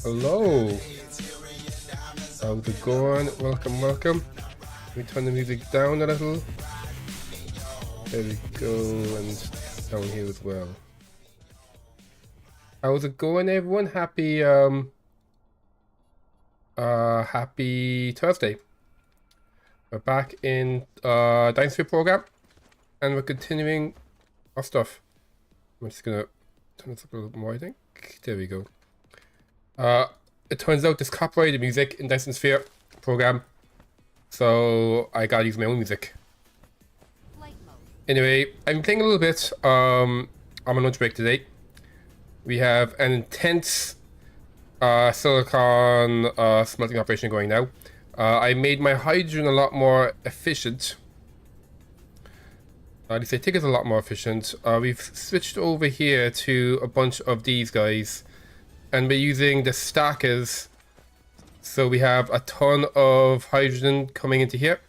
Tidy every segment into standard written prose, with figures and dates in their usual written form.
Hello. How's it going? Welcome, welcome. Let me turn the music down a little. There we go, and down here as well. How's it going, everyone? Happy happy Thursday. We're back in Dyson program, and we're continuing our stuff. I'm just gonna turn this up a little bit more, I think. There we go. It turns out there's copyrighted music in Dyson Sphere program, so I gotta use my own music. Anyway, I'm playing a little bit. I'm on lunch break today. We have an intense silicon smelting operation going now. I made my hydrogen a lot more efficient. At least I think it's a lot more efficient. We've switched over here to a bunch of these guys, and we're using the stackers. So we have a ton of hydrogen coming into here,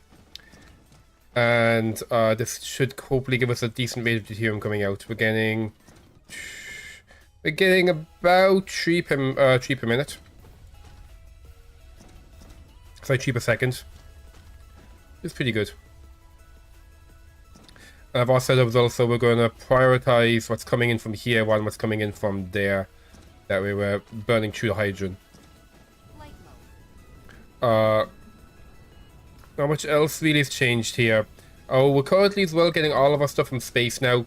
and this should hopefully give us a decent rate of deuterium coming out. We're getting about 3 per minute. Sorry, 3 per second. It's pretty good. I've also said also we're going to prioritize what's coming in from here while what's coming in from there. That way we're burning through the hydrogen. Not much else really has changed here. Oh, we're currently as well getting all of our stuff from space now.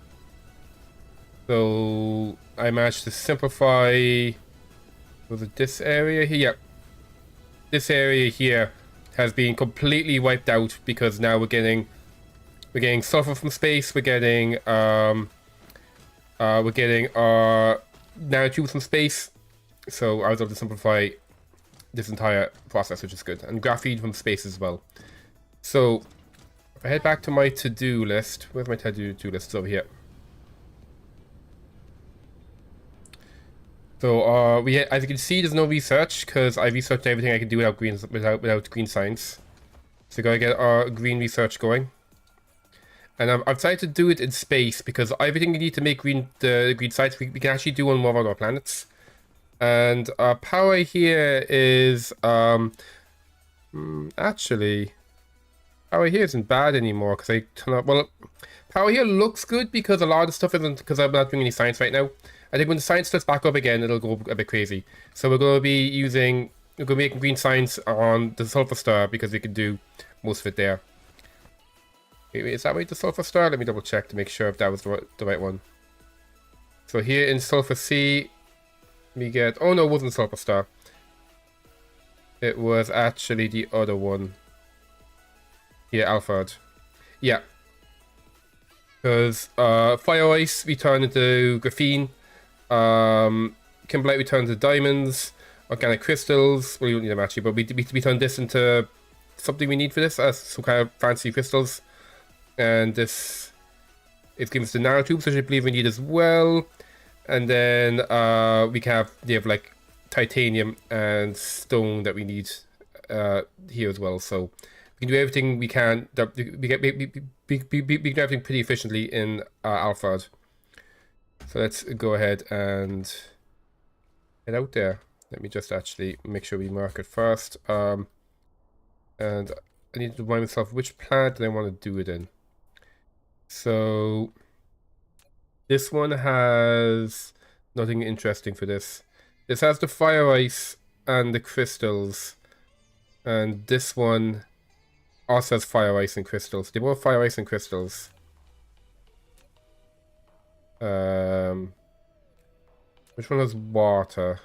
So I managed to simplify. Was it this area here? Yeah. This area here has been completely wiped out because now we're getting sulfur from space. We're getting our nanotubes from space. So I was able to simplify this entire process, which is good, and graphene from space as well. So if I head back to my to-do list, where's my to-do list? It's over here. So as you can see, there's no research because I researched everything I can do without green science. So gotta get our green research going. And I've decided to do it in space because everything you need to make the green science we can actually do on more of our planets. And our power here is actually power here isn't bad anymore because I turn up. Well, power here looks good because a lot of the stuff isn't, because I'm not doing any science right now. I think when the science starts back up again, it'll go a bit crazy. So we're going to be making green science on the sulfur star because we can do most of it there. Wait, is that right, the sulfur star? Let me double check to make sure if that was the right one. So here in sulfur C, we get, oh no, it wasn't sulfur star. It was actually the other one. Yeah, Alphard. Yeah. Because fire ice we turn into graphene. Kimberlite we turn into diamonds. Organic crystals, well, you don't need them actually, but we turn this into something we need for this, some kind of fancy crystals. And this is giving us the nanotubes, which I believe we need as well. And then we have like titanium and stone that we need here as well. So we can do everything we can. We can do everything pretty efficiently in Alphard. So let's go ahead and head out there. Let me just actually make sure we mark it first. And I need to remind myself which planet do I want to do it in. So this one has nothing interesting for this. This has the fire ice and the crystals. And this one also has fire ice and crystals. They both have fire ice and crystals. Which one has water?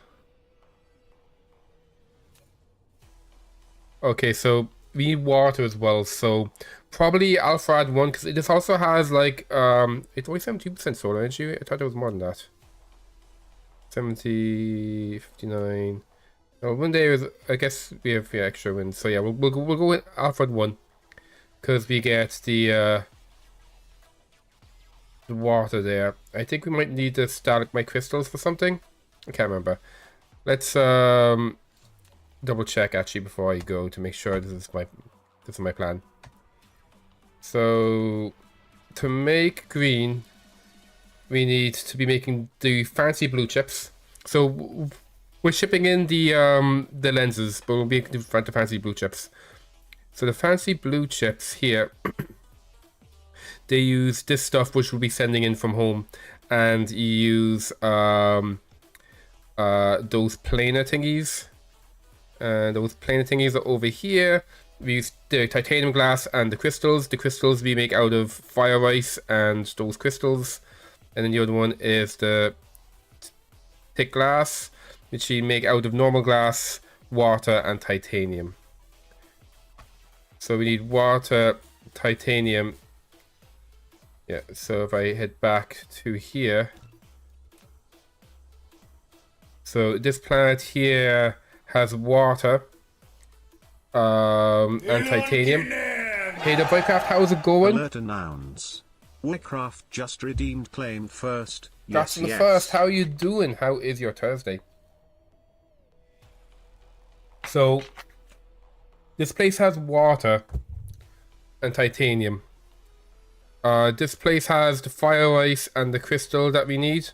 Okay, so we need water as well, so probably Alphard 1, because this also has like it's only 72% solar energy. I thought there was more than that. 70, 59. No, one day is, I guess we have the extra wins. So yeah, we'll go with Alphard 1 because we get the water there. I think we might need the stalagmite crystals for something. I can't remember. Let's double check actually before I go to make sure this is my plan. So to make green, we need to be making the fancy blue chips. So we're shipping in the lenses, but we'll be the fancy blue chips. So the fancy blue chips here, they use this stuff which we'll be sending in from home, and you use those planar thingies. And those planar thingies are over here. We use the titanium glass and the crystals. The crystals we make out of fire ice and those crystals. And then the other one is the thick glass, which we make out of normal glass, water, and titanium. So we need water, titanium. Yeah, so if I head back to here. So this planet here has water and titanium. Hey, the Boycraft, how's it going? Alert announce. Warcraft just redeemed claim first. That's the first. How you doing? How is your Thursday? So, this place has water and titanium. This place has the fire ice and the crystal that we need.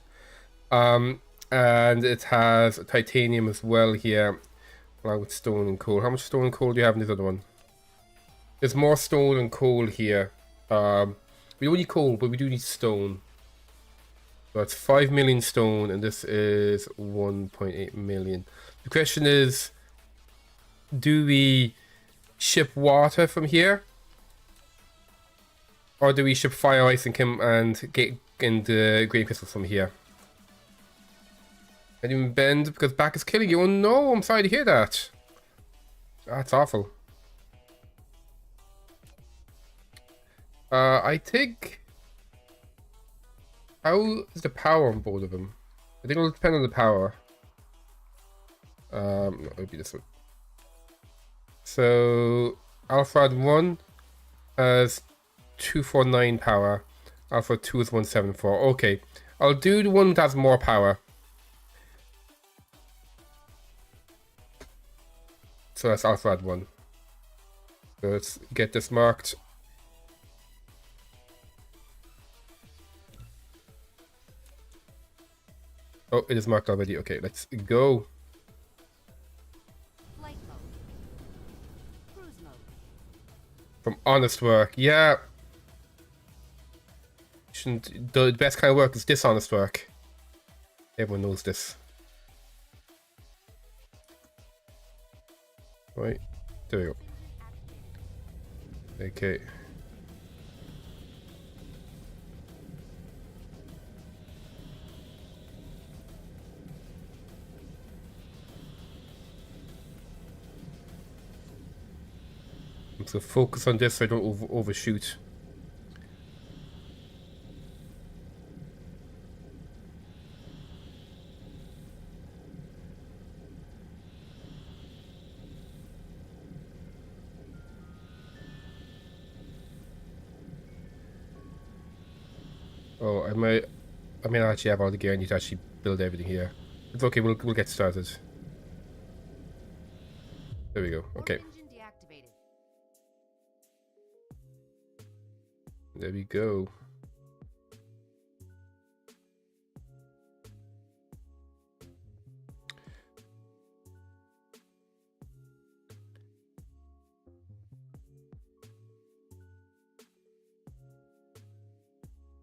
And it has titanium as well here, along with stone and coal. How much stone and coal do you have in this other one? There's more stone and coal here. We don't need coal, but we do need stone. So that's 5 million stone, and this is 1.8 million. The question is, do we ship water from here? Or do we ship fire ice and get in the green crystals from here? I didn't bend because back is killing you. Oh no, I'm sorry to hear that. That's awful. I think... How is the power on both of them? I think it'll depend on the power. No, it'll be this one. So, Alpha 1 has 249 power. Alpha 2 is 174. Okay, I'll do the one that has more power. So that's Alpha 1. So let's get this marked. Oh, it is marked already. Okay, let's go. Flight mode. Cruise mode. From honest work, yeah. The best kind of work is dishonest work. Everyone knows this. Right, there we go. Okay. So focus on this so I don't overshoot. Oh, I may not actually have all the gear I need to actually build everything here. It's okay, we'll get started. There we go. Okay. There we go.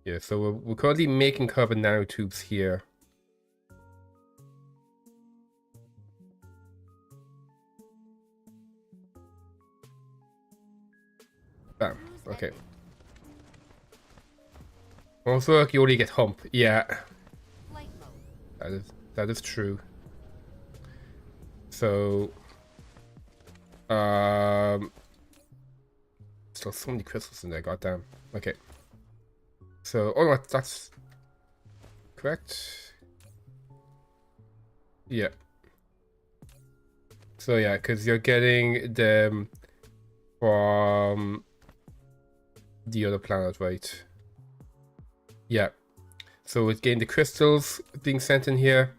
Yeah, so we're currently making carbon nanotubes here. Bam. Okay. Also, you only get hump. Yeah. That is true. So, still so many crystals in there. Goddamn. Okay. So, oh no, that's correct. Yeah. So yeah, because you're getting them from the other planet, right? Yeah. So we're getting the crystals being sent in here,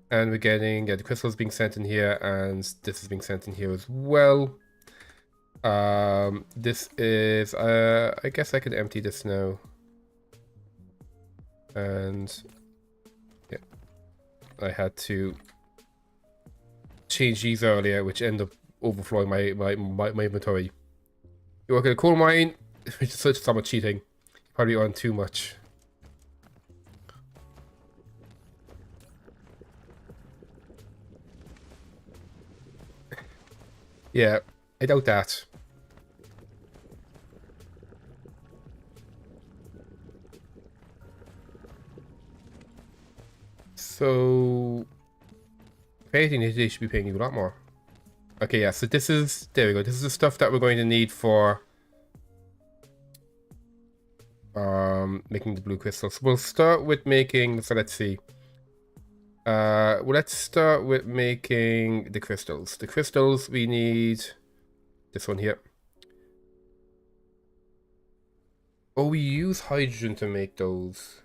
and we're getting the crystals being sent in here, and this is being sent in here as well. This is I guess I could empty this now. And yeah, I had to change these earlier, which end up overflowing my inventory. You work at a coal mine, which is such somewhat cheating. You probably earn too much. Yeah, I doubt that. So, if anything, they should be paying you a lot more. Okay, yeah, so this is, there we go. This is the stuff that we're going to need for making the blue crystals. We'll start with making, so let's see. Well, let's start with making the crystals. The crystals, we need this one here. Oh, we use hydrogen to make those.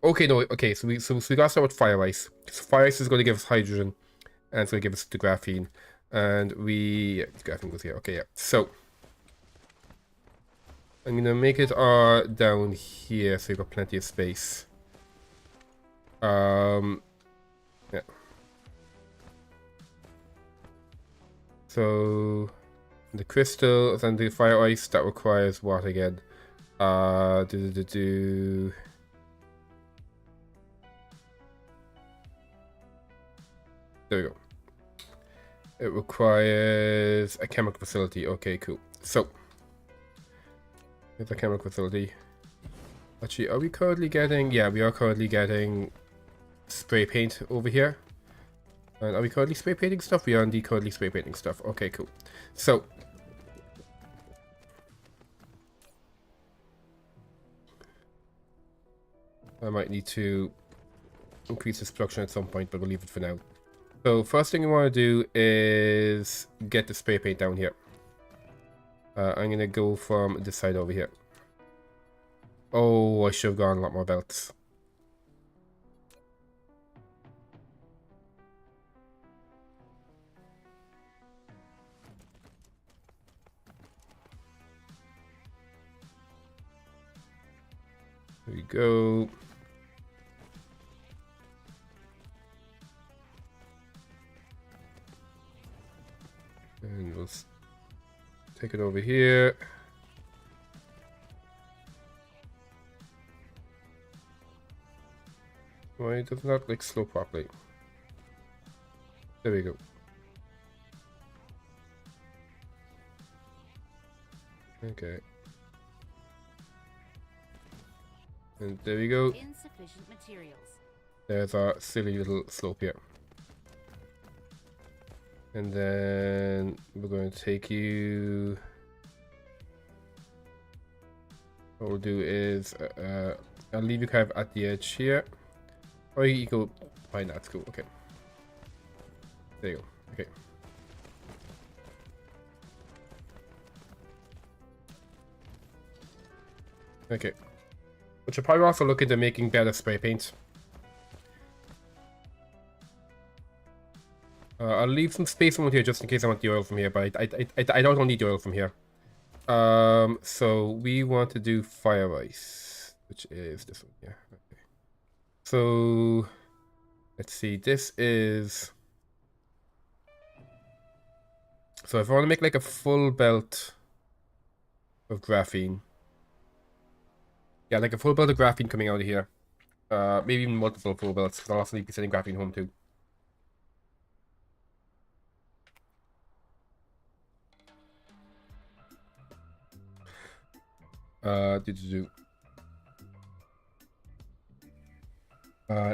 Okay, no, okay, so we gotta start with fire ice. So fire ice is going to give us hydrogen, and it's going to give us the graphene. And the graphene goes here. Okay, yeah. So I'm gonna make it down here so you've got plenty of space. Yeah. So the crystals and the fire ice, that requires what again? There we go. It requires a chemical facility. Okay, cool. So here's a chemical facility. Actually, are we currently getting? Yeah, we are currently getting spray paint over here. And are we currently spray painting stuff? We are indeed currently spray painting stuff. Okay, cool. So I might need to increase this production at some point, but we'll leave it for now. So first thing we want to do is get the spray paint down here. I'm going to go from this side over here. Oh, I should have gone a lot more belts. There we go. And we'll take it over here. Why does not like slow properly? There we go. Okay. And there we go. Insufficient materials. There's our silly little slope here. And then we're going to take you. What we'll do is I'll leave you kind of at the edge here. Or you go behind that. Cool. Okay. There you go. Okay. Okay. We should probably also look into making better spray paint. I'll leave some space on here just in case I want the oil from here, but I don't need the oil from here. So we want to do fire ice, which is this one here. Okay. So let's see, this is. So if I want to make like a full belt of graphene. Yeah, like a full belt of graphene coming out of here. Maybe even multiple full belts, because I'll also need to be sending graphene home too.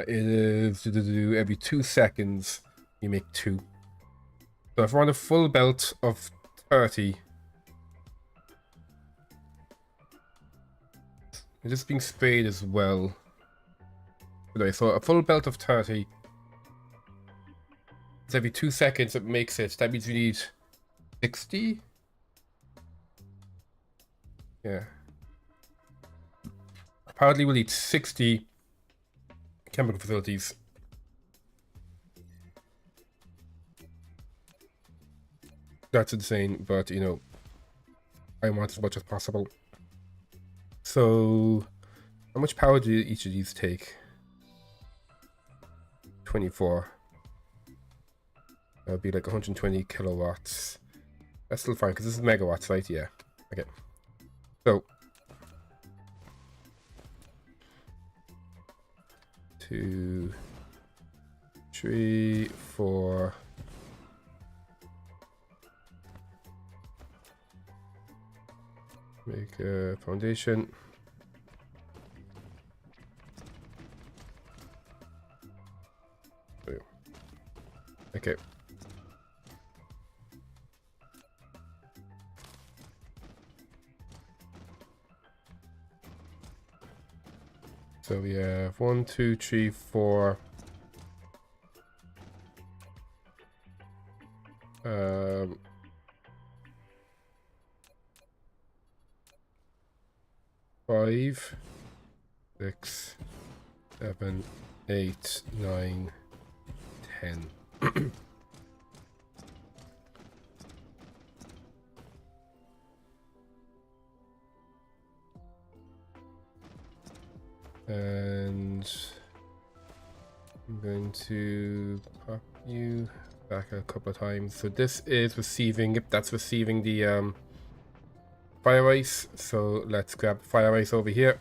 It is every 2 seconds you make 2. So if I want a full belt of 30, it's just being sprayed as well. Anyway, so a full belt of 30. It's every 2 seconds it makes it. That means you need 60. Yeah. Apparently we'll need 60 chemical facilities. That's insane, but you know, I want as much as possible. So, how much power do each of these take? 24. That'll be like 120 kilowatts. That's still fine because this is megawatts, right? Yeah. Okay. So 2, 3, 4. Make a foundation. Okay. So we have 1, 2, 3, 4. 5, 6, 7, 8, 9, 10. And I'm going to pop you back a couple of times. So this is receiving, yep, that's receiving the fire ice. So let's grab fire ice over here.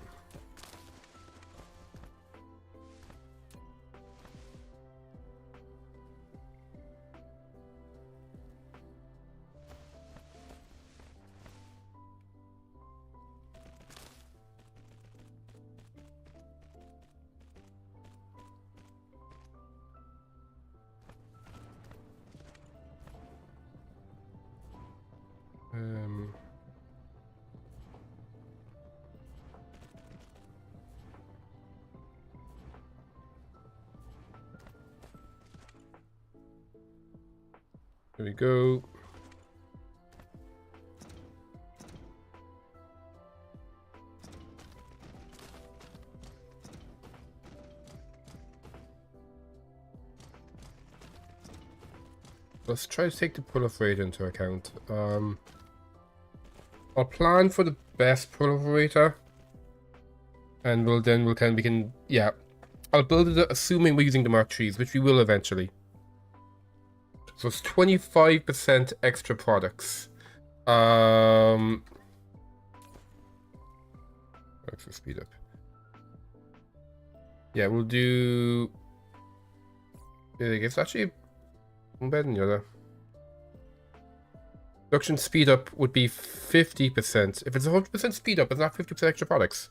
There we go. Let's try to take the pull-off rate into account. I'll plan for the best pull-off rater, and we can yeah. I'll build it assuming we're using the Mark IIIs, which we will eventually. So it's 25% extra products. Extra speed up. Yeah, we'll do. Yeah, it's actually one better than the other. Production speed up would be 50%. If it's 100% speed up, it's not 50% extra products.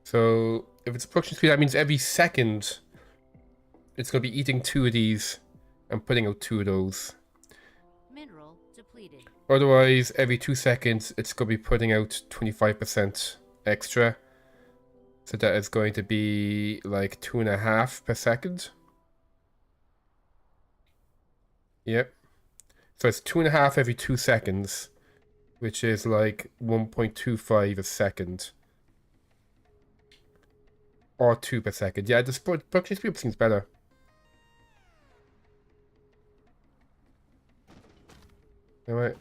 So if it's production speed, that means every second it's going to be eating 2 of these and putting out 2 of those. Mineral depleted. Otherwise, every 2 seconds it's going to be putting out 25% extra. So that is going to be like 2.5 per second. Yep. So it's 2.5 every 2 seconds, which is like 1.25 a second. Or 2 per second. Yeah, the production speed seems better. Alright.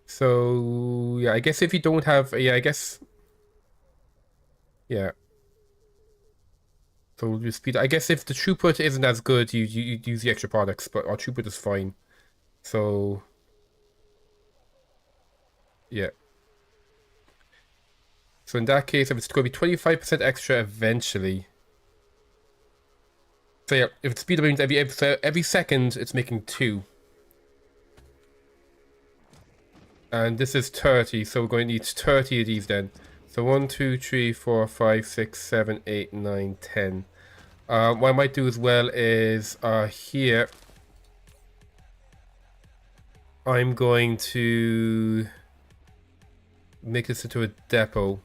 So yeah, I guess if you don't have, yeah, I guess, yeah. So we'll do speed. I guess if the throughput isn't as good, you use the extra products, but our throughput is fine. So yeah. So in that case, if it's going to be 25% extra eventually. So yeah, if it's speed up means every second, it's making 2. And this is 30, so we're going to need 30 of these then. So 1, 2, 3, 4, 5, 6, 7, 8, 9, 10. What I might do as well is here I'm going to make this into a depot,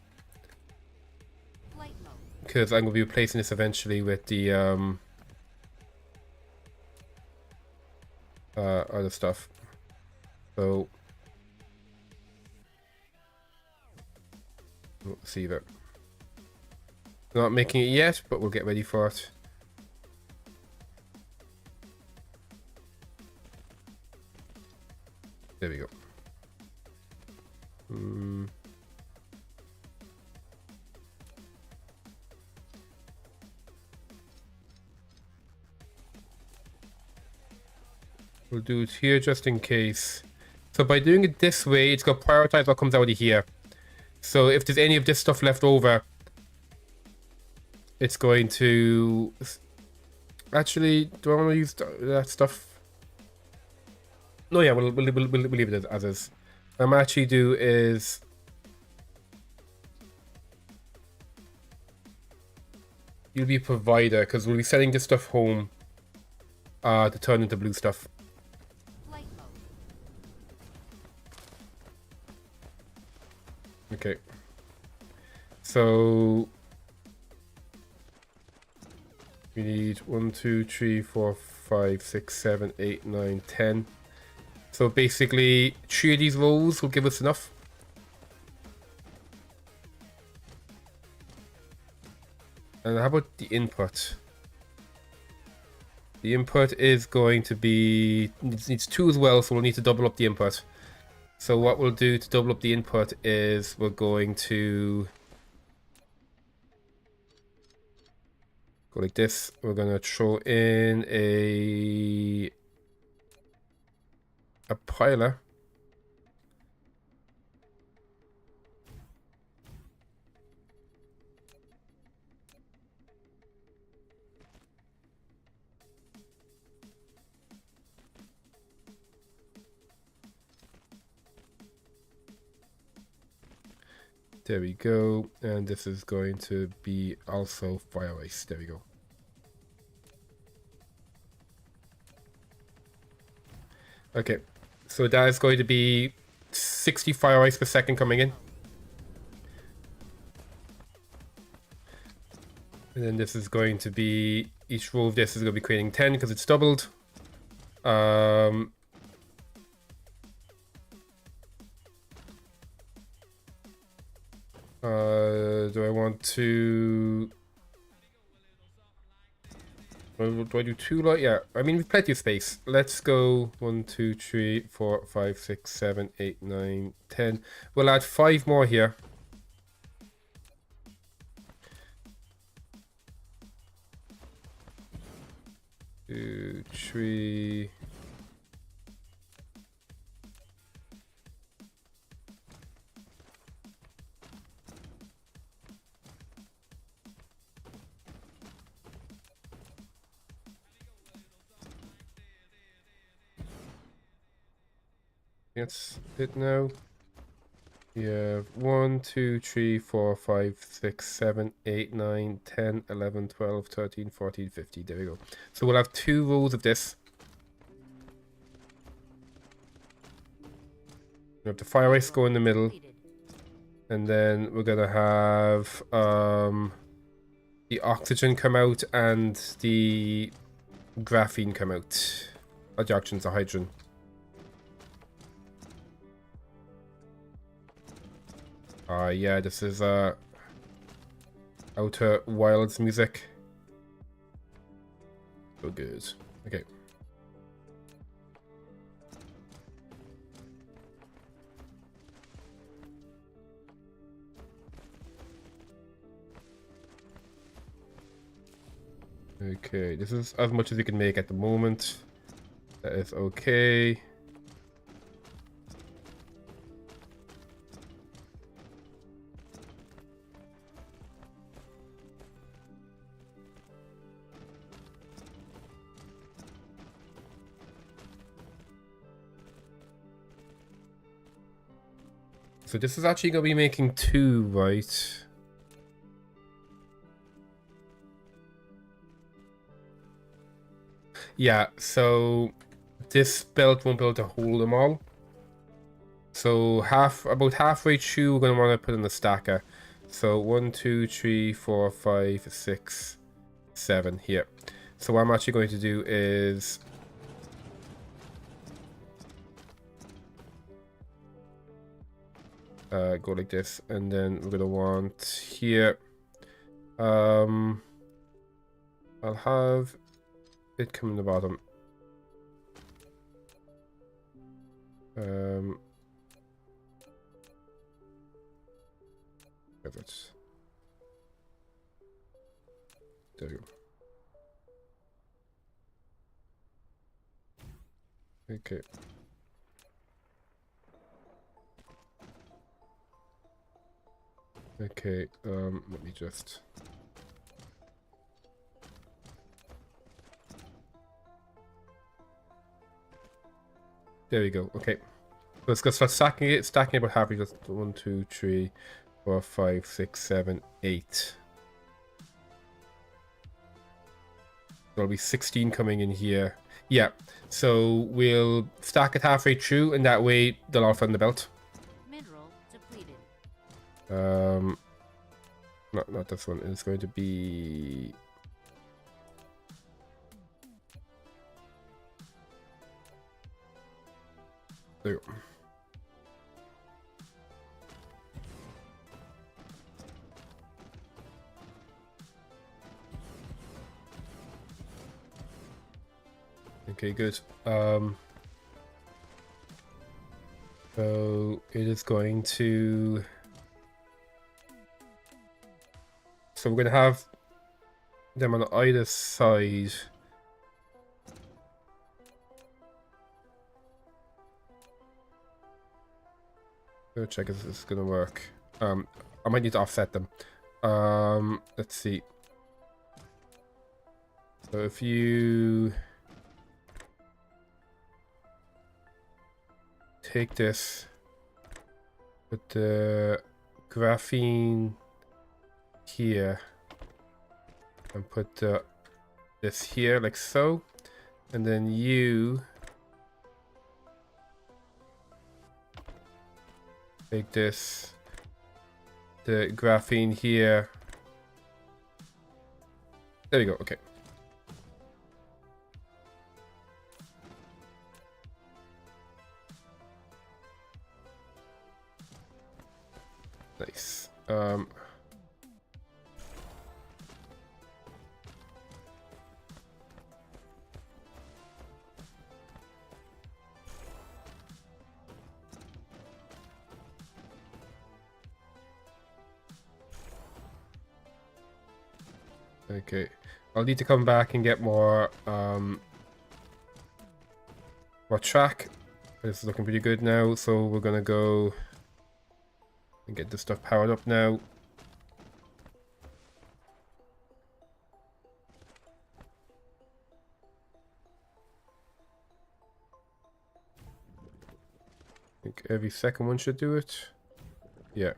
because I'm going to be replacing this eventually with the other stuff. So we'll see that. Not making it yet, but we'll get ready for it. There we go. We'll do it here just in case. So by doing it this way, it's going to prioritize what comes out of here. So if there's any of this stuff left over, it's going to... Actually, do I want to use that stuff? No, yeah, we'll leave it as is. What I'm actually do is... You'll be a provider, because we'll be sending this stuff home to turn into blue stuff. Flight mode. Okay. So... We need 1, 2, 3, 4, 5, 6, 7, 8, 9, 10. So basically, 3 of these rows will give us enough. And how about the input? The input is going to be... needs 2 as well, so we'll need to double up the input. So what we'll do to double up the input is we're going to... go like this. We're gonna throw in a piler. There we go, and this is going to be also fire ice. There we go. Okay, so that is going to be 60 fire ice per second coming in. And then this is going to be, each row of this is going to be creating 10 because it's doubled. Do I want to... Do I do 2 light? Yeah, I mean, we've plenty of space. Let's go 1, 2, 3, 4, 5, 6, 7, 8, 9, 10. We'll add 5 more here. Two, 3... That's it now. You have 1, 2, 3, 4, 5, 6, 7, 8, 9, 10, 11, 12, 13, 14, 15. There we go. So we'll have 2 rows of this. We have the fire ice go in the middle. And then we're gonna have the oxygen come out and the graphene come out. The oxygen's the hydrogen. Yeah, this is Outer Wilds music. So good. Okay. Okay, this is as much as we can make at the moment. That is okay. So this is actually going to be making 2, right? Yeah, so this belt won't be able to hold them all. So about halfway through, we're going to want to put in the stacker. So 1, 2, 3, 4, 5, 6, 7 here. So what I'm actually going to do is... go like this, and then we're gonna want here. I'll have it come in the bottom. That's, there you go. Okay. Okay, let me just... There we go, okay. Let's go start stacking it. Stacking about half. Just 1, 2, 3, 4, 5, 6, 7, 8. There'll be 16 coming in here. Yeah, so we'll stack it halfway through, and that way they'll all fit on the belt. Mineral depleted. Not this one. It's going to be... There you go. Okay, good. So it is going to... So we're going to have them on either side. Go check if this is going to work. I might need to offset them. Let's see. So if you take this, put the graphene here, and put this here like so, and then you take this, the graphene here. There we go. Okay. Nice. Okay, I'll need to come back and get more track. This is looking pretty good now, so we're gonna go and get this stuff powered up now. I think every second one should do it. Yeah.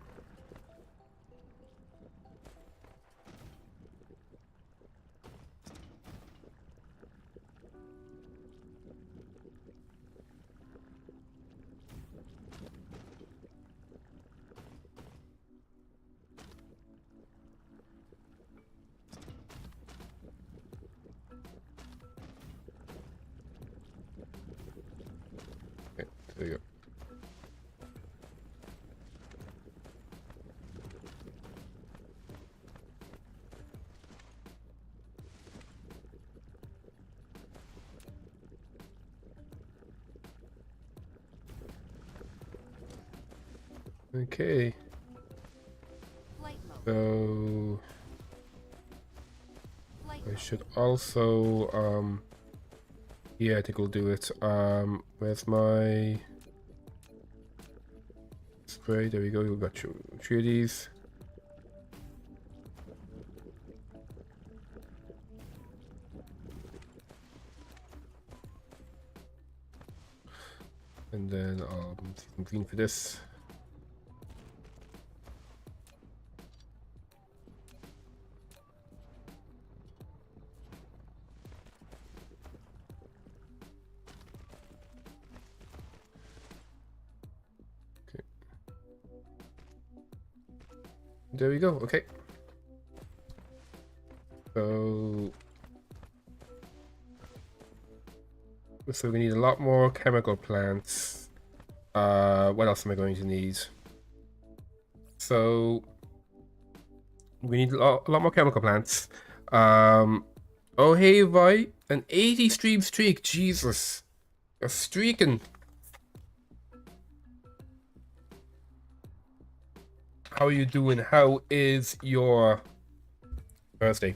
There you go. Okay. Flight mode. So Flight I mode. should also yeah, I think we'll do it. Where's my spray? There we go. We've got three of these. And then I'll see some green for this. There we go. Okay. So we need a lot more chemical plants. What else am I going to need? So we need a lot more chemical plants. Oh hey, Vi, an 80 stream streak. Jesus, you're streaking. How are you doing? How is your Thursday?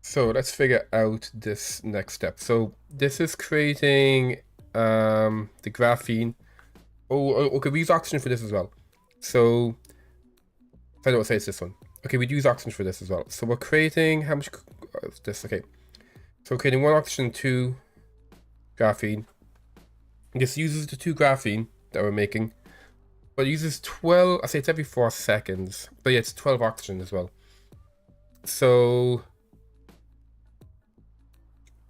So let's figure out this next step. So this is creating the graphene. Okay, we use oxygen for this as well. So I don't say it's this one. Okay, we use oxygen for this as well. So we're creating how much is this? Okay, so we're creating 1 oxygen, 2 graphene. And this uses the 2 graphene that we're making, but it uses 12. I say it's every 4 seconds, but yeah, it's 12 oxygen as well. So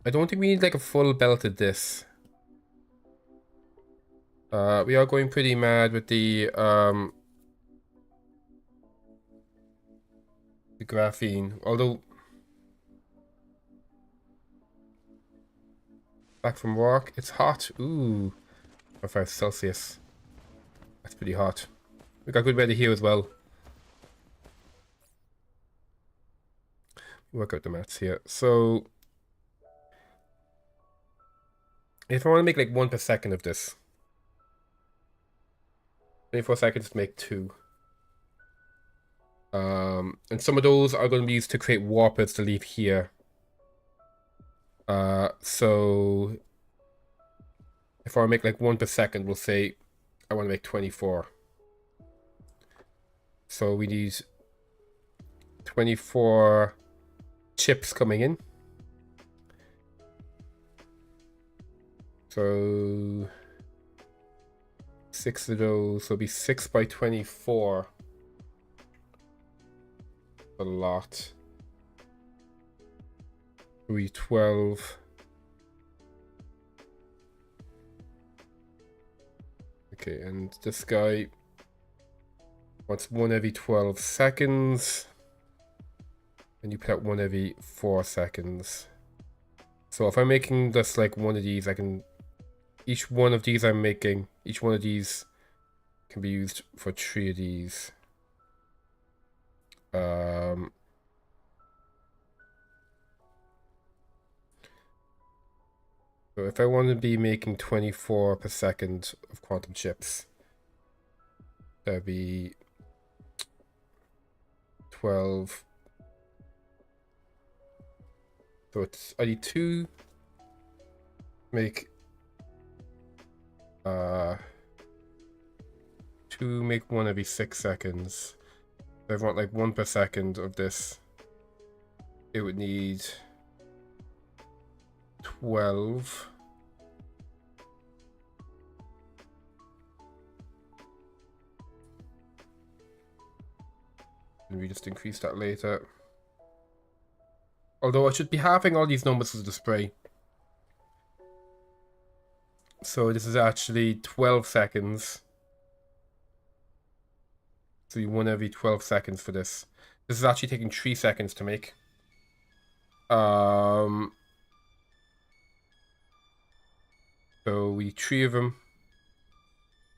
I don't think we need like a full belt of this. We are going pretty mad with the graphene, although back from work, it's hot. Ooh, 5 Celsius. That's pretty hot. We got good weather here as well. Work out the maths here. So if I want to make like 1 per second of this, 24 seconds to make 2. And some of those are going to be used to create warpers to leave here. So if I make like 1 per second, we'll say I want to make 24. So we need 24 chips coming in. So 6 of those, so it'll be 6 by 24. A lot. 12. Okay, and this guy wants 1 every 12 seconds. And you put out 1 every 4 seconds. So if I'm making just like 1 of these, I can... Each one of these I'm making, each one of these can be used for 3 of these. So if I want to be making 24 per second of quantum chips, that'd be 12. So it's, I need 2 make 2 make 1 every 6 seconds. So if I want like 1 per second of this, it would need 12. And we just increase that later. Although I should be halving all these numbers as the spray. So this is actually 12 seconds. So you 1 every 12 seconds for this. This is actually taking 3 seconds to make. So we 3 of them.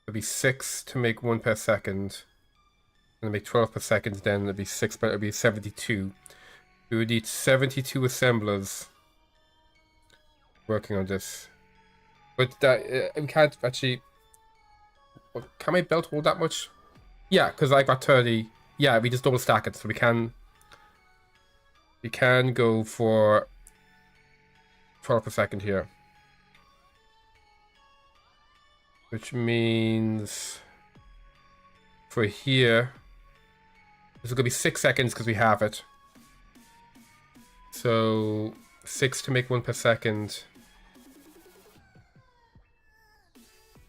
It'll be 6 to make 1 per second. And make 12 per second, then it'll be 6, but it'll be 72. We would need 72 assemblers working on this. But that we can't actually. Can my belt hold that much? Yeah, because I got 30. Yeah, we just double stack it, so we can go for 12 per second here. Which means for here, this is gonna be 6 seconds because we have it. So 6 to make 1 per second.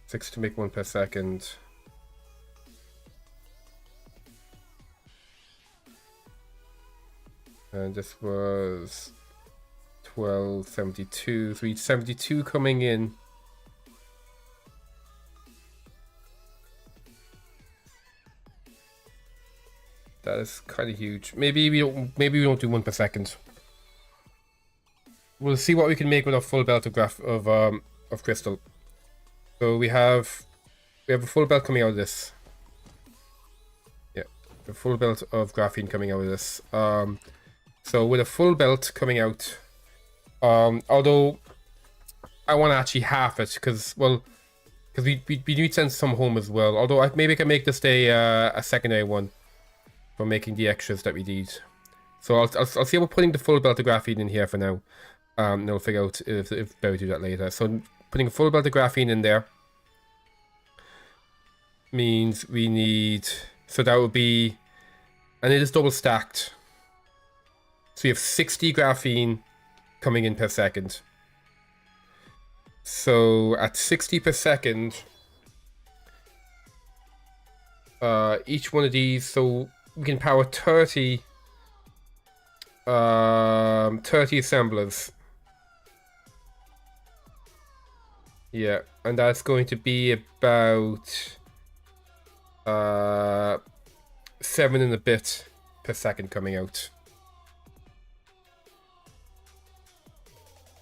6 to make 1 per second. And this was 1272. So we need 72 coming in. That is kind of huge. Maybe we don't do 1 per second. We'll see what we can make with a full belt of crystal. So we have a full belt coming out of this. Yeah, a full belt of graphene coming out of this. So with a full belt coming out, although I want to actually half it because, well, Because we need to send some home as well. Although maybe I can make this a secondary one for making the extras that we need. So I'll see about putting the full belt of graphene in here for now. And we'll figure out if we do that later. So putting a full belt of graphene in there means we need, so that would be, and it is double stacked. So you have 60 graphene coming in per second. So at 60 per second, each one of these, so we can power 30 assemblers. Yeah, and that's going to be about 7 and a bit per second coming out.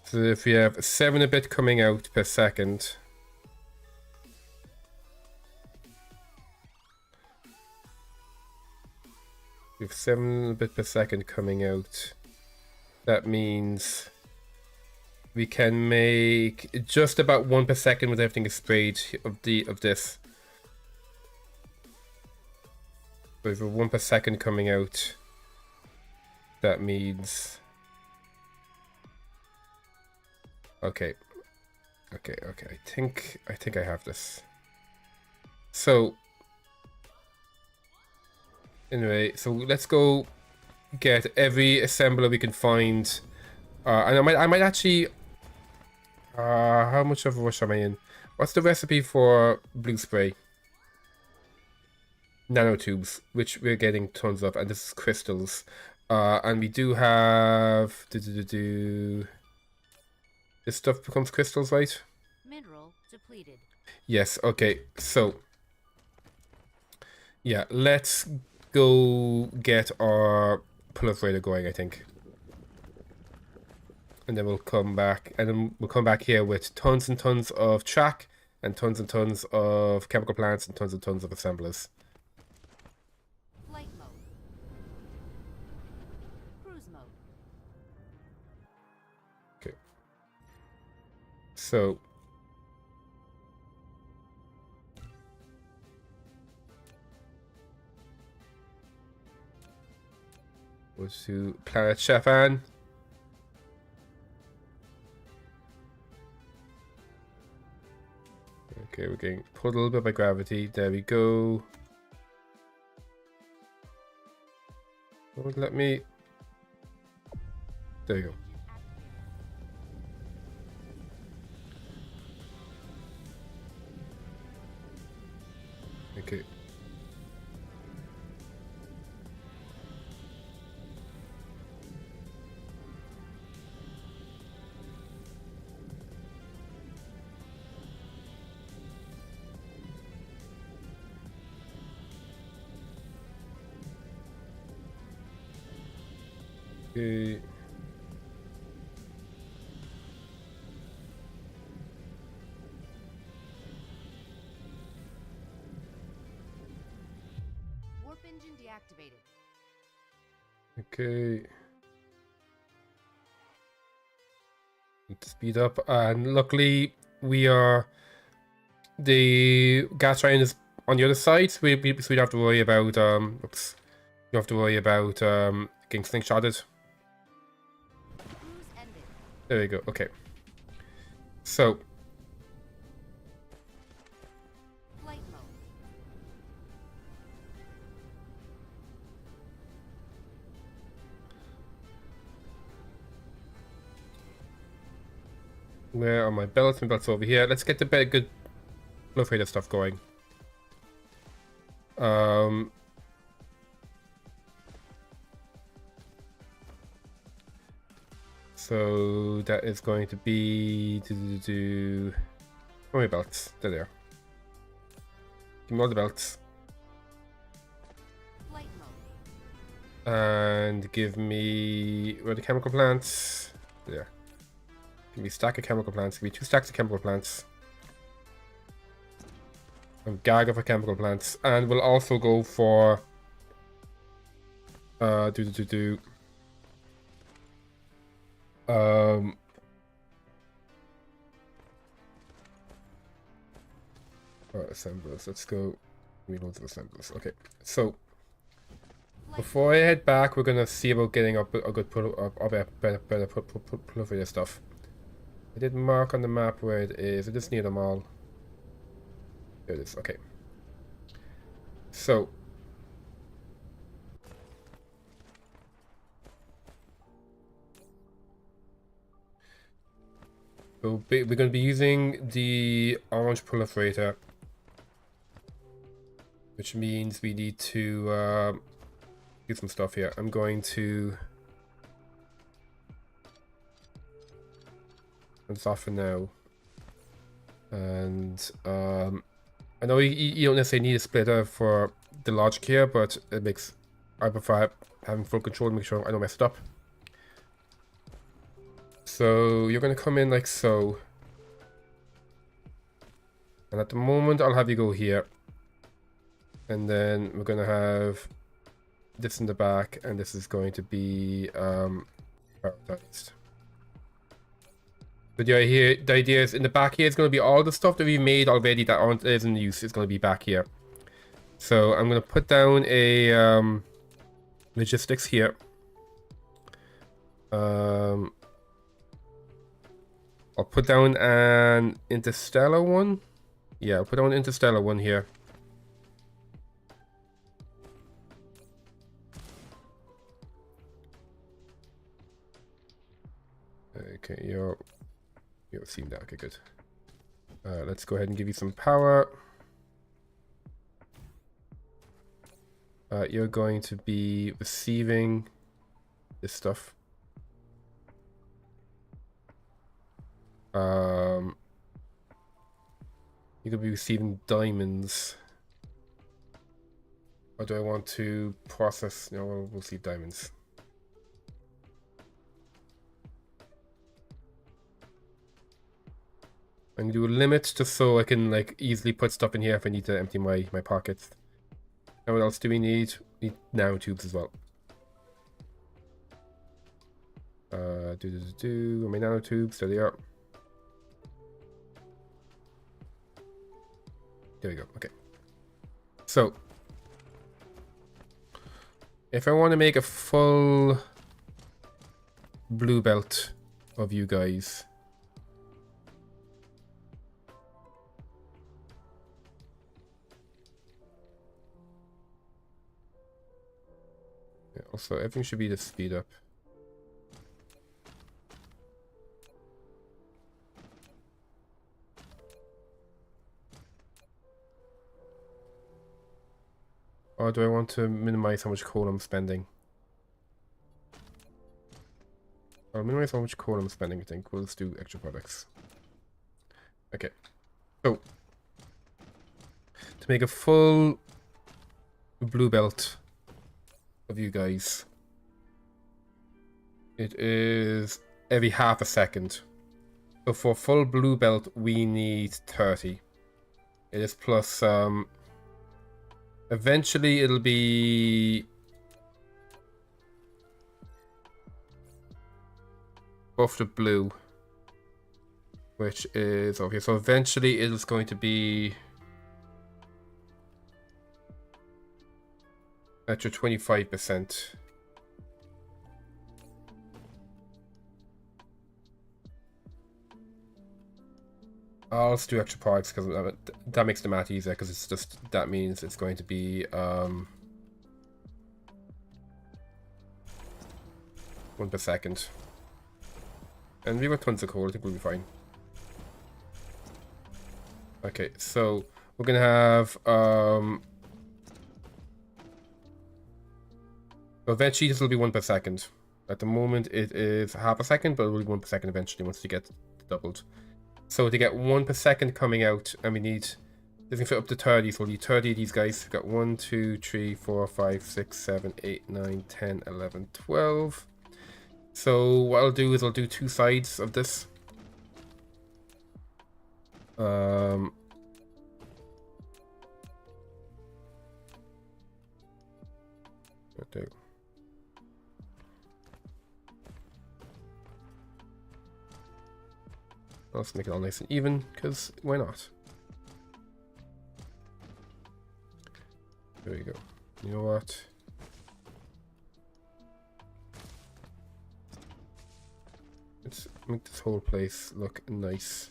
So if we have 7 a bit coming out per second, we have 7 a bit per second coming out. That means we can make just about 1 per second with everything is sprayed of this. So if we have 1 per second coming out, that means okay. I think I have this. So anyway, so let's go get every assembler we can find. And I might actually how much of a rush am I in? What's the recipe for blue spray? Nanotubes, which we're getting tons of, and this is crystals. And we do have this stuff becomes crystals, right? Mineral depleted. Yes, okay. So yeah, let's go get our proliferator going, I think. And then we'll come back, and then we'll come back here with tons and tons of track, and tons of chemical plants, and tons of assemblers. Flight mode. Cruise mode. Okay. So go to Planet Chefan. Okay, we're getting pulled a little bit by gravity. There we go. Oh, let me. There you go. Okay. Okay. Warp engine deactivated. Okay. Let's speed up, and luckily the gas giant is on the other side, so we don't have to worry about oops. You don't have to worry about getting slingshotted. Cruise ended. There we go. Okay. So Flight mode. where are my belts? My belts over here. Let's get the good proliferator stuff going. So that is going to be how many belts? There they are. Give me all the belts. Flight mode. And give me where are the chemical plants? There. Give me a stack of chemical plants. Give me 2 stacks of chemical plants. And gag of chemical plants. And we'll also go for assemblers. Let's go. Reloads of assemblers. Okay, so before I head back, we're gonna see about getting up a good better proliferator stuff. I did mark on the map where it is. I just need them all. There it is. Okay. So we're going to be using the orange proliferator, which means we need to do some stuff here. I'm going to turn this off for now, and I know you don't necessarily need a splitter for the logic here, but it makes I prefer having full control to make sure I don't mess it up. So you're going to come in like so, and at the moment I'll have you go here, and then we're going to have this in the back, and this is going to be prioritized. But the idea is in the back here is going to be all the stuff that we made already that is in use is going to be back here. So I'm going to put down a logistics here. I'll put down an interstellar one. Yeah, I'll put down an interstellar one here. Okay, you're seeing that. Okay, good. Let's go ahead and give you some power. You're going to be receiving this stuff. You could be receiving diamonds. Or do I want to process? No, we'll see diamonds. I'm gonna do a limit just so I can like easily put stuff in here if I need to empty my pockets. And what else do we need? We need nanotubes as well. My nanotubes, there they are. There we go. Okay. So if I want to make a full blue belt of you guys, also everything should be the speed up. Or do I want to minimize how much coal I'm spending? I'll minimize how much coal I'm spending, I think. We'll just do extra products. Okay. So, to make a full blue belt of you guys, it is every half a second. So for full blue belt, we need 30. It is plus, eventually it'll be buff to blue, which is okay. So eventually it is going to be at your 25%. I'll just do extra parts because that makes the math easier, because it's just, that means it's going to be 1 per second. And we've got tons of coal, I think we'll be fine. Okay, so we're gonna have eventually this will be 1 per second. At the moment it is half a second, but it will be 1 per second eventually once you get doubled. So to get 1 per second coming out, and we need, this can fit up to 30, so we'll need 30 of these guys. We've got 1, 2, 3, 4, 5, 6, 7, 8, 9, 10, 11, 12. So what I'll do is I'll do 2 sides of this. Right there. Let's make it all nice and even, because why not? You know what? Let's make this whole place look nice.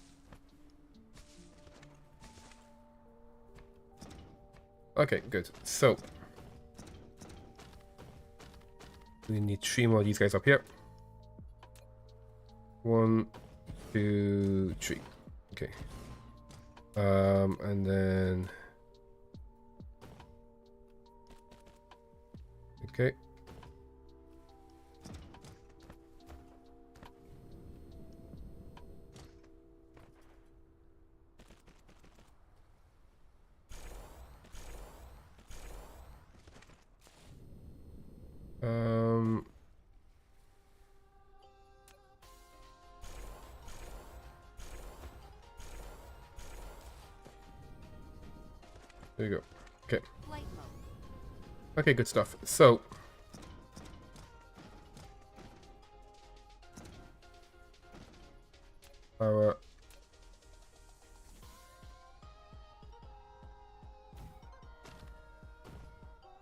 Okay, good. So we need 3 more of these guys up here. 1, 2, 3. Okay. And then okay. There you go. Okay. Flight mode. Okay, good stuff. So our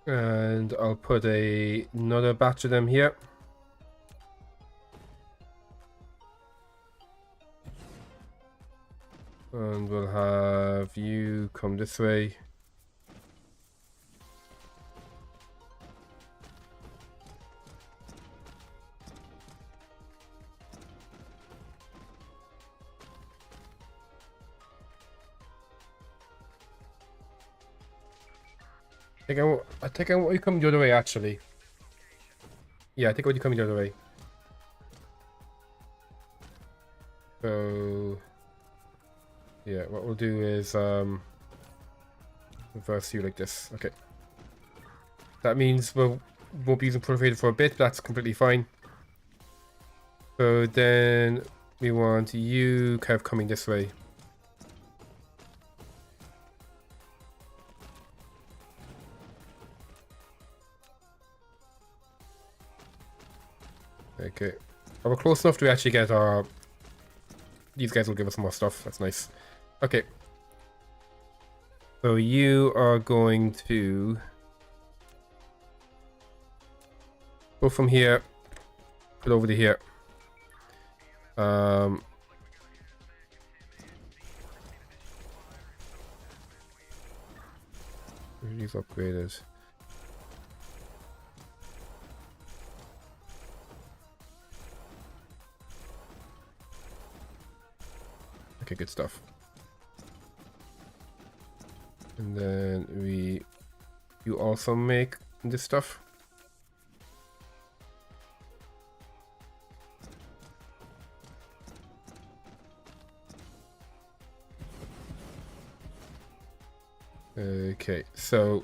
and I'll put another batch of them here. And we'll have you come this way. I think I want you coming the other way, actually. Yeah, I think I want you coming the other way. So yeah, what we'll do is reverse you like this. Okay. That means we won't be using Proliferator for a bit. That's completely fine. So then we want you kind of coming this way. Okay. Oh, we're close enough to actually get our... These guys will give us more stuff. That's nice. Okay. So you are going to... go from here. Put over to here. These upgraded. Okay, good stuff. And then you also make this stuff. Okay, so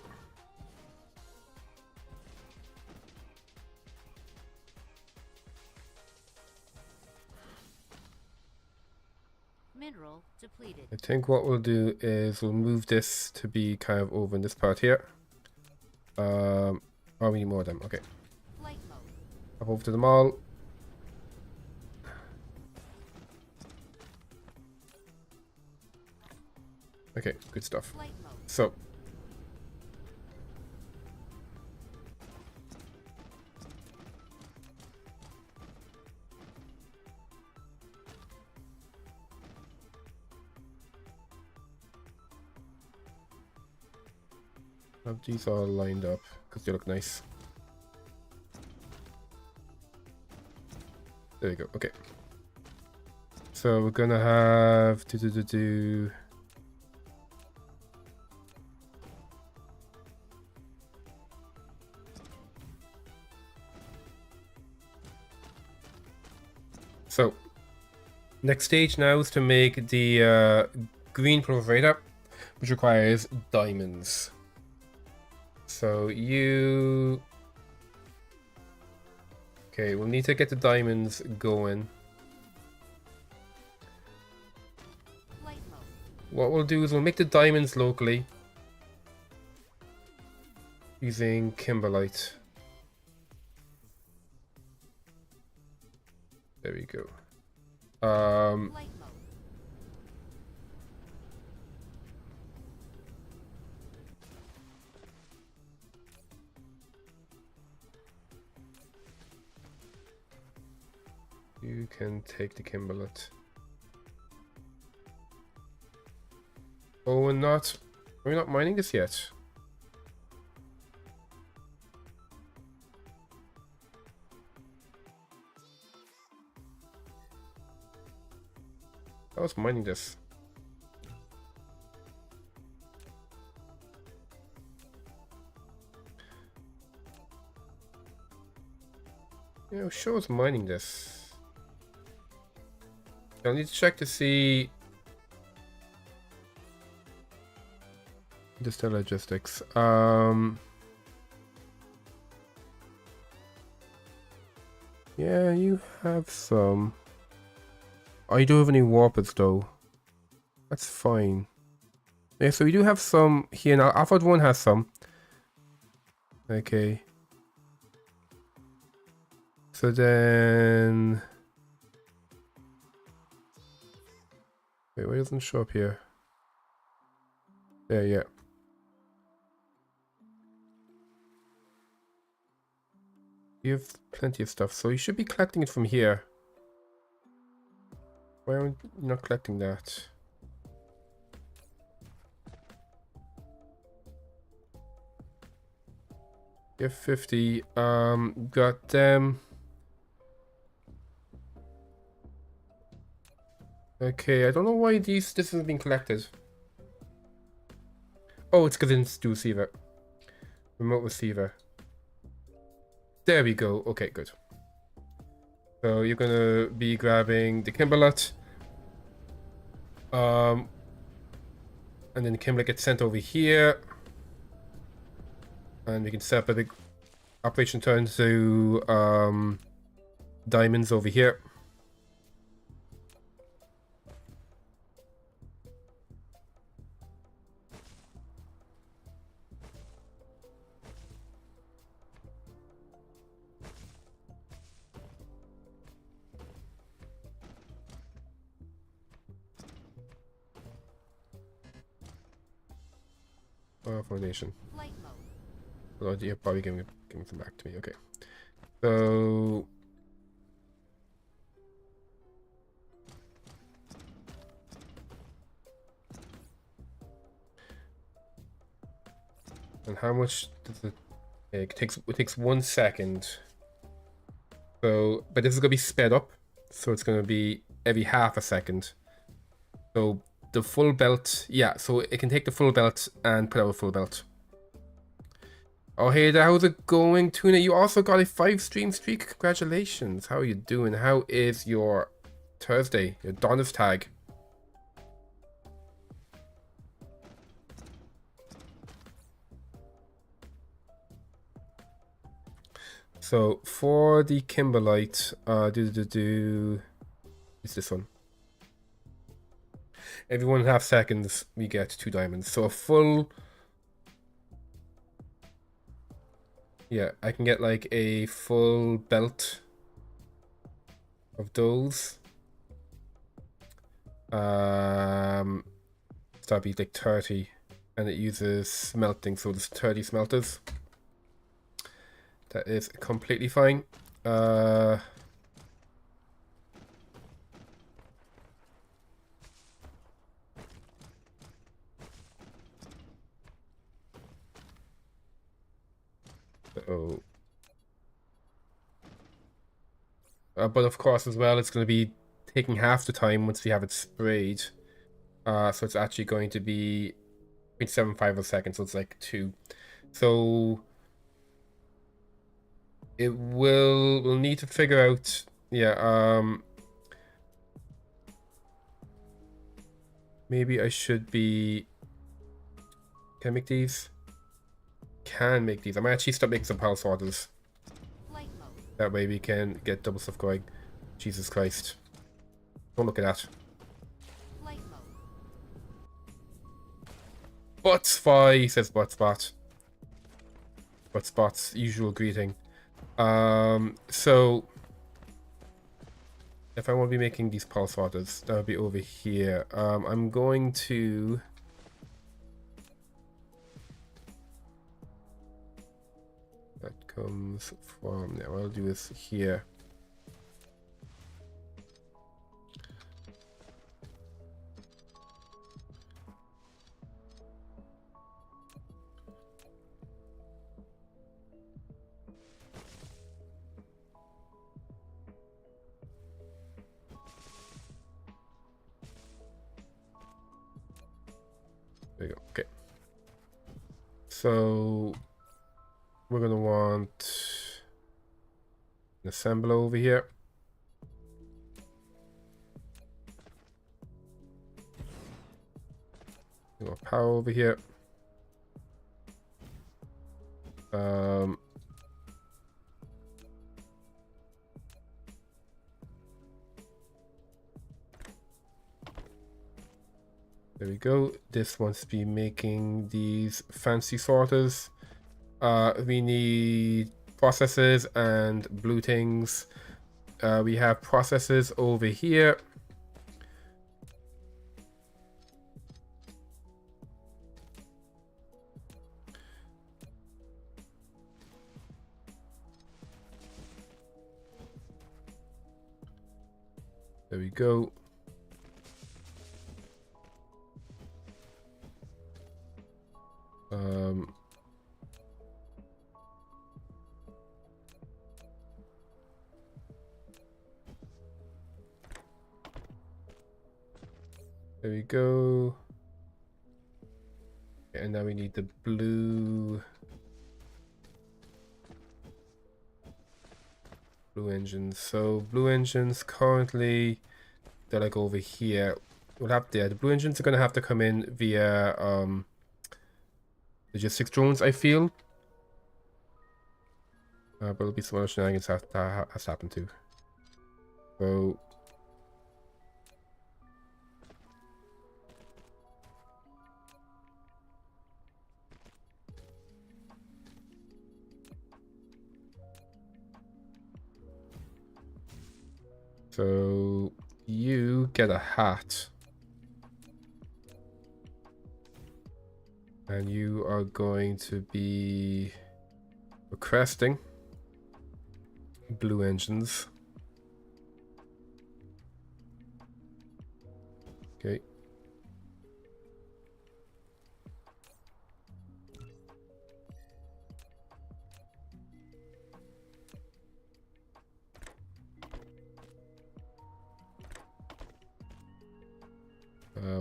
Mineral depleted. I think what we'll do is we'll move this to be kind of over in this part here. Oh, we need more of them. Okay. Flight mode. Up over to them all. Okay, good stuff. Flight mode. So have these all lined up because they look nice. There we go. Okay. So we're gonna have So next stage now is to make the green proliferator, which requires diamonds. So you... Okay, we'll need to get the diamonds going. Flight mode. What we'll do is we'll make the diamonds locally using kimberlite. There we go. Flight mode. You can take the Kimberlet. Oh, we're not mining this yet. I was mining this. Yeah, sure, I was mining this. I'll need to check to see. Just the logistics. Yeah, you have some. Oh, you don't have any warpers though. That's fine. Yeah, so we do have some here now. Alpha 1 has some. Okay. So then... Wait, why doesn't it show up here? There, yeah. You have plenty of stuff, so you should be collecting it from here. Why are you not collecting that? You have 50. Got them. Okay, I don't know why this isn't being collected. Oh, it's because it's the receiver. Remote receiver. There we go. Okay, good. So you're gonna be grabbing the Kimberlet. And then the Kimberlet gets sent over here. And we can set up a big operation turn to diamonds over here. Foundation. Flight mode. Oh, you're probably giving them back to me. Okay. So... And how much does it take? It takes 1 second. So, but this is gonna be sped up. So it's gonna be every half a second. So the full belt, yeah, so it can take the full belt and put out a full belt. Oh, hey there, how's it going, Tuna? You also got a 5-stream streak. Congratulations. How are you doing? How is your Thursday, your Donnerstag? So for the Kimberlite, it's this one. Every 1.5 seconds, we get 2 diamonds. So a full... Yeah, I can get like a full belt of those. So that'd be like 30. And it uses smelting, so there's 30 smelters. That is completely fine. Oh. But of course, as well, it's going to be taking half the time once we have it sprayed. So it's actually going to be 0.75 a second, so it's like 2. So we'll need to figure out, yeah, maybe I should be, can I make these? Can make these. I might actually start making some pulse orders. Flight mode. That way we can get double stuff going. Jesus Christ. Don't look at that. Flight mode. Buttsfy, says Buttspot. Buttspot's usual greeting. So if I want to be making these pulse orders, that would be over here. I'm going to that comes from there. What I'll do is here. There you go. Okay. So we're gonna want an assembler over here. Power over here. There we go. This wants to be making these fancy sorters. We need processes and blue things. We have processes over here. There we go. There we go. And now we need the blue engines. So blue engines currently they're like over here. We'll have the blue engines are gonna have to come in via logistics drones, I feel. But there'll be some other shenanigans that has happened too. So you get a hat. And you are going to be requesting blue engines. Okay.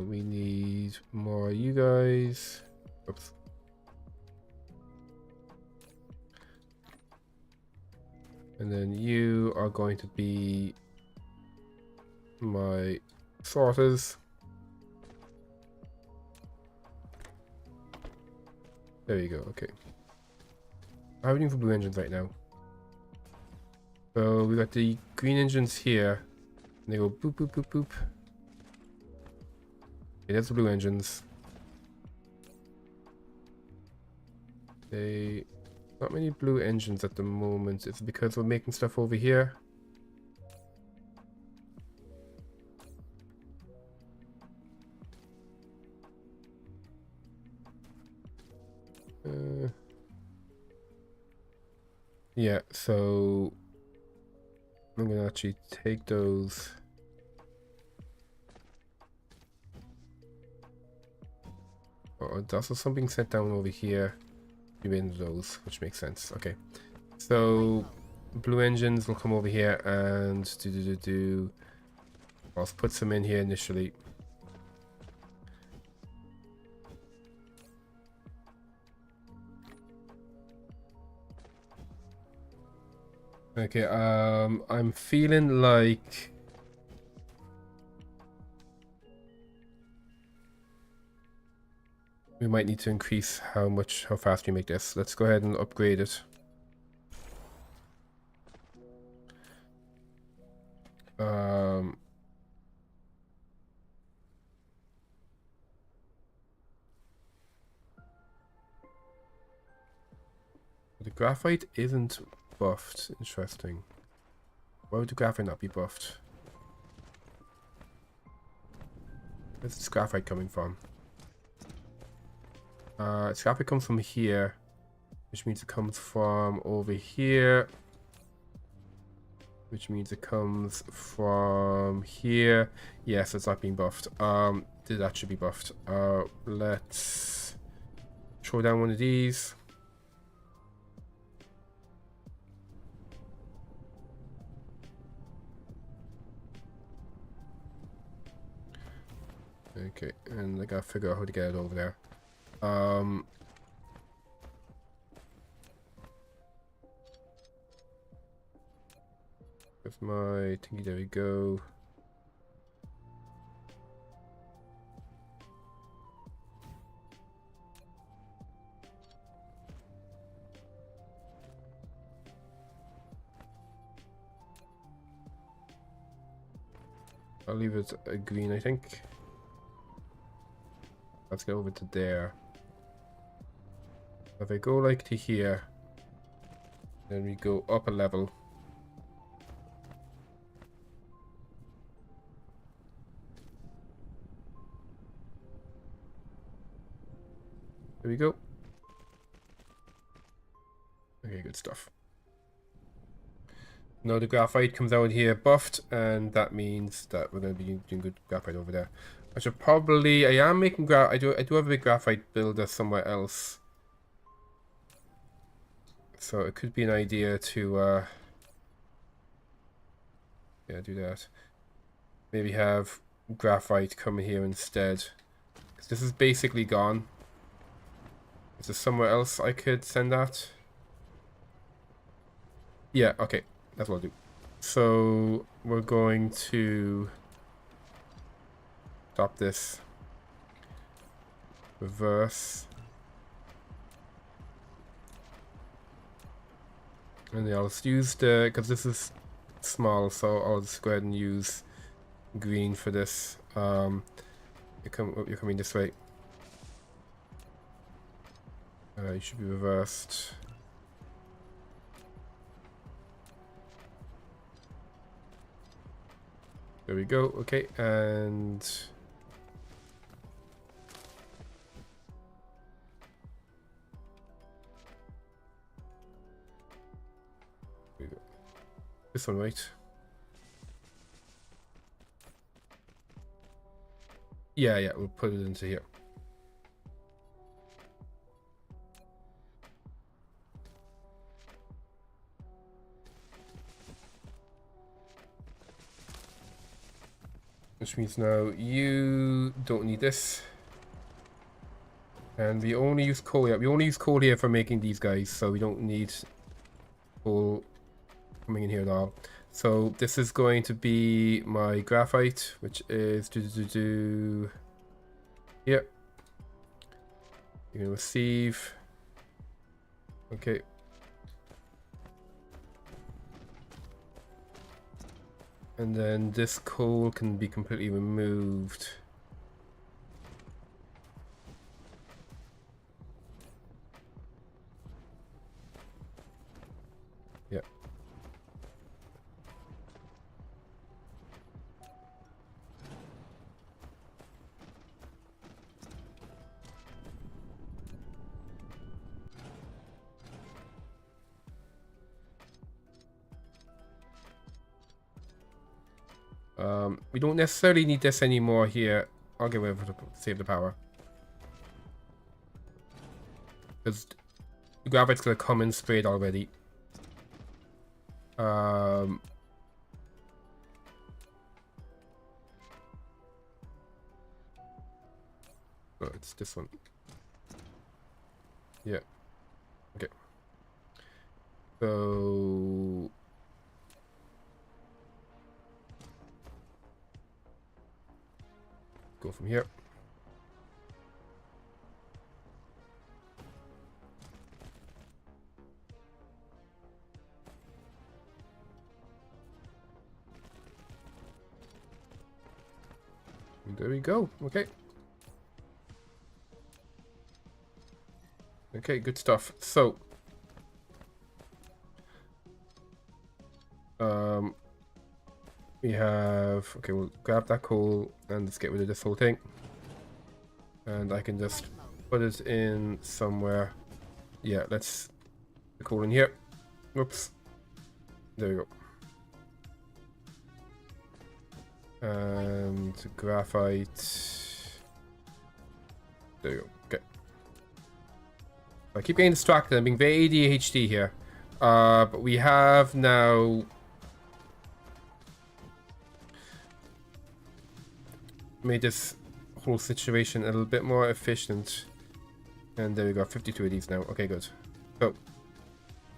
We need more of you guys. Oops. And then you are going to be my sorters. There you go, okay. I'm waiting for blue engines right now. So we got the green engines here. And they go boop, boop, boop, boop. Okay, that's the blue engines. Not many blue engines at the moment. It's because we're making stuff over here. Yeah, so I'm gonna actually take those. Oh, there's also something set down over here. You in those, which makes sense. Okay, so blue engines will come over here and I'll put some in here initially. Okay, I'm feeling like we might need to increase how fast we make this. Let's go ahead and upgrade it. The graphite isn't buffed. Interesting. Why would the graphite not be buffed? Where's this graphite coming from? Graphite comes from here, which means it comes from over here, which means it comes from here. Yes, it's not being buffed. That should be buffed. Let's throw down one of these. Okay, and I gotta figure out how to get it over there. Um, with my thingy, there we go. I'll leave it a green, I think. Let's go over to there. If I go like to here, then we go up a level. There we go. Okay, good stuff. Now the graphite comes out here buffed, and that means that we're going to be doing good graphite over there. I should probably, I am making I do have a big graphite builder somewhere else. So it could be an idea to, yeah, do that. Maybe have graphite come here instead. Because this is basically gone. Is there somewhere else I could send that? Yeah, okay. That's what I'll do. So we're going to stop this. Reverse. And then I'll just use the, because this is small, so I'll just go ahead and use green for this. You're coming this way. You should be reversed. There we go. Okay, and there we go. This one, right? Yeah, we'll put it into here. Which means now you don't need this. And we only use coal here. We only use coal here for making these guys, so we don't need coal coming in here at all. So this is going to be my graphite, which is here. You're gonna receive. Okay. And then this coal can be completely removed. Yeah. We don't necessarily need this anymore here. I'll get rid of it to save the power. Because the graphite's gonna come in sprayed already. Oh, it's this one. Yeah. Okay. So go from here. And there we go. Okay. Okay, good stuff. So we have, okay, we'll grab that coal and let's get rid of this whole thing. And I can just put it in somewhere. Yeah, let's put the coal in here. Whoops. There we go. And graphite. There you go. Okay. I keep getting distracted. I'm being very ADHD here. But we have now made this whole situation a little bit more efficient. And there we go, 52 of these now. Okay, good. So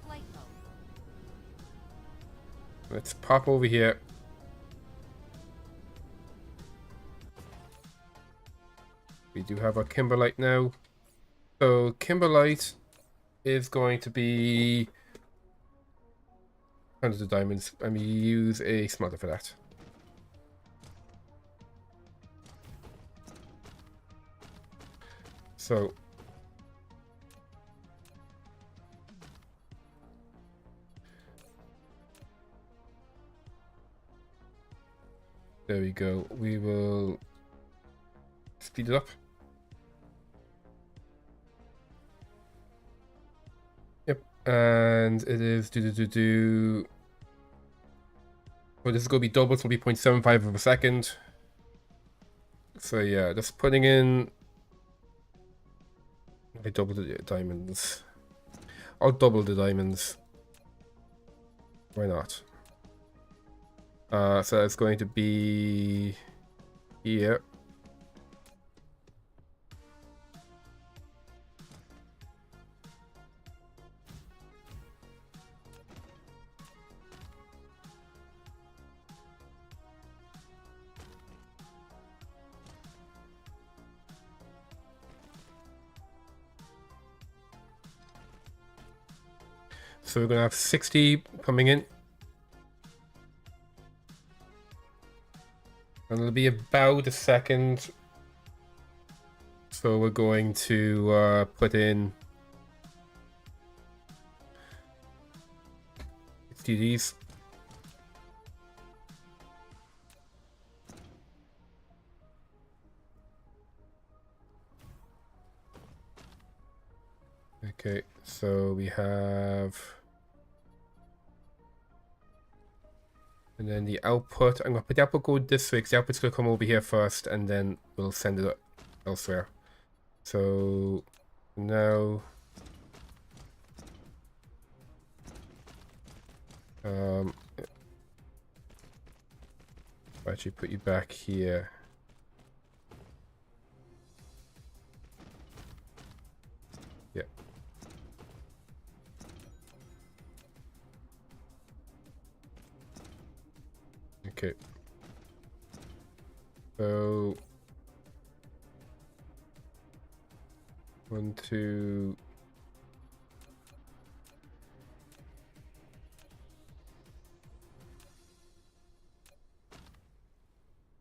Flight mode. let's pop over here. We do have our Kimberlite now. So Kimberlite is going to be hundreds of diamonds, and we use a smelter for that. So there we go. We will speed it up. Yep, and it is Well, this is going to be double, so it'll be 0.75 of a second. So yeah, just putting in. I double the diamonds. I'll double the diamonds. Why not? So it's going to be here. So we're going to have 60 coming in. And it'll be about a second. So we're going to put in 60 of these. Okay, so we have... And then the output, I'm going to put the output code this way because the output's going to come over here first and then we'll send it elsewhere. So now actually put you back here. Yeah. Okay. So 1, 2.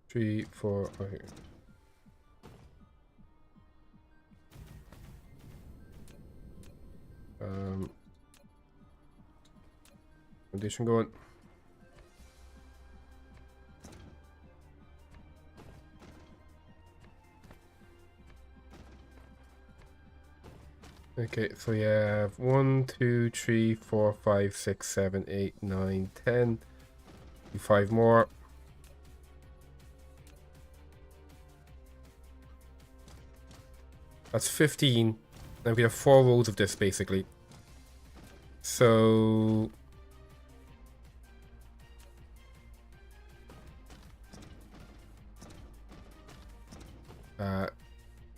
3, 4. Okay. Foundation going. Okay, so you have 1, 2, 3, 4, 5, 6, 7, 8, 9, 10. 5 more. That's 15. And we have 4 rows of this basically. So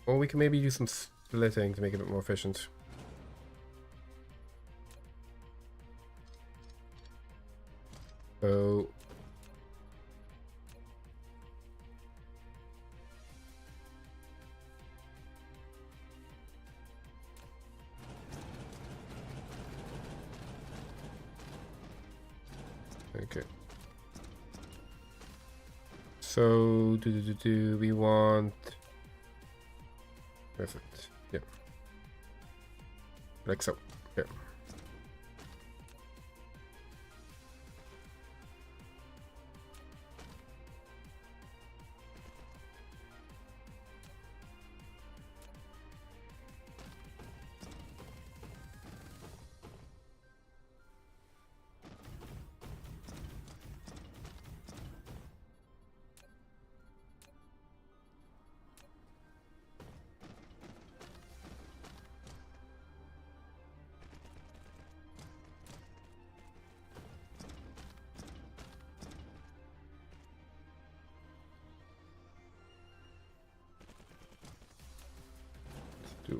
or we can maybe use some splitting to make it a bit more efficient. So okay. So do we want perfect. Yeah. Like so. Yeah.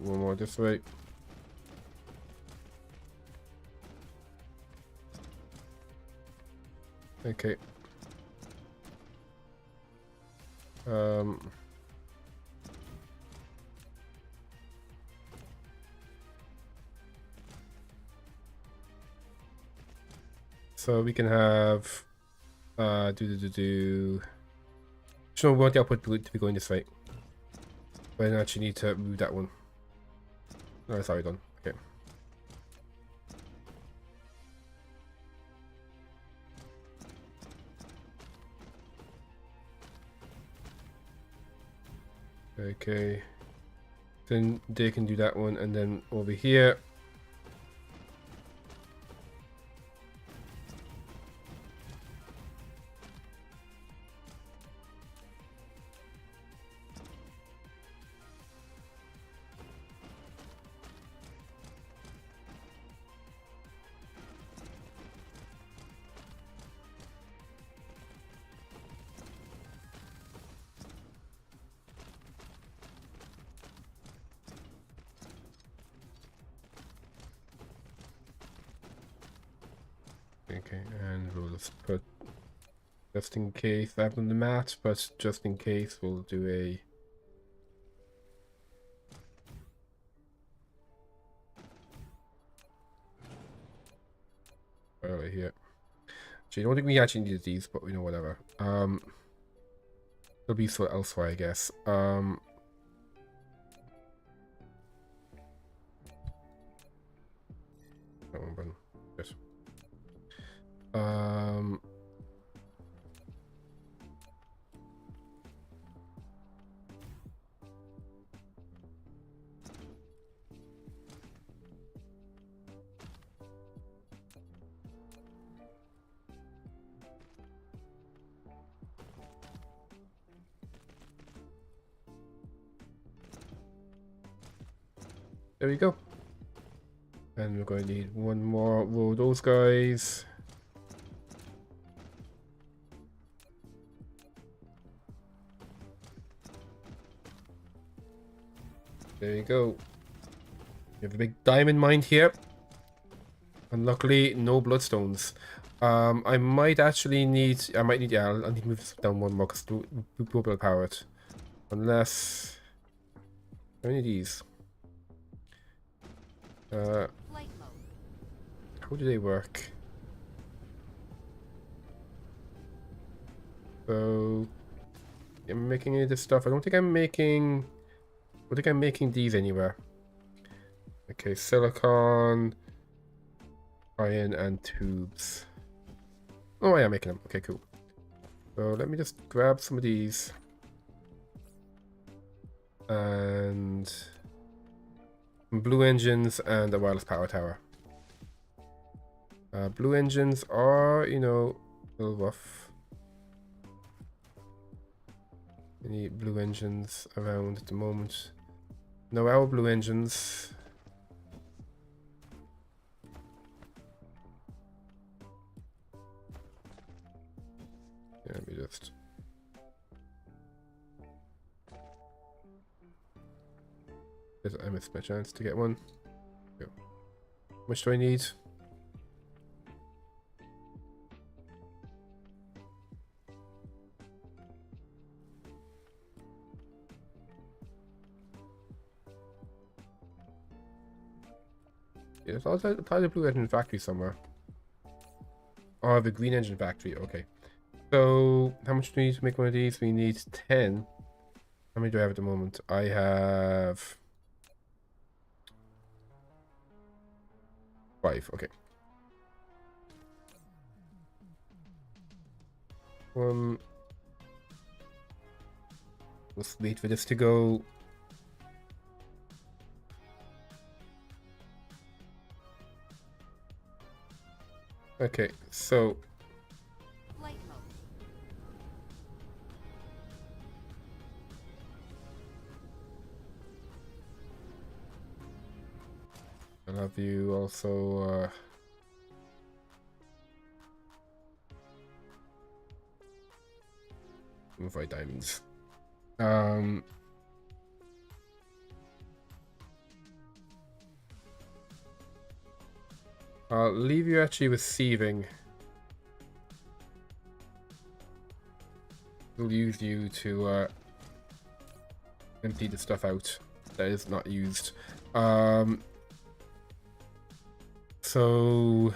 one more this way. Okay. So we can have So we want the output to be going this way. But I actually need to move that one. No, it's already done. Okay. Okay. Then they can do that one, and then over here. Okay, and we'll just put, just in case, I haven't done the math, but just in case, we'll do a right here. Actually, I don't think we actually needed these, but we know whatever. It'll be so elsewhere, I guess. That one button. Yes. There we go. And we're going to need one more row of those guys. There you go. We have a big diamond mine here. And luckily, no bloodstones. I might actually need... yeah, I'll need to move this down one more because we will be able to power it. Unless... how many of these? Flight mode. How do they work? So... I'm making any of this stuff. I don't think I'm making these anywhere. Okay, silicon, iron, and tubes. Oh, I am making them. Okay, cool. So let me just grab some of these. And some blue engines and a wireless power tower. Blue engines are, you know, a little rough. Any blue engines around at the moment? No, our blue engines. Yeah, let me just. I missed my chance to get one. Go. How much do I need? Yeah, there's probably a blue engine factory somewhere. Oh, the green engine factory. Okay. So, how much do we need to make one of these? We need 10. How many do I have at the moment? I have 5. Okay. Let's wait for this to go. Okay, so Flight mode. I'll have you also move my diamonds. I'll leave you actually receiving. We'll use you to empty the stuff out that is not used. So,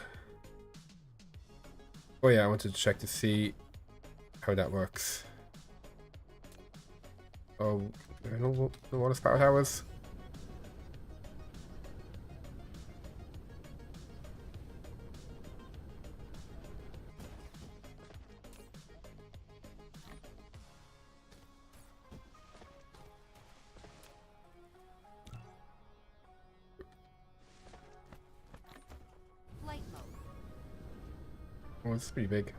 oh yeah, I wanted to check to see how that works. Oh, I don't know what is power towers. Flight mode. Oh, it's pretty big.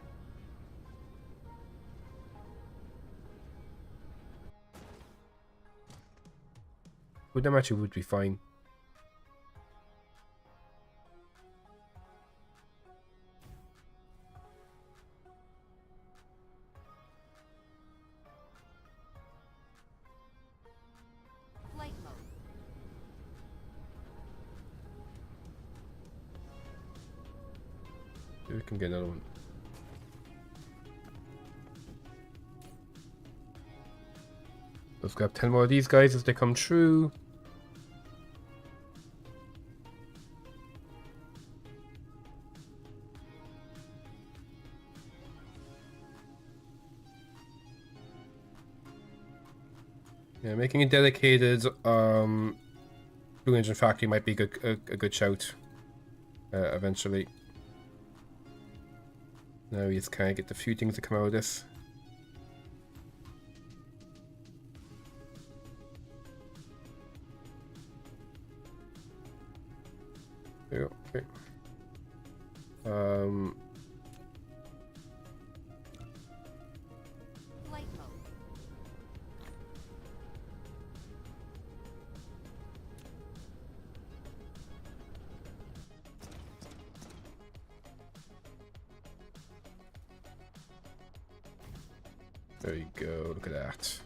But them actually would be fine. Flight mode. Maybe we can get another one. Let's grab 10 more of these guys as they come through. Yeah, making a dedicated Blue Engine factory might be a good shout eventually. Now we just kind of get the few things that come out of this. There you go. Okay. Flight mode. There you go. Look at that.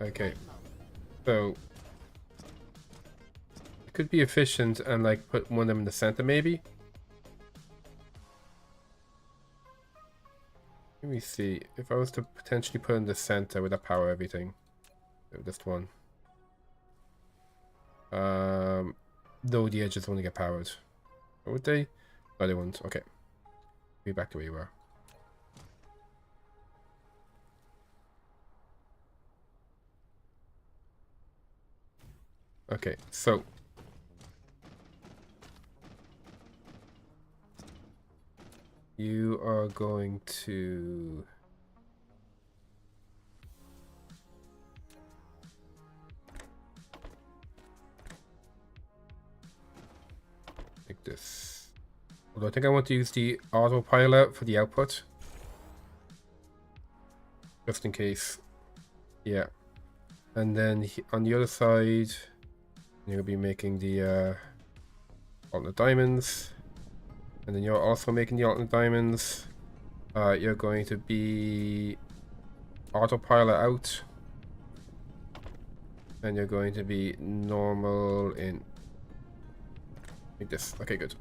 Okay, Flight mode. so it could be efficient and like put one of them in the center, maybe. Let me see if I was to potentially put in the center, would that power everything? Just one. Though the edges only get powered. Or would they? Oh, they won't. Okay. Be back to where you were. Okay, so you are going to like this. Although I think I want to use the autopilot for the output. Just in case. Yeah. And then on the other side, you'll be making the alternate diamonds. And then you're also making the alternate diamonds. You're going to be autopilot out. And you're going to be normal in. Like this. Okay, good.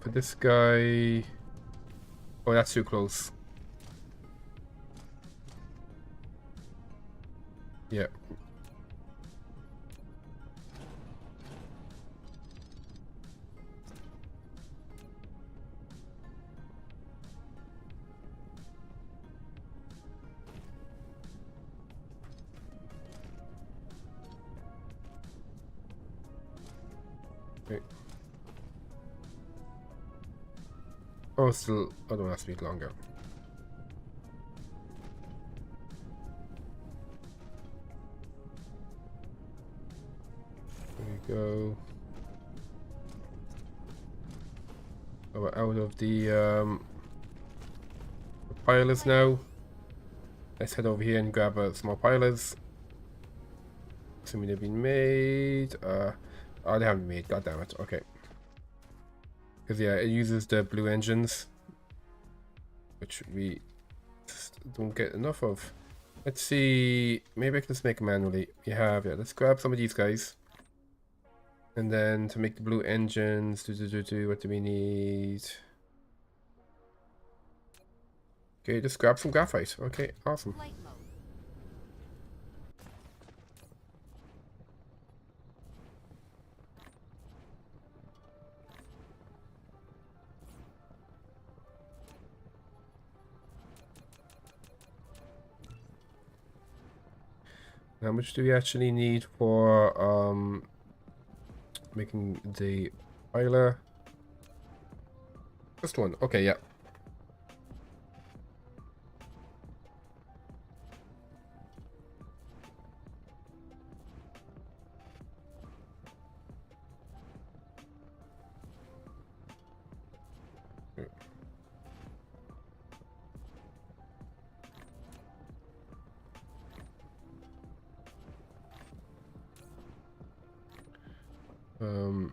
For this guy. Oh, that's too close. Yeah. Okay. Oh, still, oh no, that's a bit longer. There we go. Oh, we're out of the pilers now. Let's head over here and grab some more pilers. Assuming they've been made. Oh, they haven't been made. God damn it. Okay. Because yeah, it uses the blue engines, which we just don't get enough of. Let's see. Maybe I can just make them manually. We have, yeah. Let's grab some of these guys, and then to make the blue engines, what do we need? Okay, just grab some graphite. Okay, awesome. Flight mode. How much do we actually need for making the piler? Just one. Okay, yeah. Um,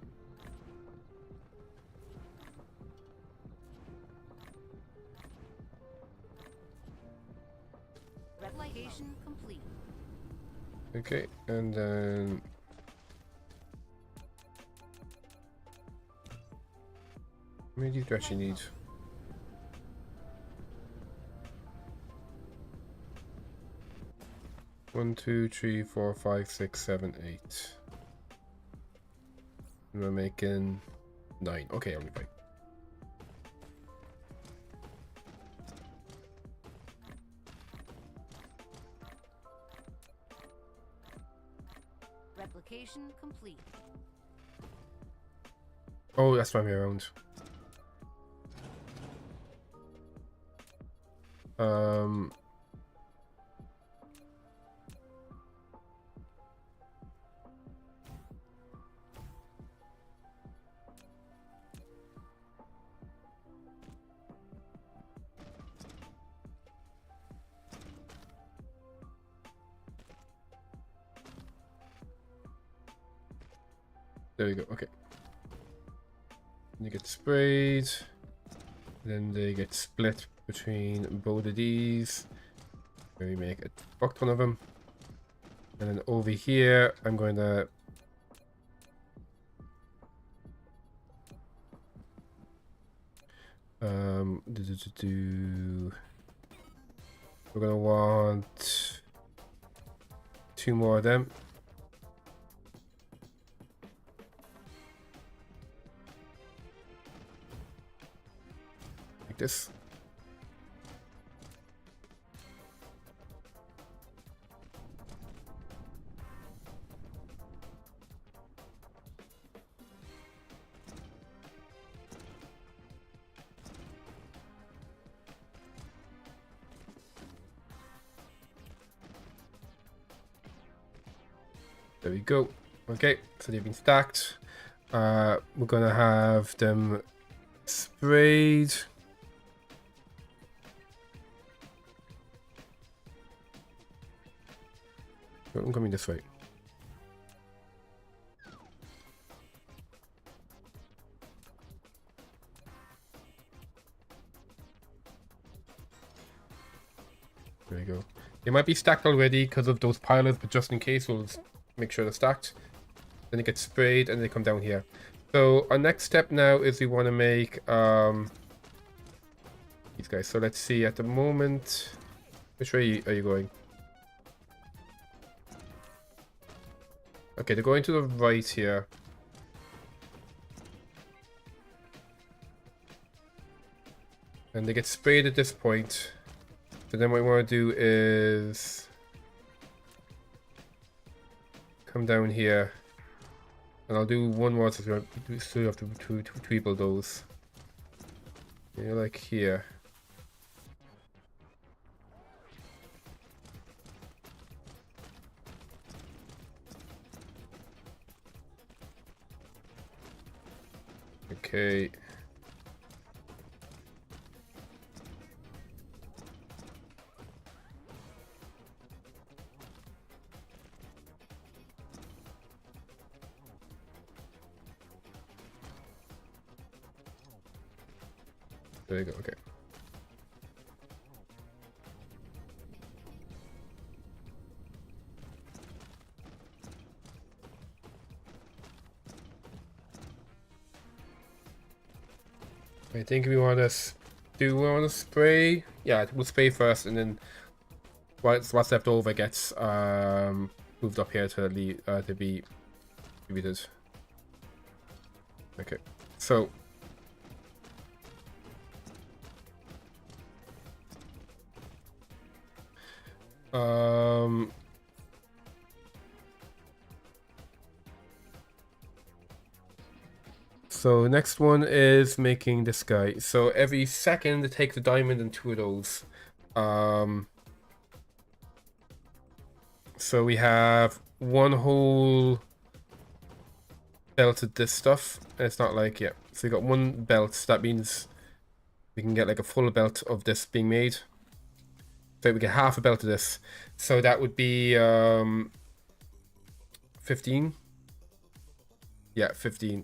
Replication complete. okay, and then how many do you actually need? One, two, three, four, five, six, seven, eight. And we're making 9. Okay, only 5. Replication complete. Oh, that's my way around. There we go. Okay. They get sprayed. Then they get split between both of these. Where we make a fuck ton of them. And then over here, I'm going to we're gonna want 2 more of them. Like this. There we go. Okay, so they've been stacked. We're gonna have them sprayed. Oh, I'm coming this way. There you go. They might be stacked already because of those pilers, but just in case, we'll make sure they're stacked. Then it gets sprayed and they come down here. So our next step now is we want to make these guys. So let's see, at the moment, which way are you going? Okay, they're going to the right here. And they get sprayed at this point. So then what we want to do is come down here. And I'll do one more, so we still have to rebuild those. You're like here. Okay. There you go, okay. I think we want to do we want to spray? Yeah, we'll spray first, and then what's left over gets moved up here to be distributed. Okay, so so next one is making this guy. So every second it takes a diamond and 2 of those. So we have one whole belt of this stuff. And it's not like, yeah. So we got one belt. That means we can get like a full belt of this being made. So we get half a belt of this. So that would be 15. Yeah, 15.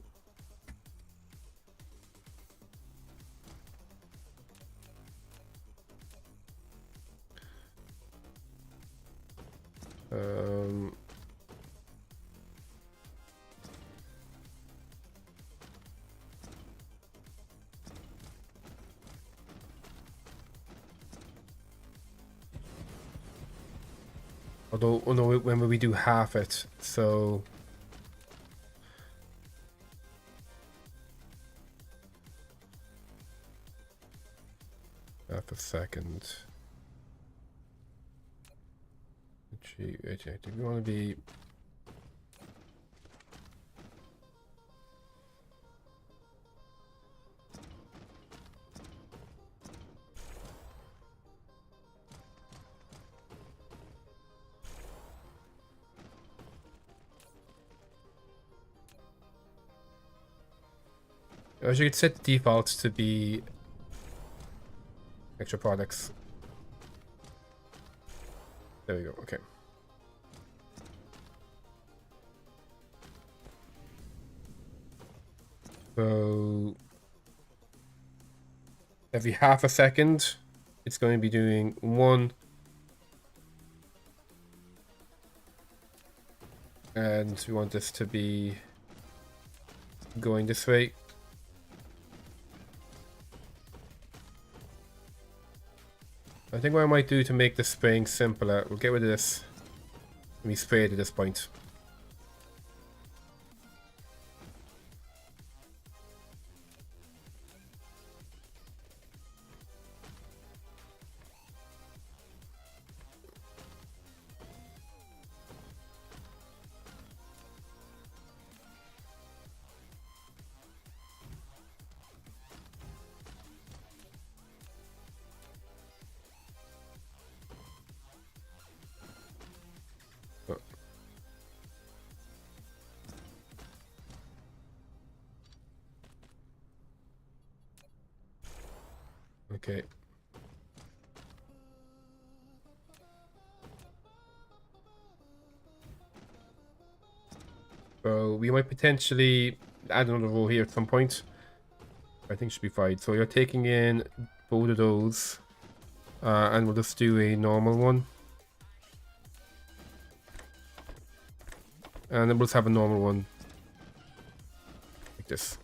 Although, oh no, when we do half it, so half a second. Gee, do we want to be? As you could set defaults to be extra products. There we go. Okay. So every half a second, it's going to be doing 1. And we want this to be going this way. I think what I might do to make the spraying simpler, we'll get rid of this. Let me spray it at this point. Okay. So we might potentially add another row here at some point. I think should be fine. So you're taking in both of those. And we'll just do a normal one. And then we'll just have a normal one. Like this.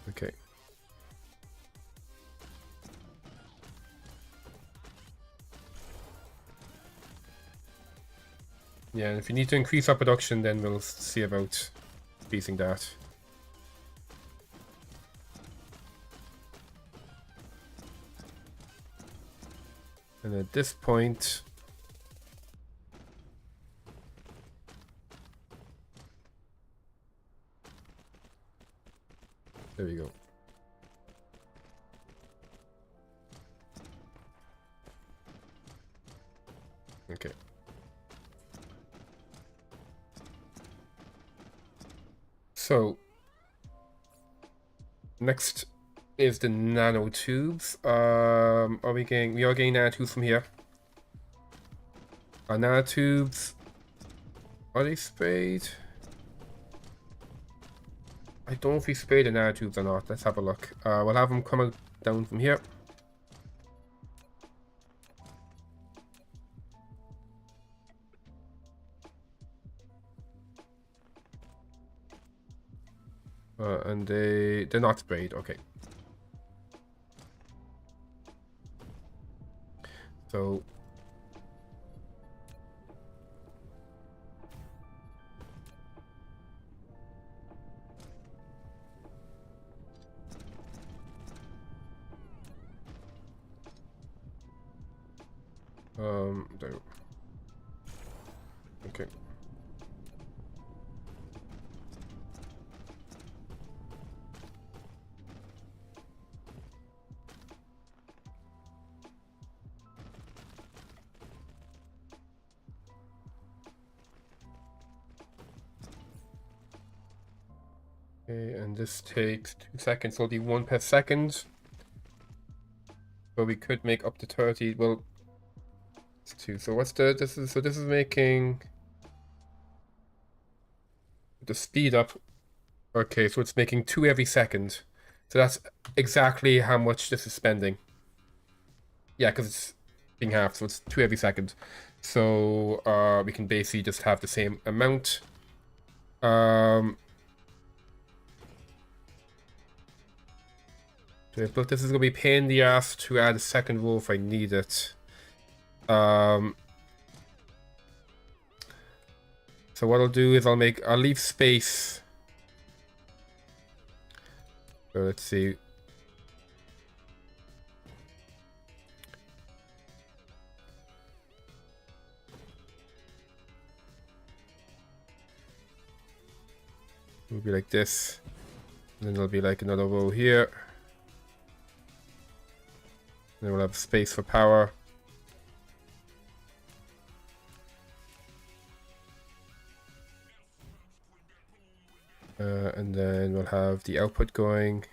Okay. Yeah, and if you need to increase our production, then we'll see about increasing that. And at this point, there we go. Okay. So next is the nanotubes. Are we getting? We are getting nanotubes from here. Our nanotubes, are they sprayed? I don't know if we sprayed the nanotubes or not. Let's have a look. We'll have them coming down from here. And they're not sprayed. Okay. So there. Okay. Okay, and this takes 2 seconds, so it'll be 1 per second. But we could make up to 30. Well, it's 2. So what's this is making the speed up. Okay, so it's making 2 every second. So that's exactly how much this is spending. Yeah, because it's being half, so it's 2 every second. So we can basically just have the same amount. But this is gonna be a pain in the ass to add a second row if I need it. So what I'll do is I'll leave space. So let's see. It'll be like this. And then there'll be like another row here. Then we'll have space for power. And then we'll have the output going.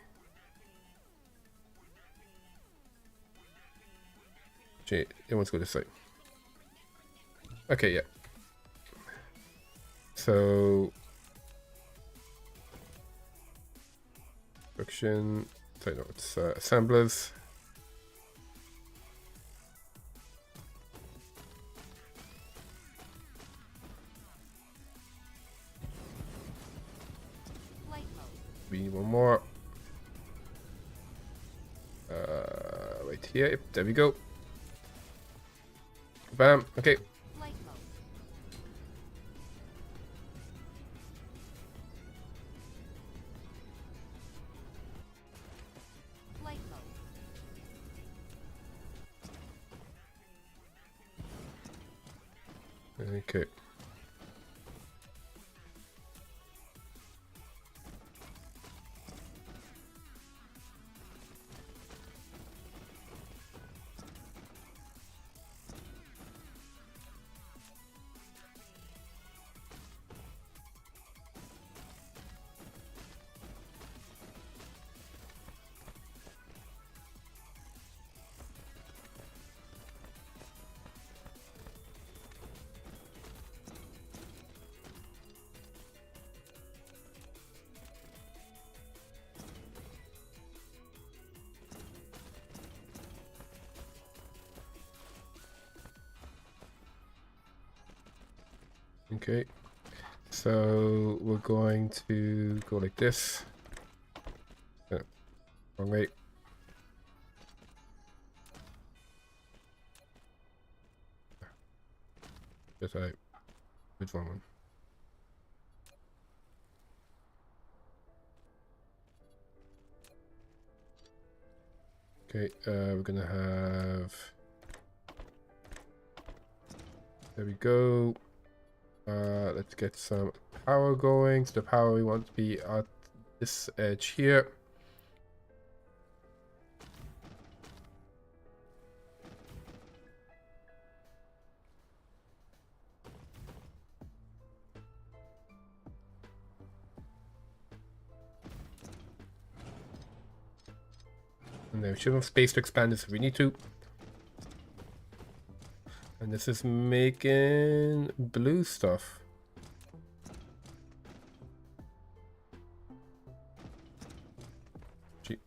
Gee, it wants to go this way. Okay, yeah. So production. Sorry, no, it's assemblers. We need one more. Right here. Yep, there we go. Bam. Okay. Light mode. Light mode. Okay. Okay, so we're going to go like this. Wrong way. Just which one? Okay, we're gonna have. There we go. Let's get some power going. So the power we want to be at this edge here. then we should have space to expand this if we need to. And this is making blue stuff. Gee.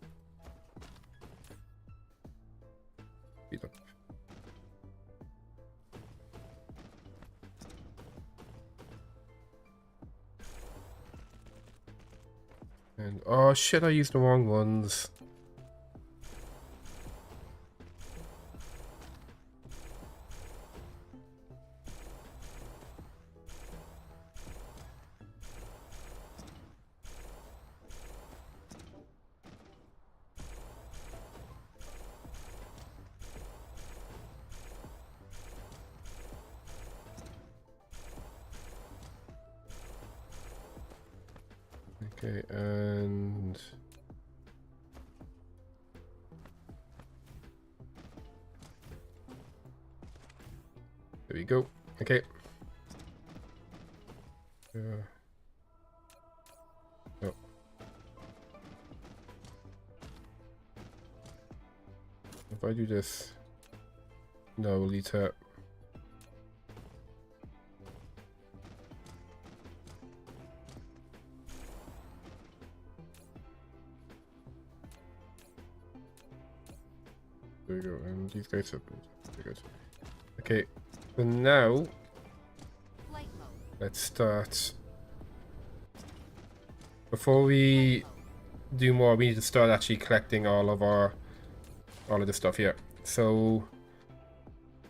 Speed up. And oh shit, I used the wrong ones. Okay, and there we go. Okay. Oh. If I do this, no, we'll lead her. There we go, and these guys are very good. Okay, so now Flight mode. let's start. Before we do more, we need to start actually collecting all of this stuff here. So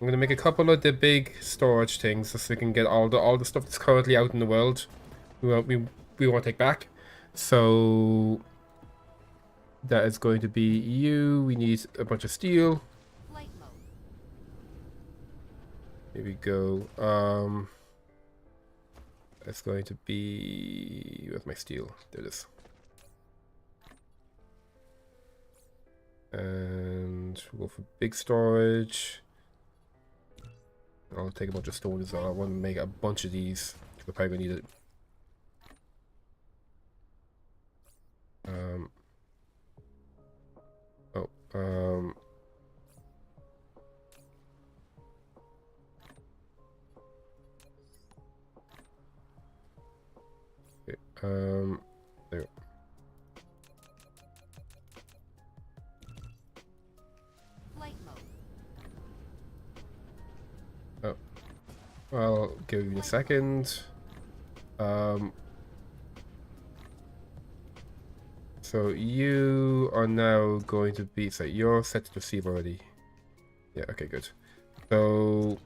I'm gonna make a couple of the big storage things so we can get all the stuff that's currently out in the world. We want to take back. So that is going to be you. We need a bunch of steel. Flight mode. Here we go. That's going to be... Where's my steel? There it is. And we'll go for big storage. I'll take a bunch of stone as well. I want to make a bunch of these. We're probably going to need it. There. Flight mode. Oh, I'll give you a second. So you are now going to be, so you're set to receive already. Yeah, okay, good. So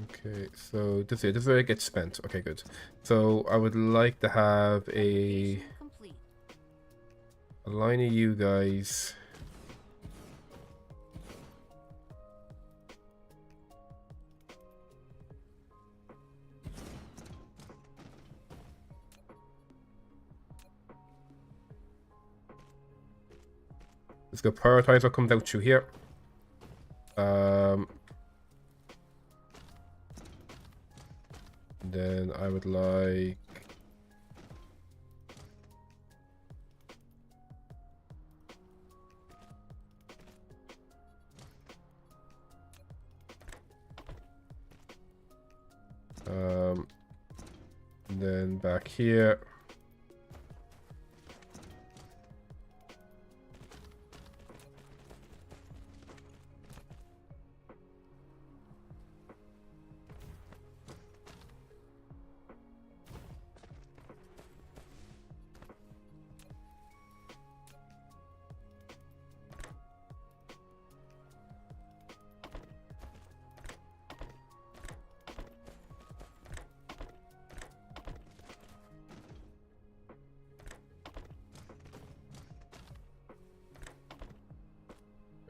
okay, so this is where it gets spent. Okay, good. So I would like to have a Mission complete. line of you guys. Let's go prioritize what comes out through here. Then I would like and then back here.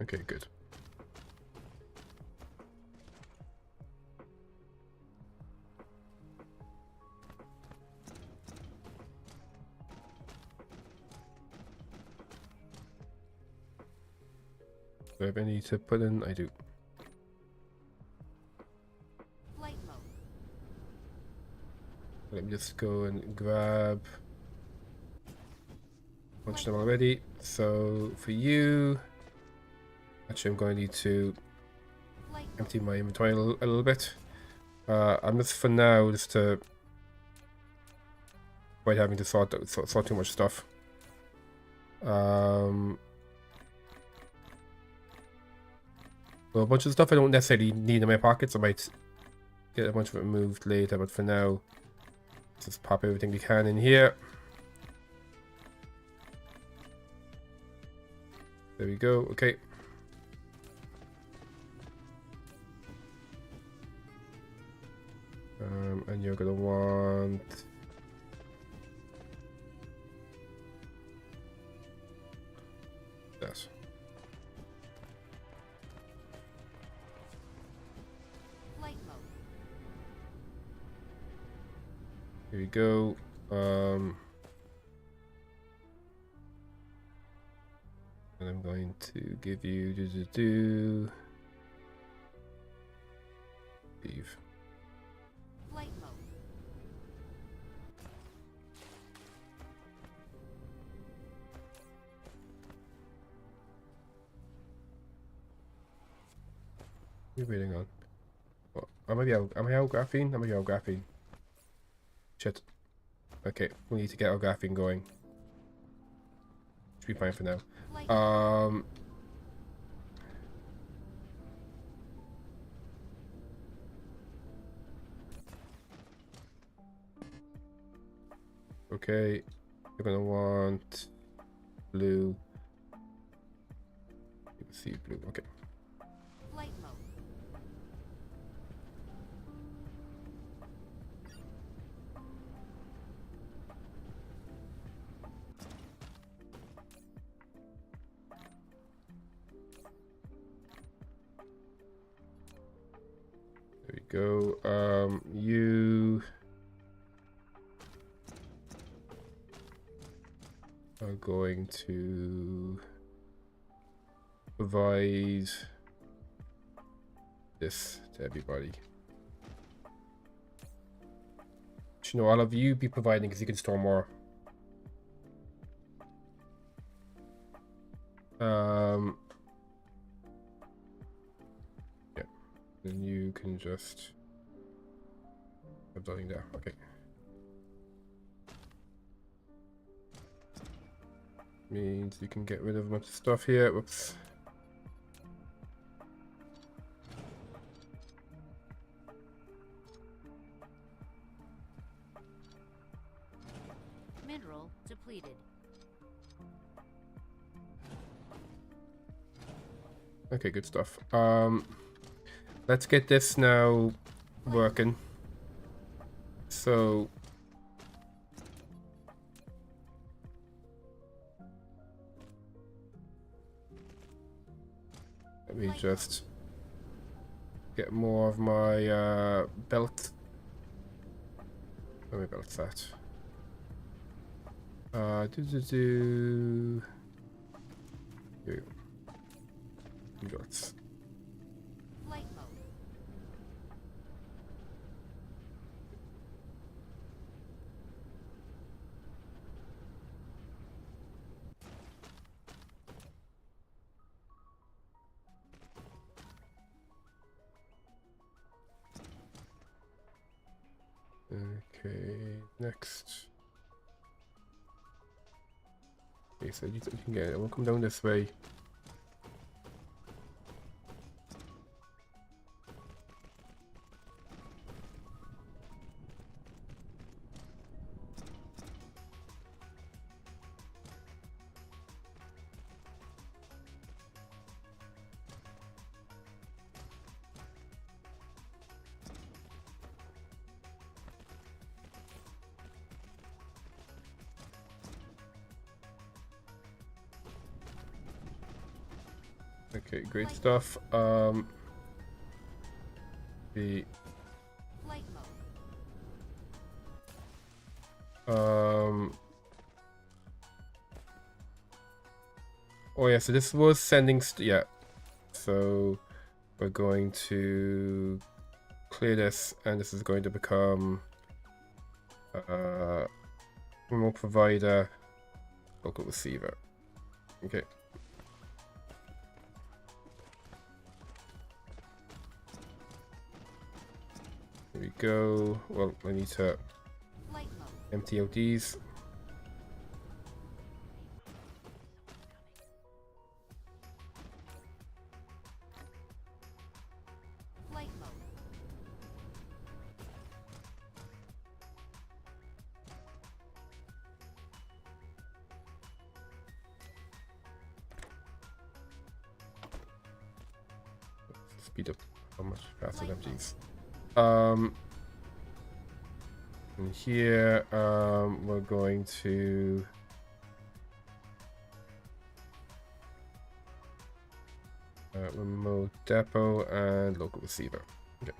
Okay, good. Do I have any to put in? I do. Let me just go and grab a bunch of them already. So for you, actually I'm going to need to Flight mode. empty my inventory a little bit. I'm just for now just to avoid having to sort too much stuff. Well, a bunch of stuff I don't necessarily need in my pockets. I might get a bunch of it moved later, but for now, just pop everything we can in here. There we go. Okay. And you're gonna want that. Flight mode. Here we go. And I'm going to give you leave. Flight mode. What are you waiting on? Oh, am I out graphene? Am I out graphene? Shit. Okay, we need to get our graphene going. Should be fine for now. Flight mode. Okay, you're gonna want blue. You can see blue. Okay. Flight mode. There we go. You are going to provide this to everybody. You know, all of you be providing because you can store more. Yeah, then you can just have nothing there. Okay. Means you can get rid of a bunch of stuff here. Whoops. Mineral depleted. Okay, good stuff. Let's get this now working. So let me just get more of my belt. Where my belt's at? Here we go. Belts. Flight mode. Okay, next. Okay, so you can get it. We'll come down this way. Okay, great stuff. The Flight mode. oh yeah, so this was sending yeah. So we're going to clear this and this is going to become Remote provider, local receiver. Okay. There we go. Well, I need to Flight mode. empty out these. Flight mode. Speed up how much faster it empties. And here, we're going to remote depot and local receiver. Okay.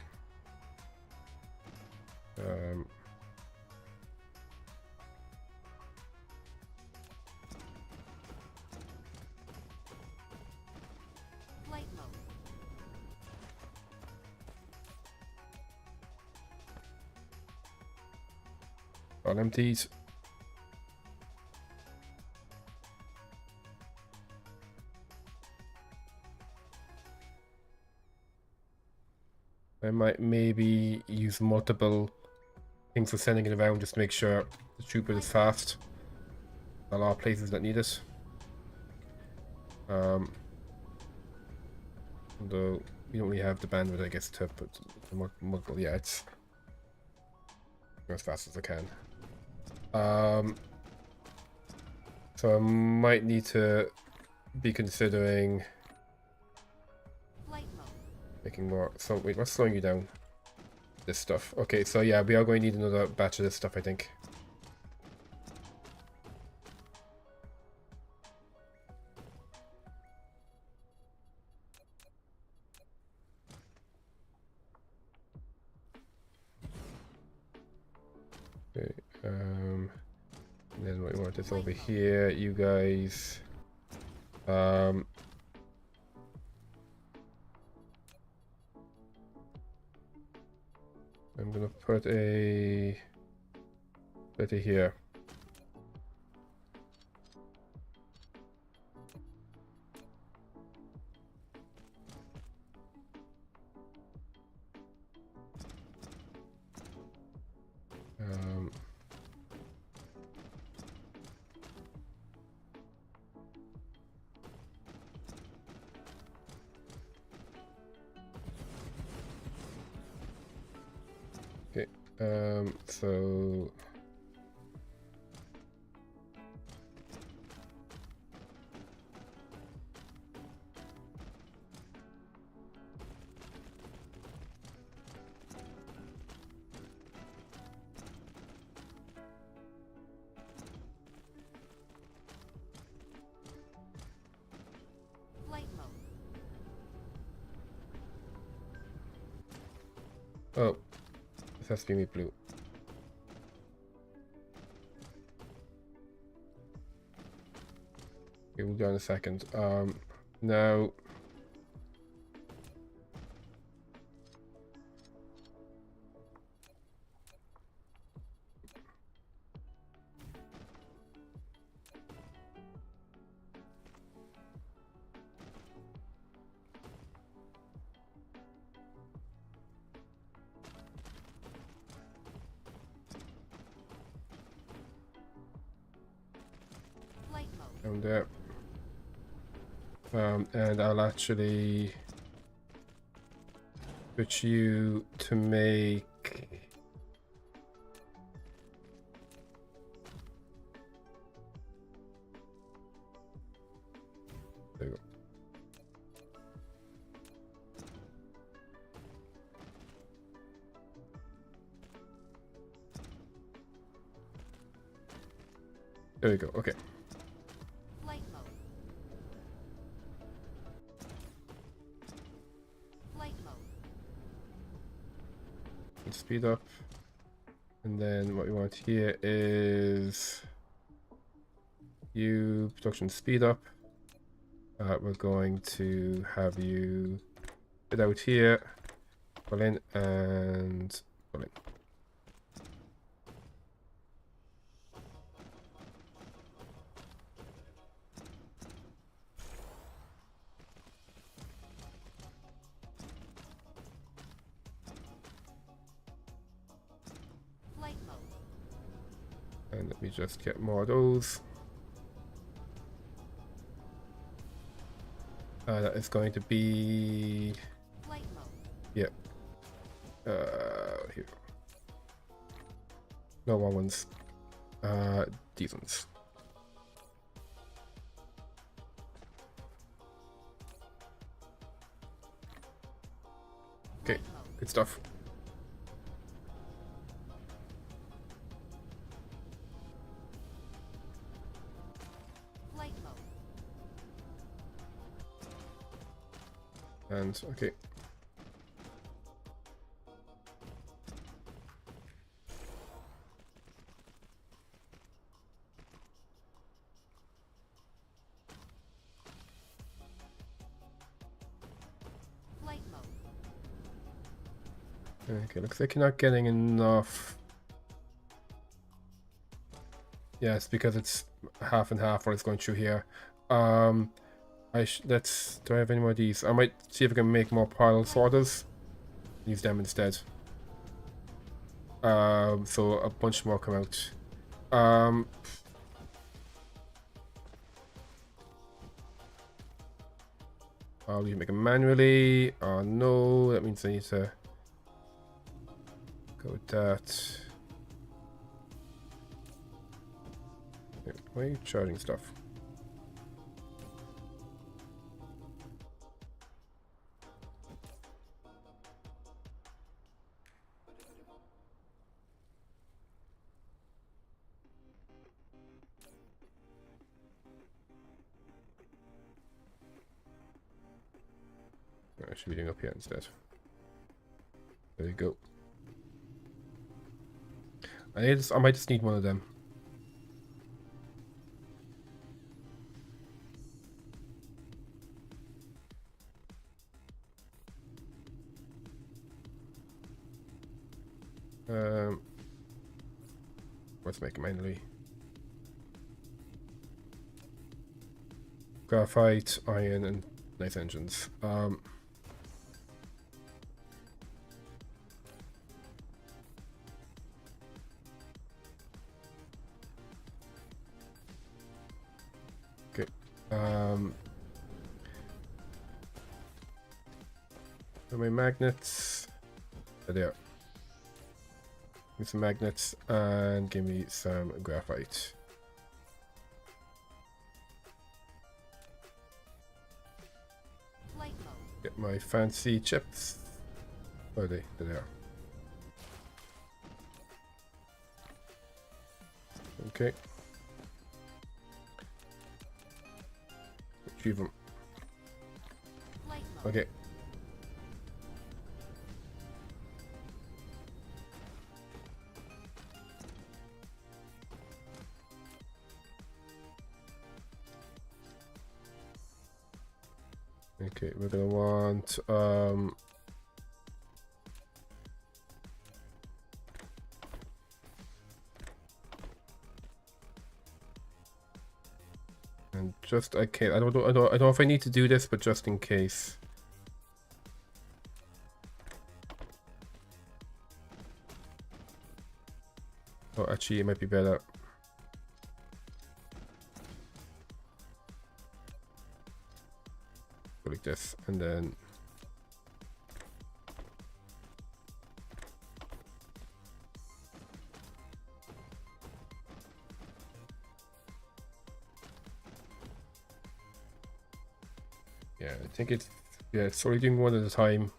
Flight mode. All empties. I might maybe use multiple things for sending it around just to make sure the trooper is fast. A lot of places that need it. Though we don't really have the bandwidth, I guess, to put multiple. Yeah, it's as fast as I can. So I might need to be considering Flight mode. making more. So wait, what's slowing you down? This stuff. Okay, so yeah, we are going to need another batch of this stuff, I think. Okay, and then what we want is over here, you guys. I'm gonna put a here. Okay, so Flight mode. oh, this has to be me blue. Okay, we'll go in a second. Now Flight mode. down there. And I'll actually switch you to make there you go. There you go. Okay. Flight mode. Flight mode. And speed up. And then what we want here is you production speed up. We're going to have you get out here, pull in and pull in. And let me just get more of those. That is going to be... Flight mode. Yep. Here. No, wrong ones. These ones. Okay, good stuff. Flight mode. And okay. Flight mode. Okay, looks like you're not getting enough. Yeah, it's because it's half and half what it's going through here. Let's. Do I have any more of these? I might see if I can make more pile sorters. Use them instead. So a bunch more come out. I'll make them manually. Oh no, that means I need to go with that. Why are you charging stuff? I should be doing up here instead. There you go. I might just need one of them. Let's make it manually. Graphite, iron, and nice engines. Okay. Are my magnets? There they are. Give me some magnets and give me some graphite. Flight mode. Get my fancy chips. Where are they? There they are. Okay. Retrieve them. Flight mode. Okay. Okay, we're gonna want and just okay, I don't know if I need to do this, but just in case. Oh, actually, it might be better. Like this, and then yeah, I think it's only doing one at a time.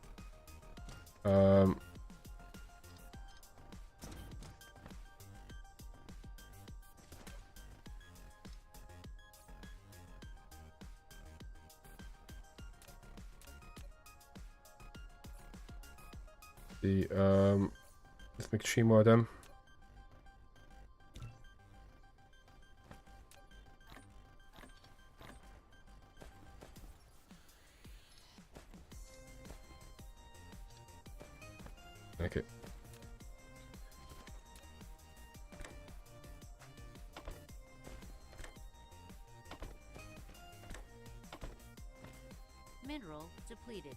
Let's make 3 more of them. Okay. Mineral depleted.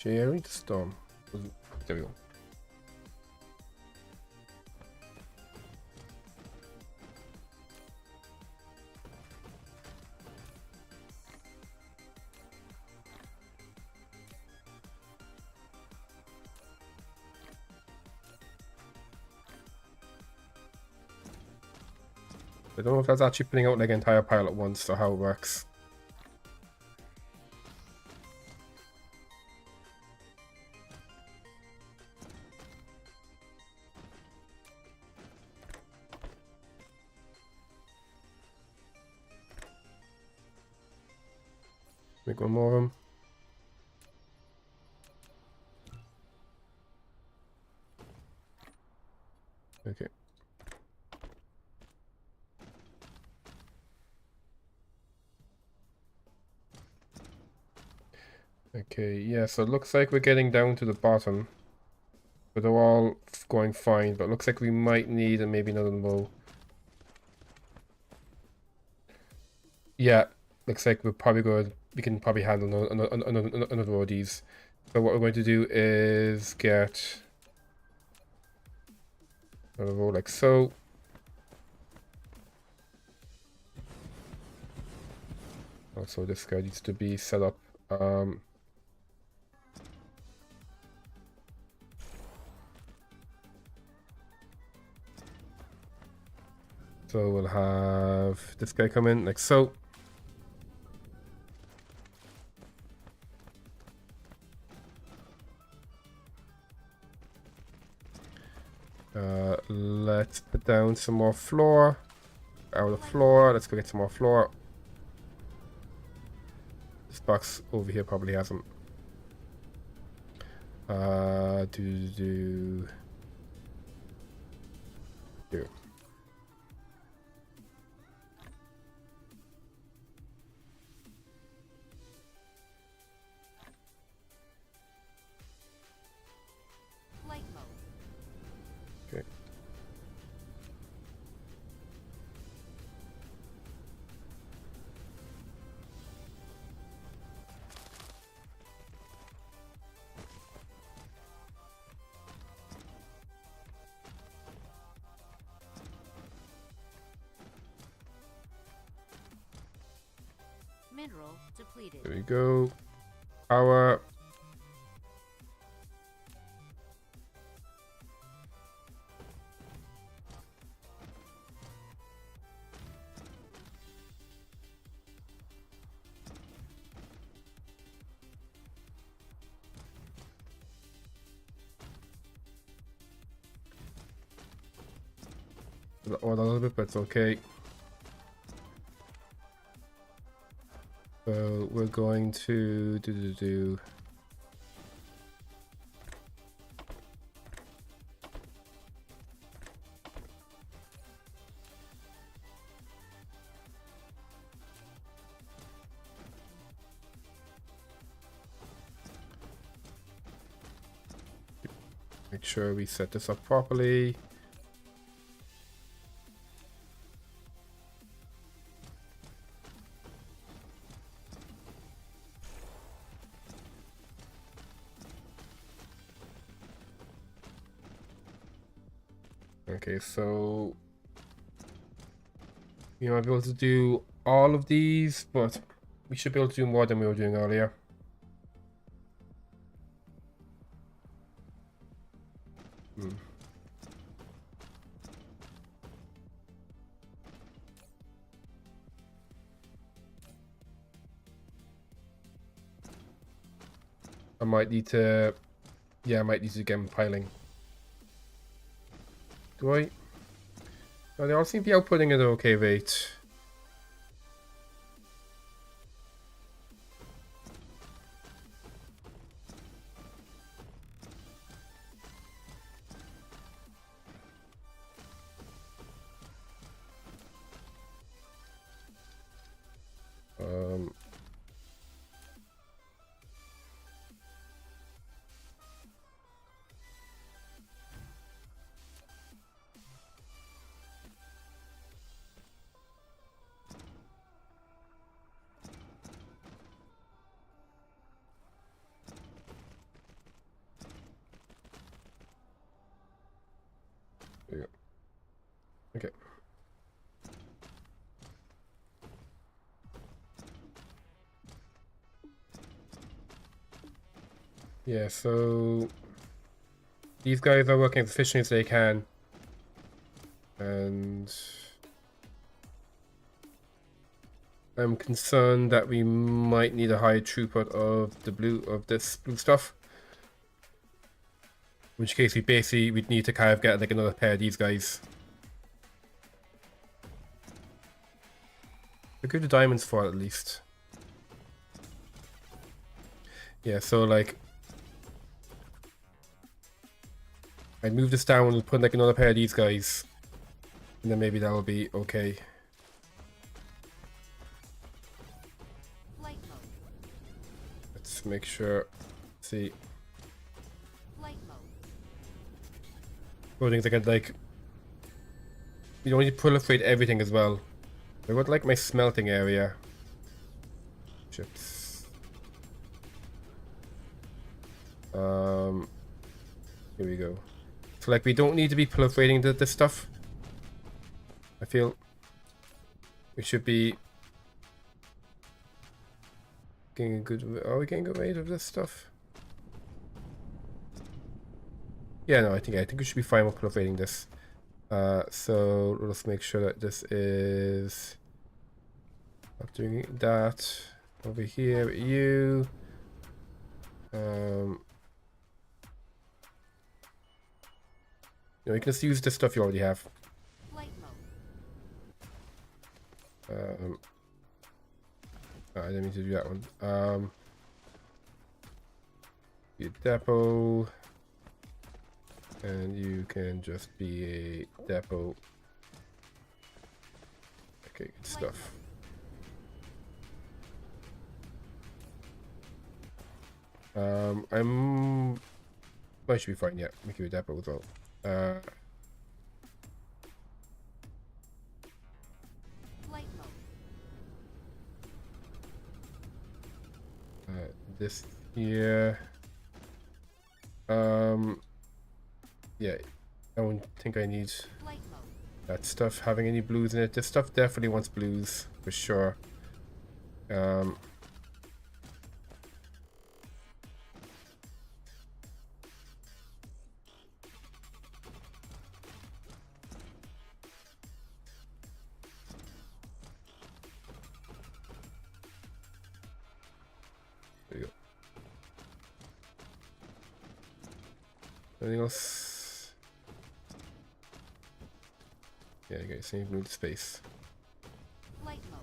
Jerry the Storm. There we go. I don't know if that's actually putting out like an entire pile at once or how it works. Make one more of them. Okay. Okay, yeah, so it looks like we're getting down to the bottom. But they're all going fine, but it looks like we might need maybe another bow. Yeah, looks like we're probably good. We can probably handle another of these. So what we're going to do is get another row like so. Also, this guy needs to be set up. So we'll have this guy come in like so. Let's put down some more floor. Out of the floor. Let's go get some more floor. This box over here probably hasn't. Do. Flight mode. Okay. Mineral depleted. There we go. Power. Or a little bit, but it's okay. So we're going to do. Make sure we set this up properly. Okay, so we might be able to do all of these, but we should be able to do more than we were doing earlier. I might need to, yeah, I might need to get piling. Do I? No, they all seem to be outputting at an okay rate. There you go. Okay. Yeah, so these guys are working as efficiently as they can, and I'm concerned that we might need a high throughput of this blue stuff. In which case we'd need to kind of get like another pair of these guys. Look at the diamonds for it, at least. Yeah, so like I'd move this down and put like another pair of these guys, and then maybe that'll be okay. Flight mode. Let's make sure. See. Flight mode. One things I can like. You don't need to proliferate everything as well. I would like my smelting area. Chips. Here we go. So like we don't need to be proliferating this stuff. I feel we should be getting a good. Are we getting a good rate of this stuff? Yeah, no, I think we should be fine with proliferating this. So let's make sure that this is not doing that over here with you. You know, you can just use the stuff you already have. Flight mode. I didn't mean to do that one. Be a depot, and you can just be a depot. Okay, good stuff. I should be fine. Yeah, make you a depot as well. Flight mode. This here. Yeah, I don't think I need Flight mode. that stuff having any blues in it. This stuff definitely wants blues for sure. There you go. Anything else? Yeah, okay, so you move the space. Flight mode.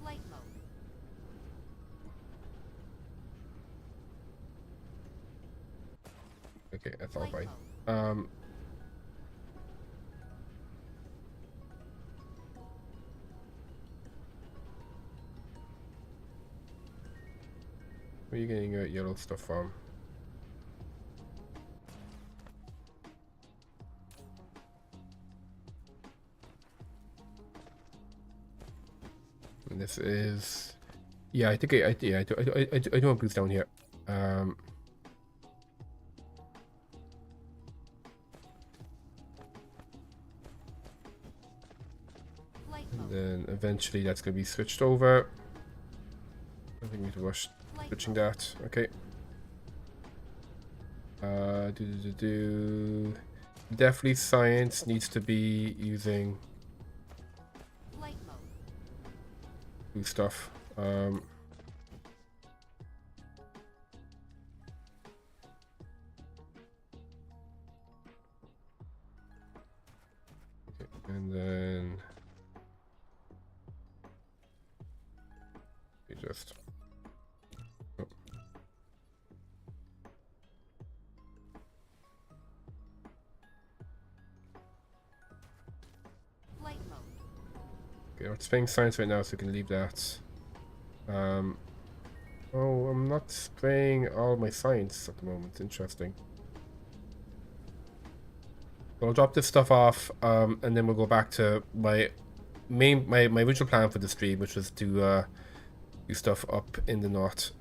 Flight mode. Okay, that's all Flight fine. mode. Where are you getting your yellow stuff from? And this is, yeah, I think I do want boots down here. Flight And mode. then eventually that's going to be switched over. I think we need to rush Flight switching mode. that. Okay. Definitely science needs to be using Flight mode. blue stuff. Okay, and then we just oh. Flight mode. Okay, we're playing science right now, so we can leave that. Oh, I'm not spraying all my science at the moment. Interesting. So I'll drop this stuff off, and then we'll go back to my original plan for the stream, which was to do stuff up in the north.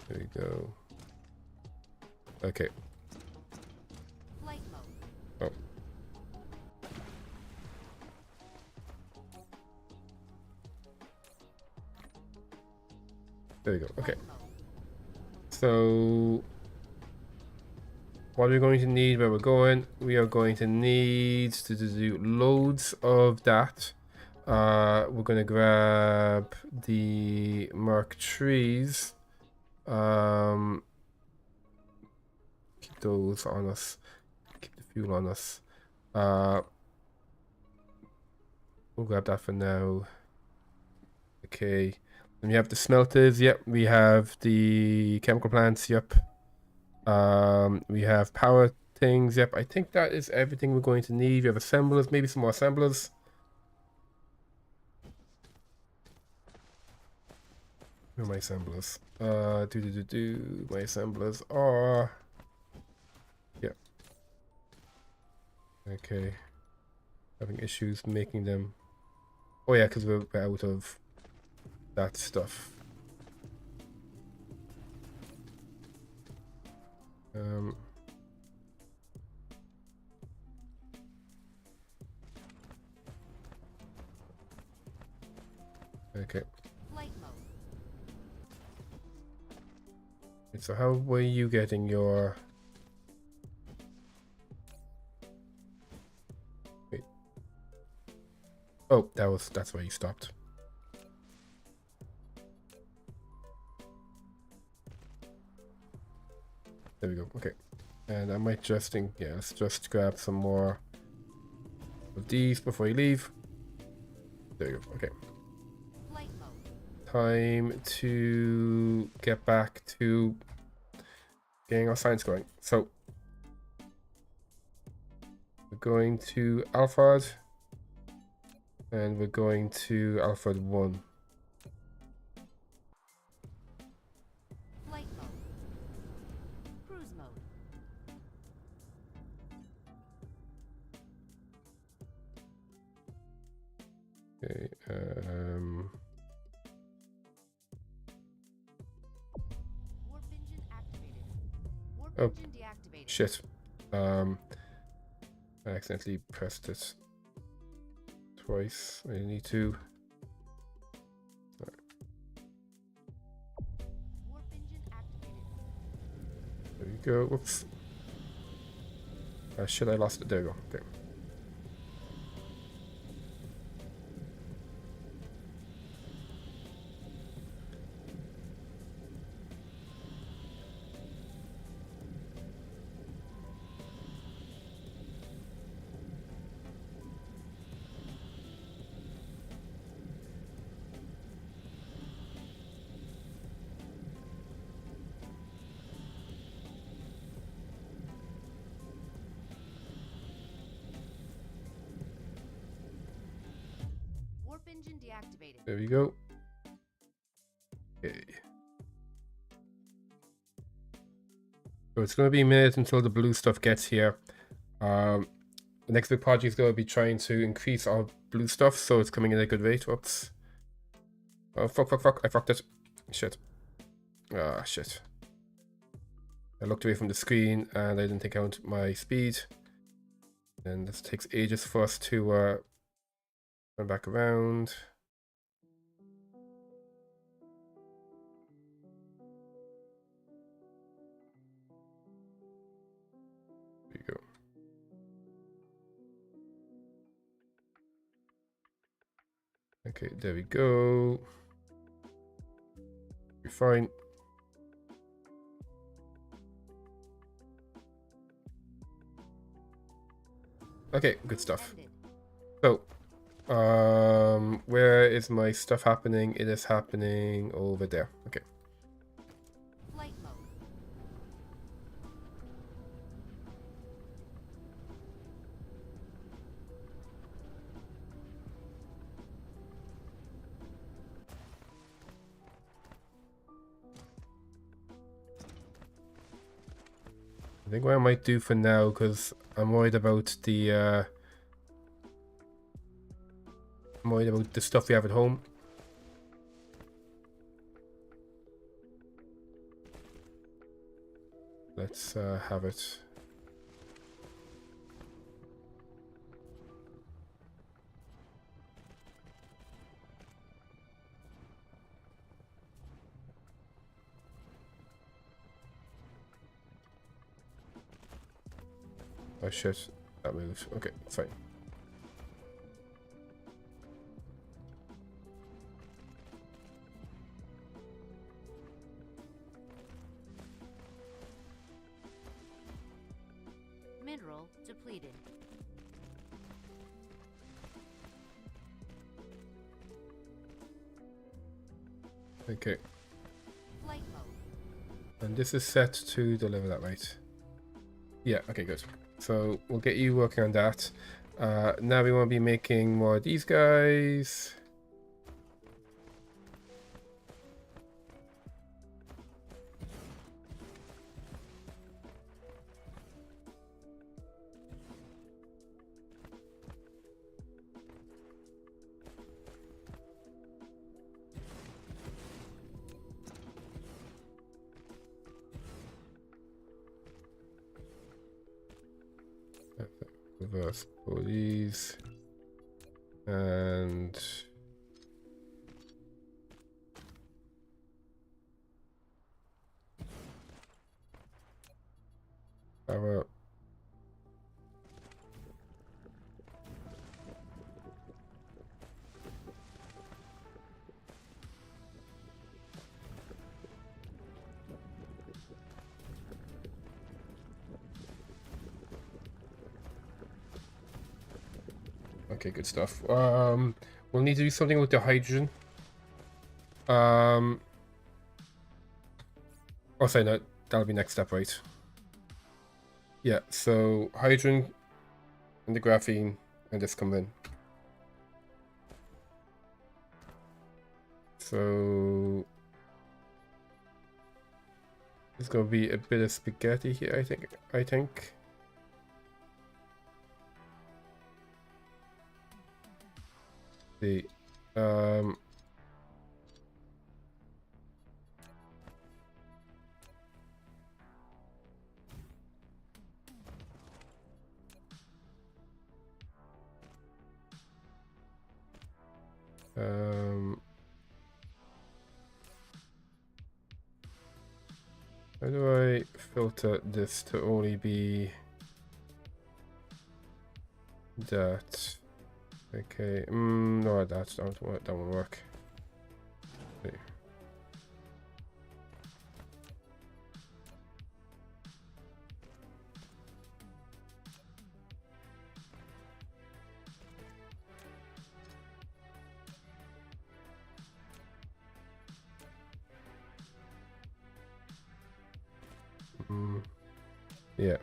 There we go. Okay. Flight mode. Oh. There we go. Okay. Flight mode. So what are we going to need where we're going? We are going to need to do loads of that. We're going to grab the Mark trees. Keep those on us. Keep the fuel on us. We'll grab that for now. Okay. And we have the smelters. Yep. We have the chemical plants. Yep. We have power things. Yep. I think that is everything we're going to need. We have assemblers. Maybe some more assemblers. Where are my assemblers? My assemblers are... Yep. Okay. Having issues making them... Oh yeah, because we're out of that stuff. Okay. Flight mode. So how were you getting your... Wait. Oh, that's why you stopped. There we go. Okay. And I might just think, yeah, let's just grab some more of these before you leave. There you go. Okay. Flight mode. Time to get back to getting our science going. So we're going to Alphard and we're going to Alphard 1. Flight mode. Cruise mode. Okay, Warp engine activated. Warp Oh, engine deactivated. shit. I accidentally pressed it twice. I need to... Warp engine activated. There we go. Whoops. Shit, I lost it. There we go. Okay. Warp engine deactivated. There we go. Okay. So it's going to be a minute until the blue stuff gets here. The next big project is going to be trying to increase our blue stuff, so it's coming in at a good rate. Whoops. Oh, fuck. I fucked it. Shit. Ah, shit. I looked away from the screen and I didn't take out my speed. And this takes ages for us to turn back around. There you go. Okay, there we go. You're fine. Okay, good stuff. Ended. So, where is my stuff happening? It is happening over there. Okay. Flight mode. think what I might do for now, because I'm worried about the stuff we have at home. Let's have it. Oh shit, that moved. Okay, fine. Mineral depleted. Okay, Flight mode. and this is set to deliver that, right? Yeah, okay, good. So we'll get you working on that. Now we want to be making more of these guys. Reverse all these. And power. Okay, good stuff. We'll need to do something with the hydrogen. Oh, sorry, no, that'll be next step, right? Yeah, so hydrogen and the graphene and this come in. So there's gonna be a bit of spaghetti here, I think. The how do I filter this to only be that? Okay, no, that won't work. Okay. Yeah.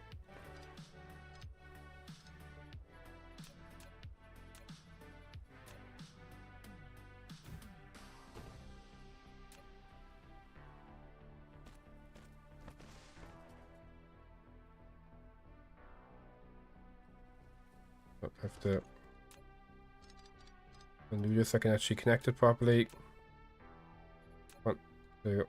I have to undo this so I can actually connect it properly. Come on, there you go.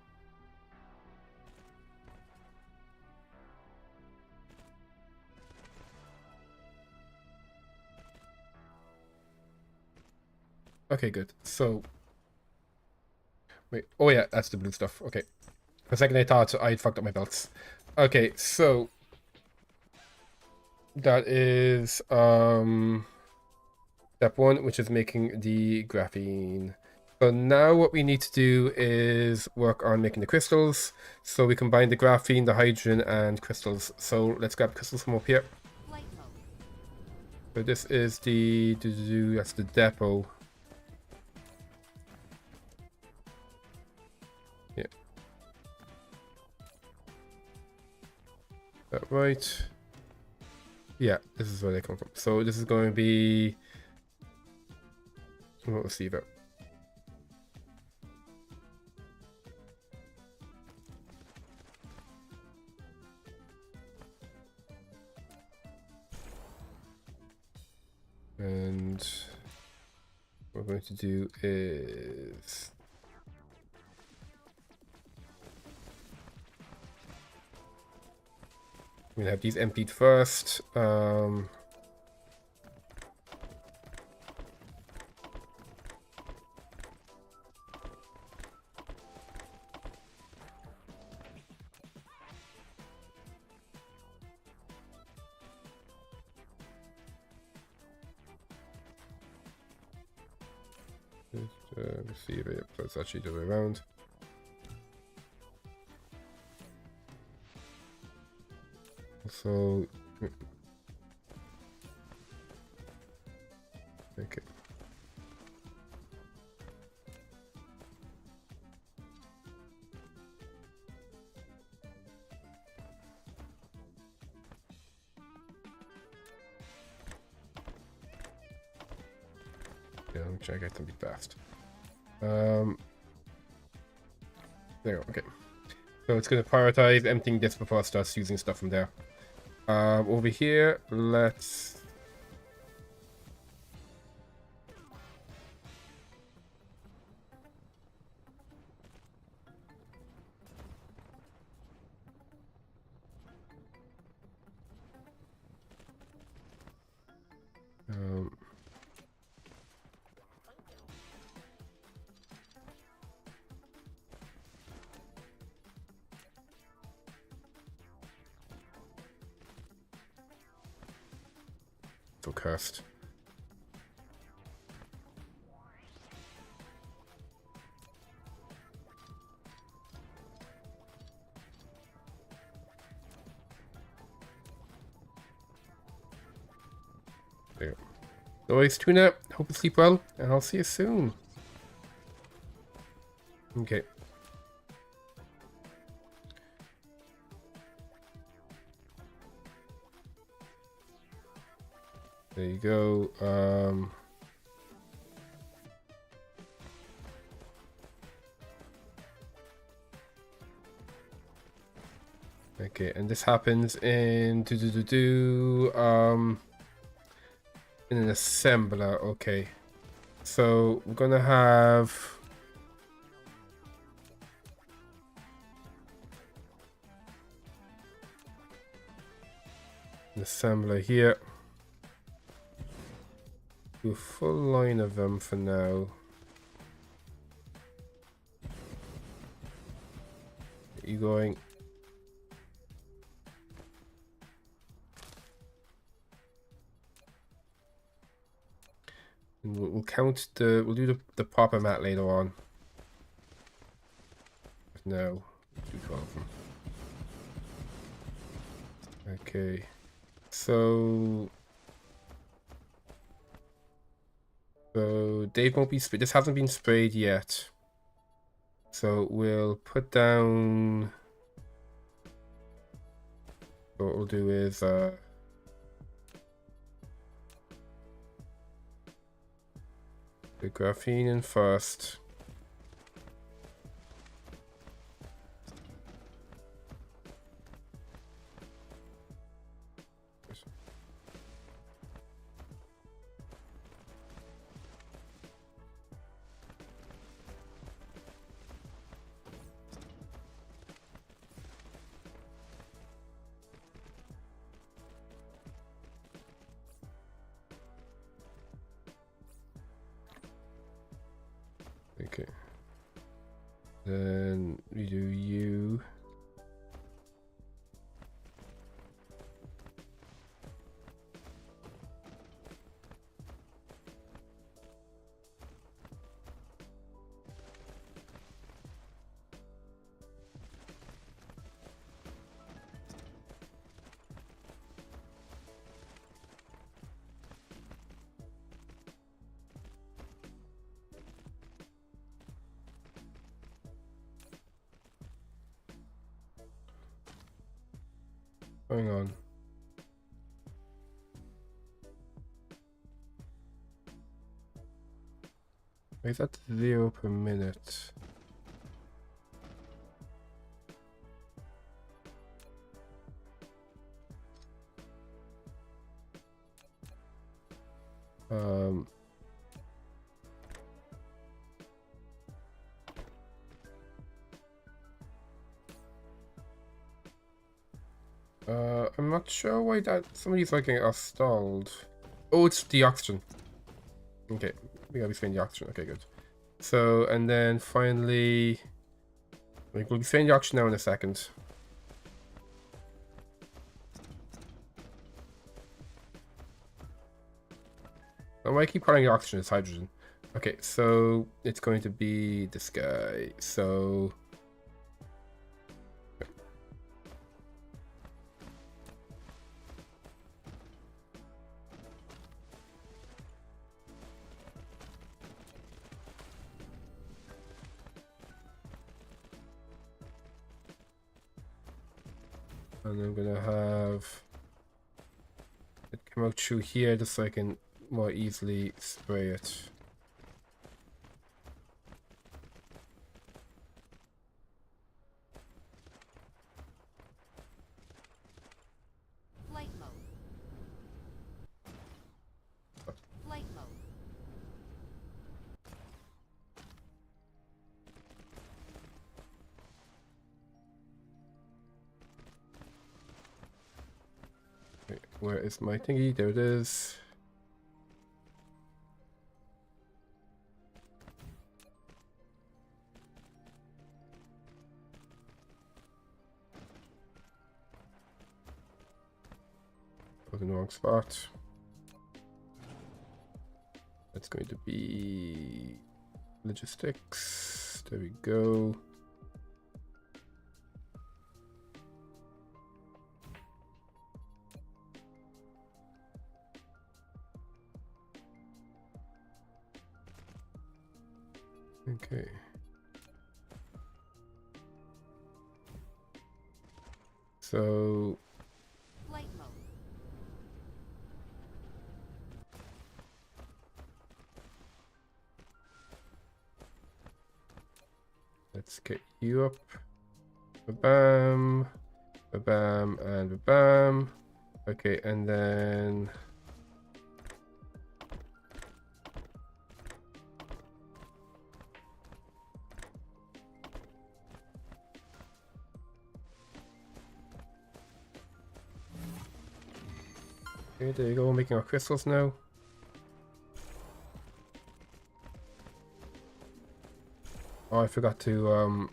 Okay, good. So, wait. Oh yeah, that's the blue stuff. Okay. For a second I thought I'd fucked up my belts. Okay, so that is step one, which is making the graphene. So now what we need to do is work on making the crystals. So we combine the graphene, the hydrogen, and crystals. So let's grab crystals from up here. Flight mode. So this is the that's the depot. Yeah. That right? Yeah, this is where they come from. So this is going to be remote receiver. And what we're going to do is we'll have these emptied first. Let's see if it's actually the way around. So, okay. Yeah, let me try to get them fast. There we go, okay. So it's going to prioritize emptying this before it starts using stuff from there. Over here, let's... so cursed. There you go. No worries, Tuna. Hope you sleep well, and I'll see you soon. Okay. There you go. Okay, and this happens in in an assembler. Okay, so we're gonna have an assembler here. Do a full line of them for now. Get you going. And we'll count the. We'll do the proper mat later on. No, do 12 of them. Okay, so Dave won't be sprayed. This hasn't been sprayed yet. So we'll put down. What we'll do is the graphene in first. Okay. Then we do you. Hang on. Is that 0 per minute? Um, I'm not sure why that some of these like are stalled. Oh, it's the oxygen. Okay, we gotta be spending the oxygen. Okay, good. So, and then finally, we'll be spending the oxygen now in a second. And why I keep calling it oxygen, it's hydrogen. Okay, so it's going to be this guy. So and I'm gonna have it come out through here just so I can more easily spray it. Flight mode. Flight mode. Okay, where is my thingy? There it is. Was in the wrong spot. That's going to be logistics. There we go. Okay. So Flight mode. let's get you up. Ba-bam, ba-bam, and ba-bam. Okay, and then okay, there you go, we're making our crystals now. Oh, I forgot to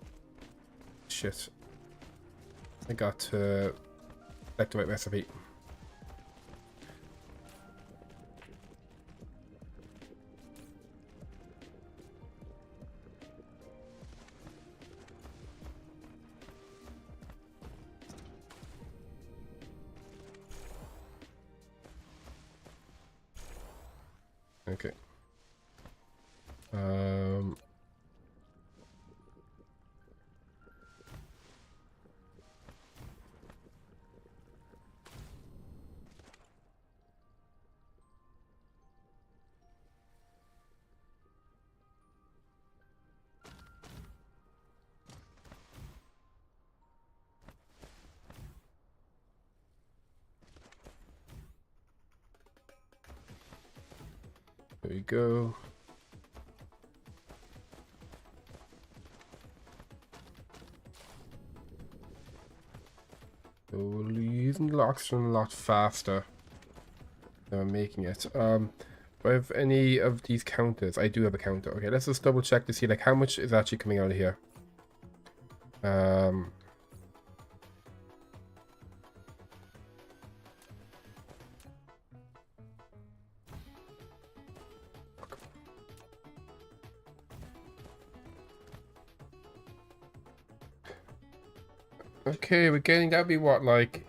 shit. I got to select the right recipe. Okay. There we go. So we're using the oxygen a lot faster than I'm making it. Do I have any of these counters? I do have a counter. Okay, let's just double check to see like how much is actually coming out of here. Okay, we're getting, that'd be what, like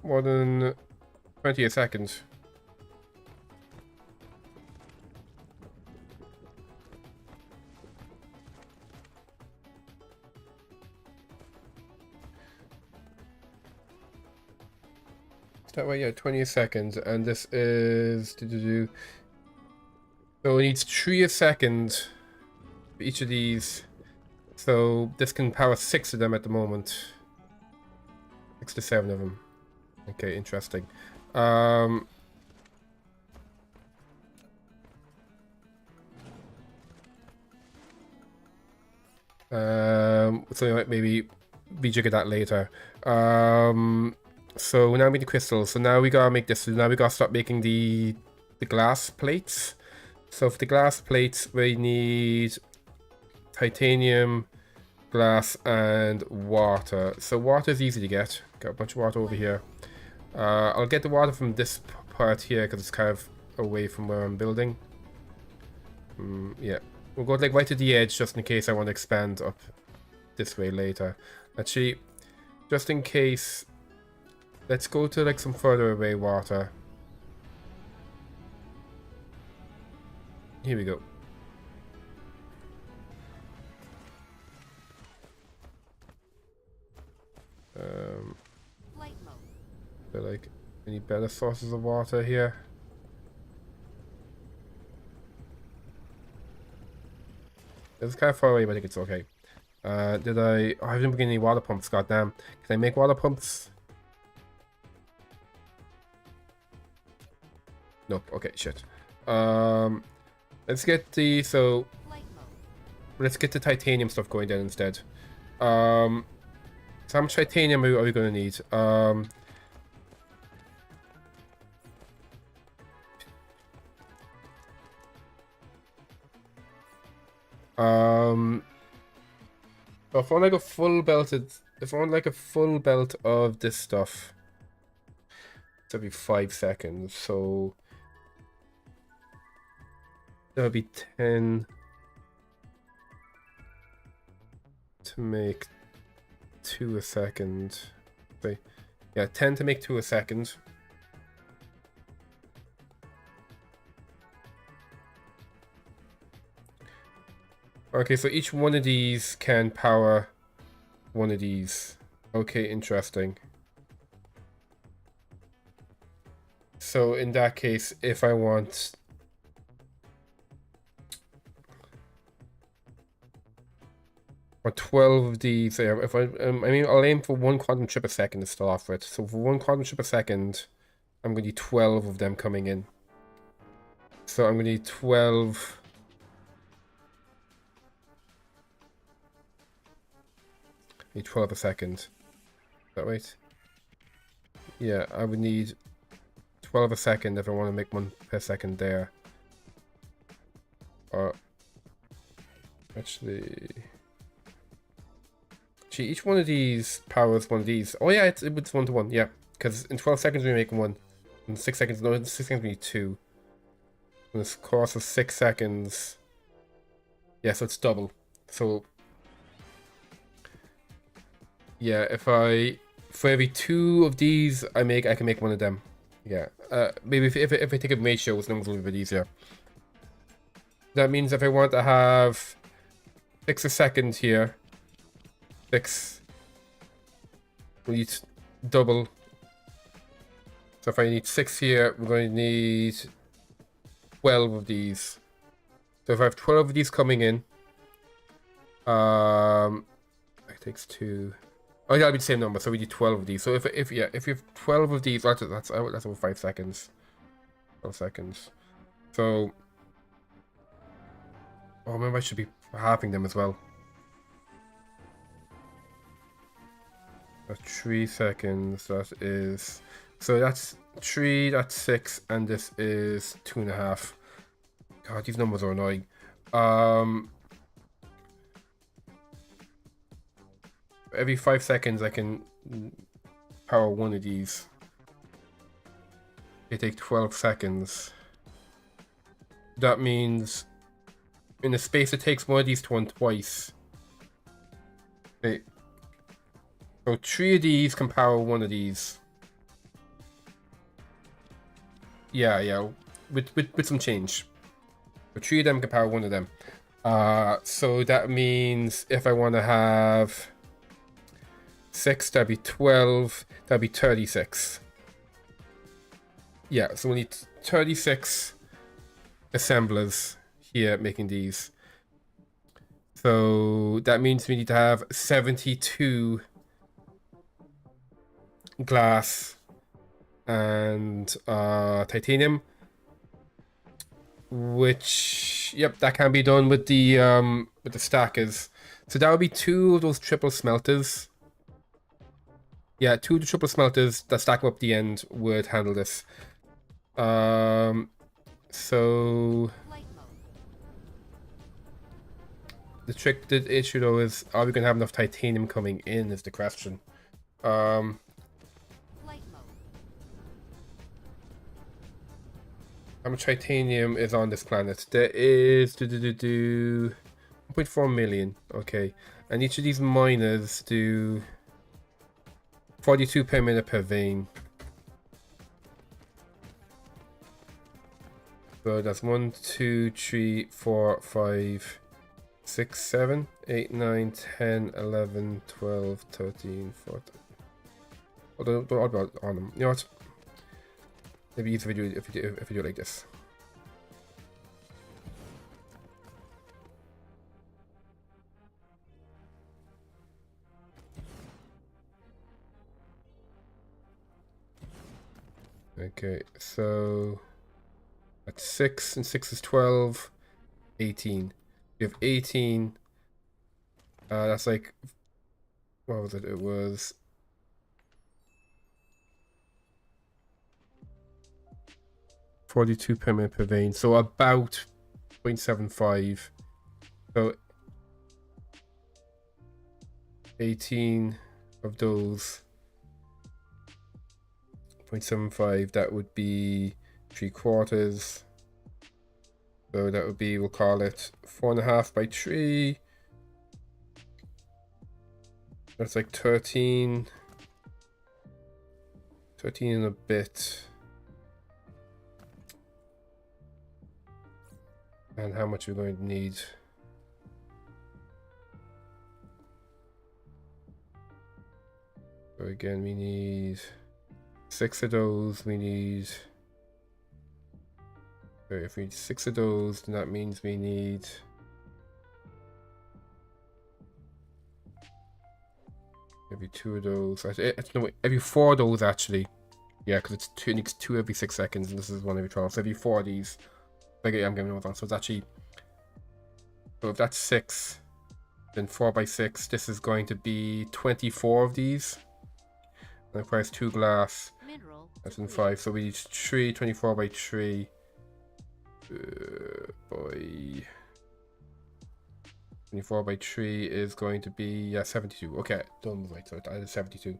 more than 20 a second. That way, yeah, 20 a second, and this is so it needs 3 a second for each of these. So this can power 6 of them at the moment. 6 to 7 of them. Okay, interesting. So we might maybe rejigger that later. So now we need the crystals. So now we gotta make this. So now we gotta start making the glass plates. So for the glass plates, we need titanium, glass, and water. So water is easy to get. Got a bunch of water over here. I'll get the water from this part here because it's kind of away from where I'm building. Yeah, we'll go like right to the edge just in case I want to expand up this way later. Actually, just in case, let's go to like some further away water. Here we go. Flight mode. Are there like any better sources of water here? It's kind of far away, but I think it's okay. Did I... Oh, I didn't bring any water pumps, goddamn. Can I make water pumps? Nope, okay, shit. Let's get the... So, Flight mode. let's get the titanium stuff going then instead. So how much titanium are we going to need? If I want like a full belted, if I want like a full belt of this stuff, it's every 5 seconds, so that would be 10 to make 2 a second. Wait, yeah, 10 to make 2 a second. Okay, so each one of these can power one of these. Okay, interesting. So in that case, if I want... or 12 of these, if I mean, I'll aim for 1 quantum chip a second to start off with. So for 1 quantum chip a second, I'm going to need 12 of them coming in. So I'm going to need 12... need 12 a second. Is that right? Yeah, I would need 12 a second if I want to make 1 per second there. Or actually, each one of these powers one of these. Oh yeah, it's 1 to 1. Yeah, because in 12 seconds we make 1. In 6 seconds, no, in 6 seconds we need 2. In this course of 6 seconds, yeah, so it's double. So yeah, if I, for every 2 of these I can make 1 of them. Yeah, maybe if I take a ratio, it's a little bit easier. That means if I want to have 6 a second here, 6, we need double. So if I need 6 here, we're going to need 12 of these. So if I have 12 of these coming in, it takes 2. Oh, that'll be the same number, so we need 12 of these. So if you have 12 of these, that's over 5 seconds. 12 seconds. So, oh, maybe I should be halving them as well. 3 seconds. That is, so that's 3. That's 6, and this is 2.5. God, these numbers are annoying. Every 5 seconds I can power 1 of these. They take 12 seconds. That means in the space it takes one of these to run twice. Okay. So 3 of these can power 1 of these. Yeah, with some change. So 3 of them can power 1 of them. So that means if I want to have 6, that'd be 12, that'd be 36. Yeah, so we need 36 assemblers here making these. So that means we need to have 72 glass and titanium, which, yep, that can be done with the with the stackers. So that would be 2 of those triple smelters. Yeah, 2 of the triple smelters that stack up the end would handle this. So Flight mode. the issue though is, are we gonna have enough titanium coming in is the question. Flight mode. How much titanium is on this planet? There is 1.4 million. Okay, and each of these miners do 42 per minute per vein. So that's 1, 2, 3, 4, 5, 6, 7, 8, 9, 10, 11, 12, 13, 14. Although don't about on them. You know what? Maybe easier if you do it like this. Okay, so that's 6 and 6 is 12, 18. We have 18. That's like, what was it? It was 42 per minute per vein, so about 0.75. So 18 of those 0.75, that would be 3/4. So that would be, we'll call it 4.5 by 3. That's like 13 and a bit. And how much we're going to need. So again, we need 6 of those. We need, so if we need 6 of those, then that means we need every 2 of those. No, every 4 of those actually. Yeah, because it needs 2 every 6 seconds, and this is 1 every 12. So every 4 of these. Okay, I'm getting on. So it's actually, so if that's 6, then 4 by 6. This is going to be 24 of these. And it requires 2 glass. Mineral. That's in 5. So we need 3, 24 by 3. By 24 by 3 is going to be 72. Okay, done. Right, so I did 72.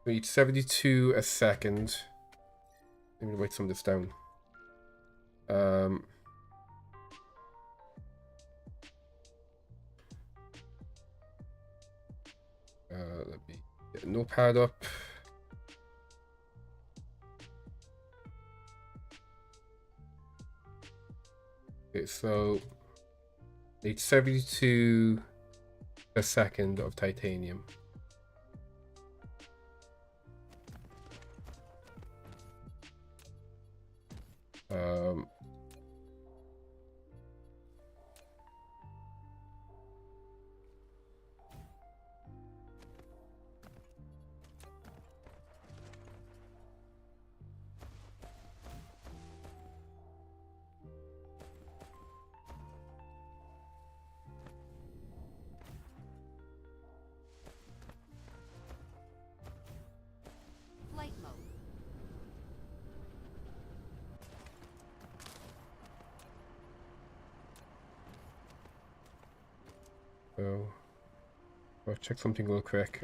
We need 72 a second. Let me write some of this down. Let me get a notepad up. Okay, so need 72 a second of titanium. Flight mode. So I'll check something real quick.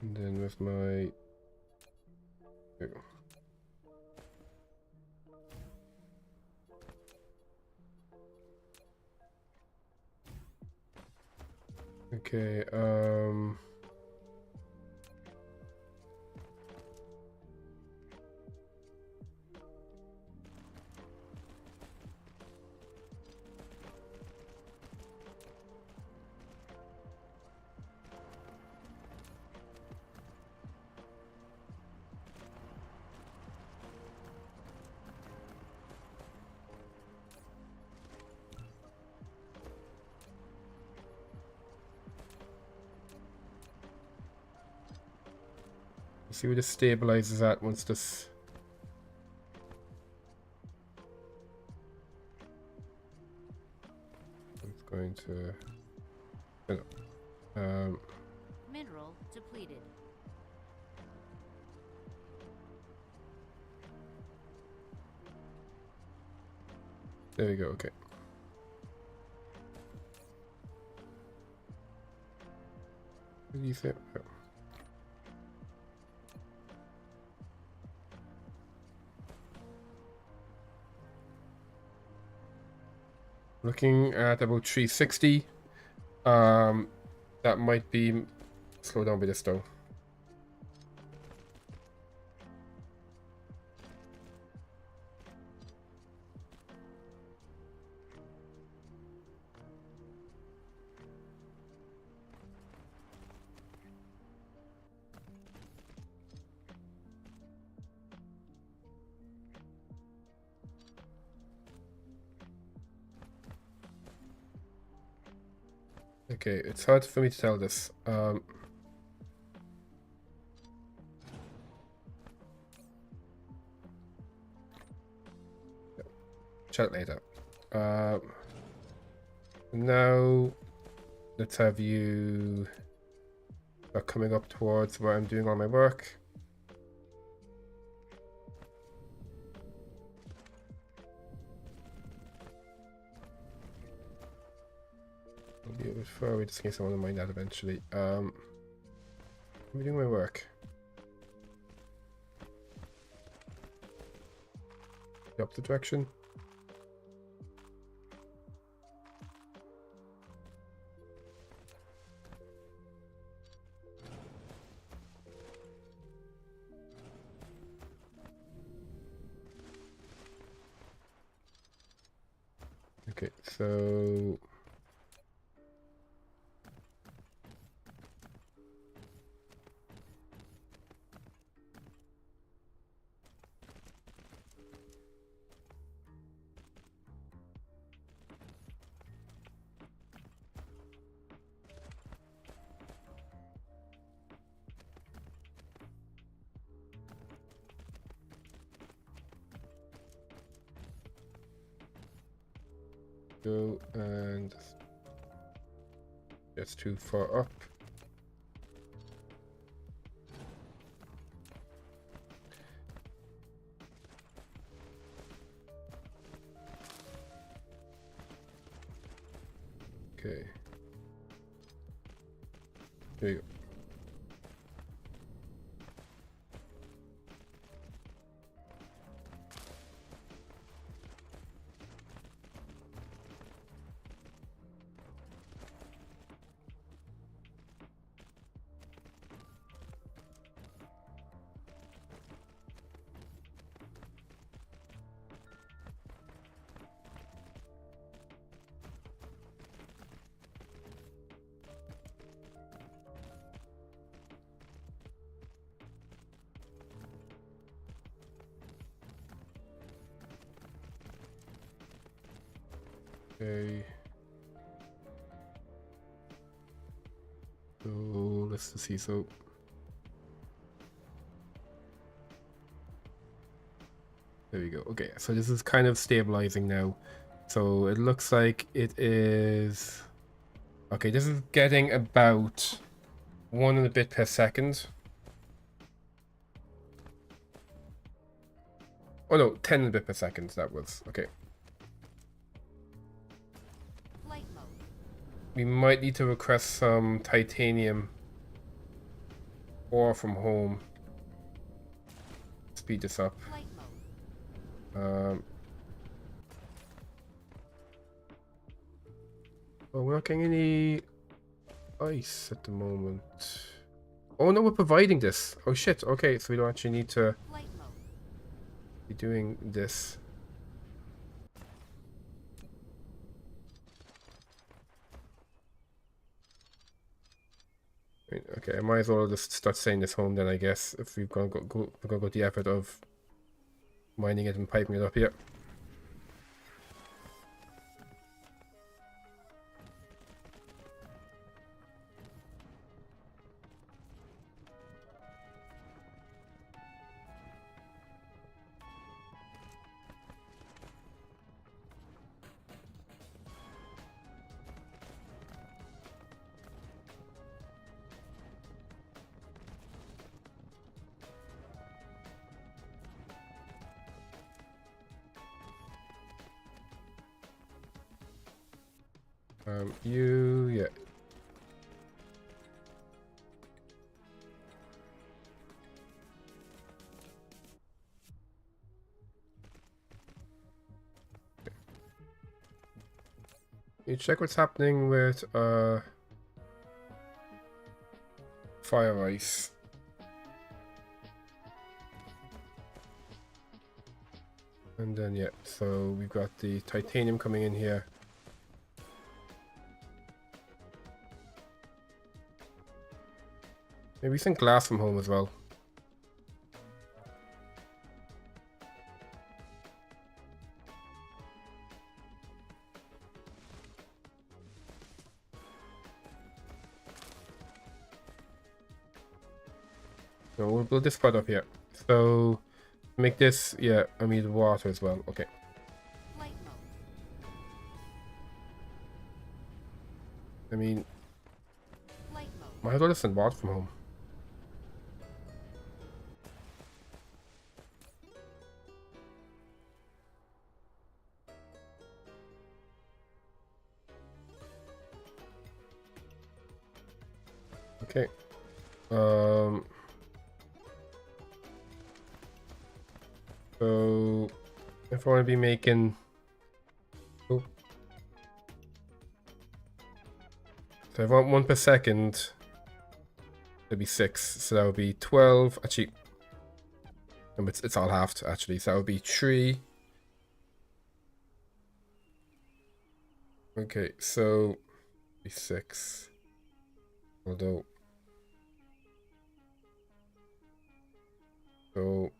And then with my, there we go. Okay, see where this stabilizes at once this. It's going to. Mineral depleted. There we go. Okay. What do you think? Oh. Looking at about 360. That might be slow down by this though. Okay, it's hard for me to tell this. Chat later. Now, let's have you coming up towards where I'm doing all my work. I'll be a bit far away just in case I want to mind that eventually. I'm doing my work. The opposite direction. Okay, so go and that's too far up. Okay. There you go. Okay. So let's see. So there we go. Okay, so this is kind of stabilizing now. So it looks like it is. Okay, this is getting about 1 and a bit per second. Oh no, 10 and a bit per second. That was okay. Flight mode. We might need to request some titanium ore from home. Speed this up. Flight mode. Oh, we're not getting any ice at the moment. Oh no, we're providing this. Oh shit. Okay, so we don't actually need to Flight mode. be doing this. Right, okay, I might as well just start sending this home then, I guess, if we're gonna go the effort of mining it and piping it up here. Yeah. You check what's happening with fire ice. And then yeah, so we've got the titanium coming in here. Maybe we send glass from home as well. So we'll build this part up here. So make this, yeah, I need water as well. Okay. Flight mode. I mean, Flight mode. might as well just send water from home. Okay. So if I want to be making, oh, so if I want 1 per second, it'd be 6. So that would be 12. Actually, it's all halved actually. So that would be 3. Okay, so be 6. Although, so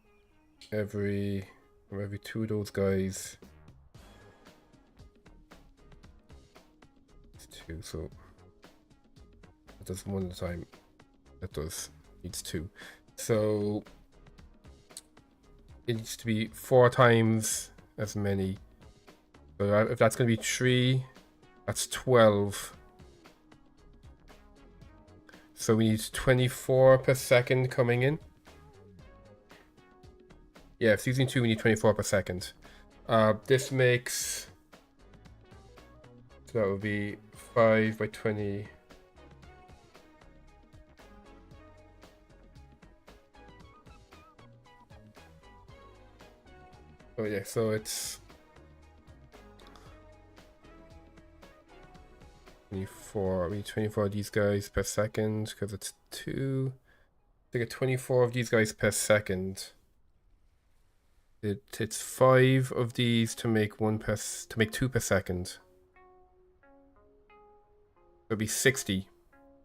every 2 of those guys, it's 2. So it does 1 at a time. That needs 2. So it needs to be 4 times as many. So if that's going to be 3, that's 12. So we need 24 per second coming in. Yeah, if it's using 2, we need 24 per second. This makes, so that would be 5 by 20. Oh yeah, so it's 24. We need 24 of these guys per second because it's 2. To get 24 of these guys per second. It's 5 of these to make 2 per second. There'll be 60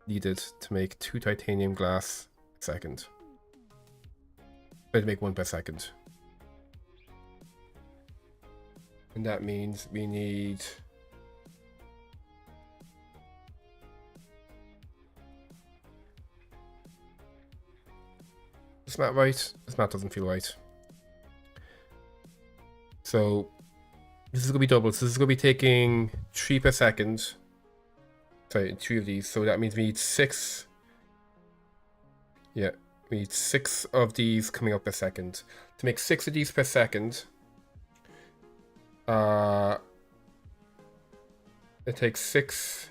needed to make 2 titanium glass per second. To make 1 per second. And that means we need this math right? This math doesn't feel right. So this is gonna be double. So this is gonna be taking 3 per second. Sorry, 3 of these. So that means we need 6. Yeah, we need 6 of these coming up per second. To make 6 of these per second, it takes 6.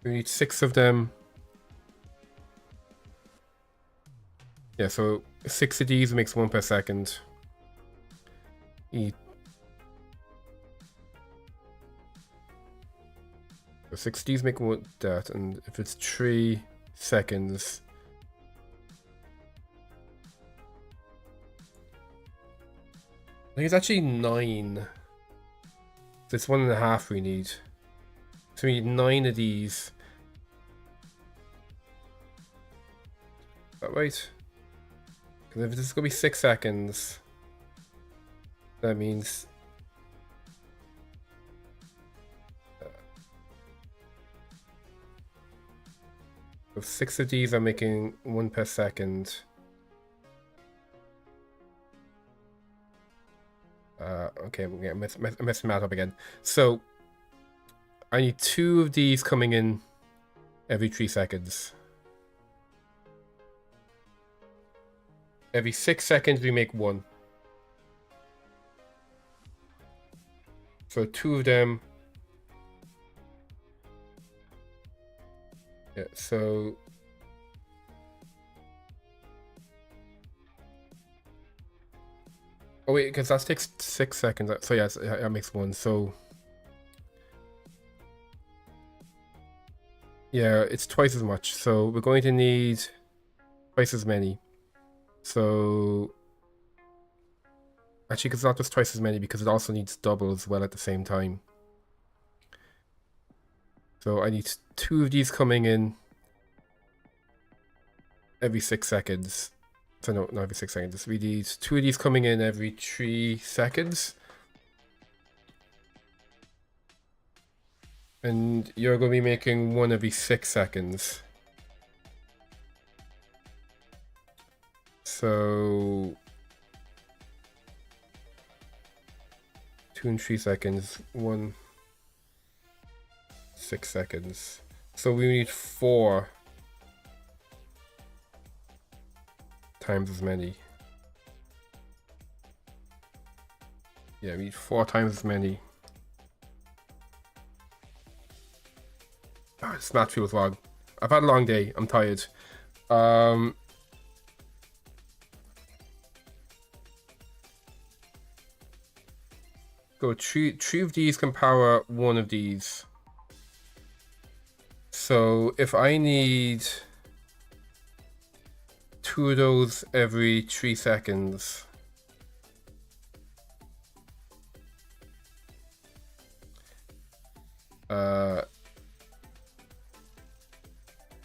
We need 6 of them. Yeah, so 6 of these makes 1 per second. So 6 of these make that, and if it's 3 seconds, I think it's actually 9. So it's 1.5 we need. So we need 9 of these. Is that right? Because if this is going to be 6 seconds, that means so 6 of these are making 1 per second. Okay, I'm gonna mess math up again. So I need 2 of these coming in every 3 seconds. Every 6 seconds we make 1. So 2 of them Yeah, so oh wait, because that takes 6 seconds. So yes, that makes one. So yeah, it's twice as much. So we're going to need twice as many. So actually, because it's not just twice as many, because it also needs double as well at the same time. So I need 2 of these coming in every 6 seconds. So no, not every 6 seconds. We need 2 of these coming in every 3 seconds. And you're going to be making 1 every 6 seconds. So 2 and 3 seconds, 1, 6 seconds. So we need 4 times as many. Yeah, we need 4 times as many. Ah, this math feels wrong. I've had a long day. I'm tired. Go 3 of these can power 1 of these. So if I need 2 of those every 3 seconds,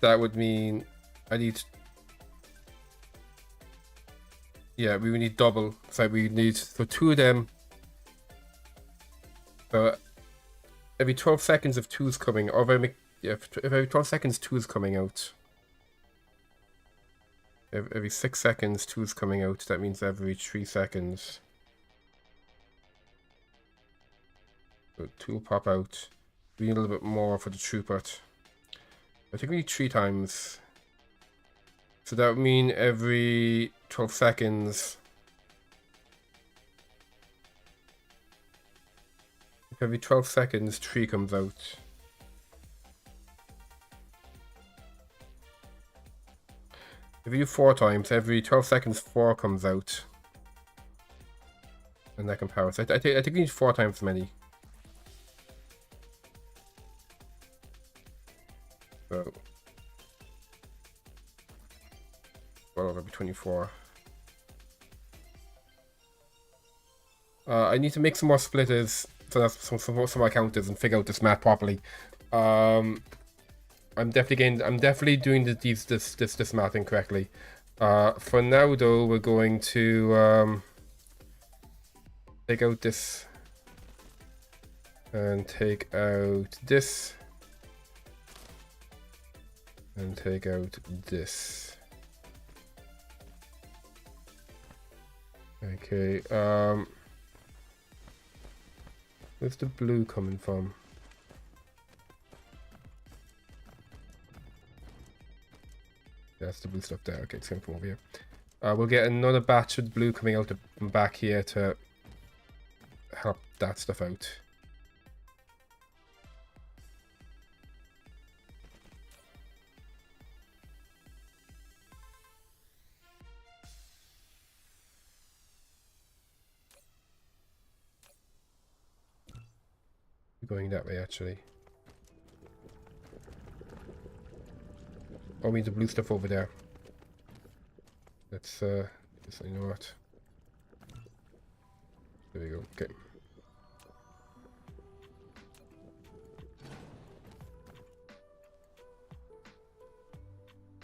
that would mean I need, yeah, we would need double. So we need, so 2 of them. So every 12 seconds if 2's coming, or if I make, yeah, if every 12 seconds 2's coming out. Every 6 seconds 2's coming out, that means every 3 seconds. So 2 will pop out. We need a little bit more for the throughput. I think we need 3 times. So that would mean every 12 seconds. Every 12 seconds 3 comes out. If you do 4 times, every 12 seconds 4 comes out. And that can power. So I think we need 4 times as many. So, well, that'll be 24. I need to make some more splitters, so that's some more counters, and figure out this math properly. I'm definitely doing this math incorrectly. For now though, we're going to take out this and take out this and take out this. Okay, where's the blue coming from? That's the blue stuff there. Okay, it's coming from over here. We'll get another batch of blue coming out from back here to help that stuff out. Going that way actually. Oh, we need the blue stuff over there. Let's just, you know what? There we go. Okay.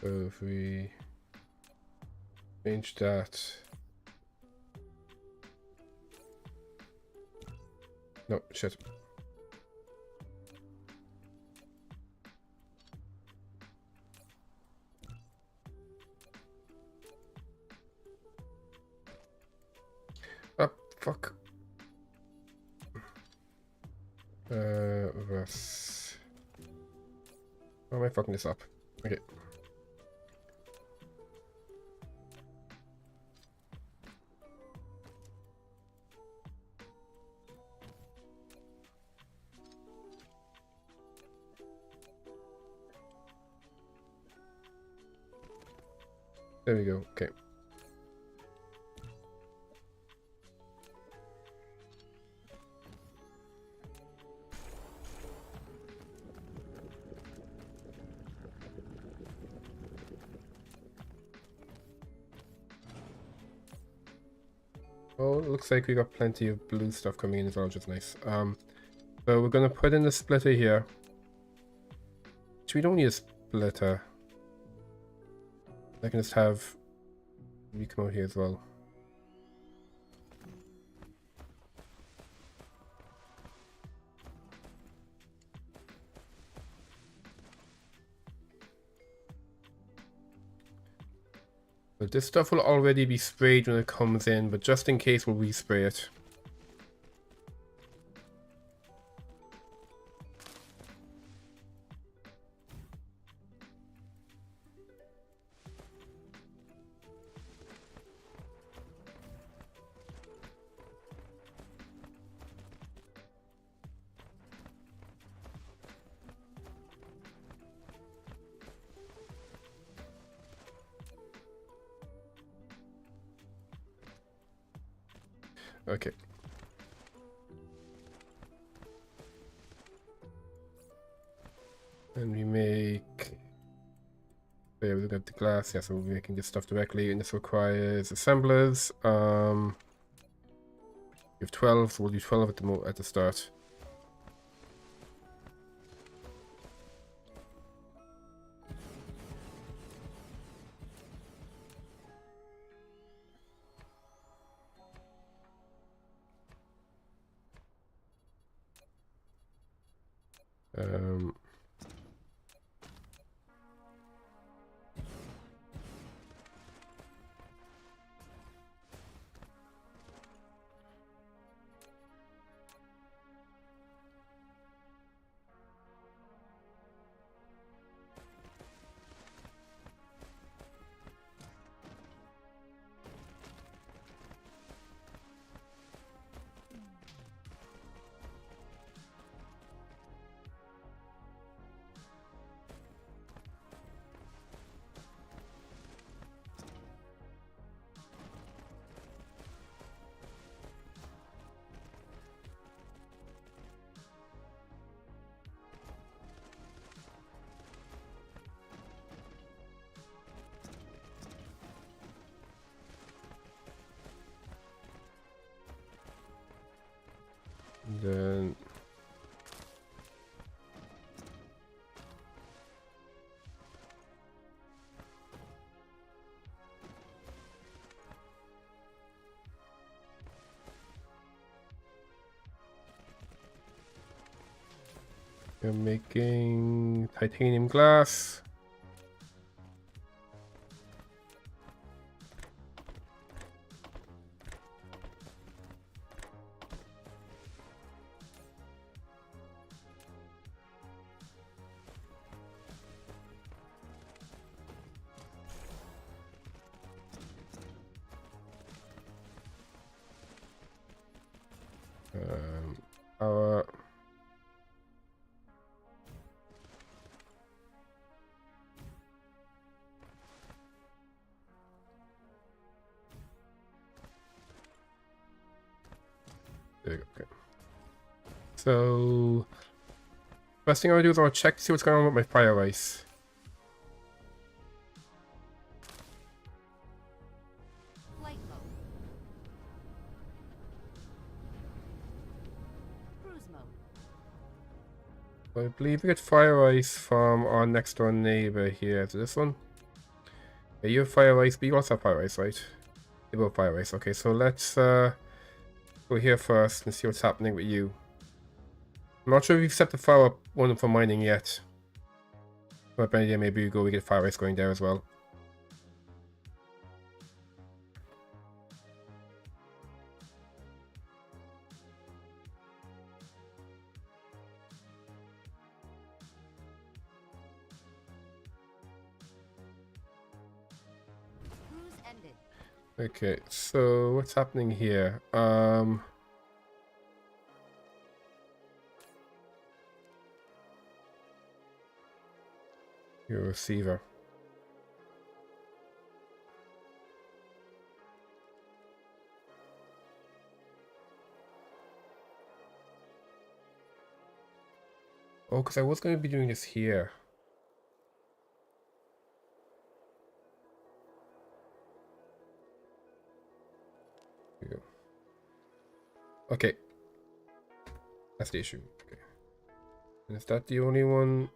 So if we change that. No, shit. Oh, fuck. Reverse. Why am I fucking this up? Okay. There we go. Okay. Oh, it looks like we got plenty of blue stuff coming in as well, which is nice. So we're gonna put in the splitter here. Which we don't need a splitter. I can just have you come out here as well. But this stuff will already be sprayed when it comes in, but just in case we'll respray it. Okay. And we make... Oh yeah, we got the glass. Yeah, so we're making this stuff directly, and this requires assemblers. We have 12, so we'll do 12 at the start. Um, then we're making titanium glass. Our there we go. Okay. So first thing I want to do is I want to check to see what's going on with my fire ice. Flight mode. Cruise mode. I believe we get fire ice from our next door neighbor here. So this one. Yeah, you have fire ice, but you also have fire ice, right? You both fire ice. Okay, so let's go here first and see what's happening with you. I'm not sure if you've set the fire up one for mining yet. But yeah, maybe we get fire ice going there as well. Cruise ended. Okay, so what's happening here? Your receiver. Oh, because I was going to be doing this here. Here we go. Okay. That's the issue. Okay. And is that the only one?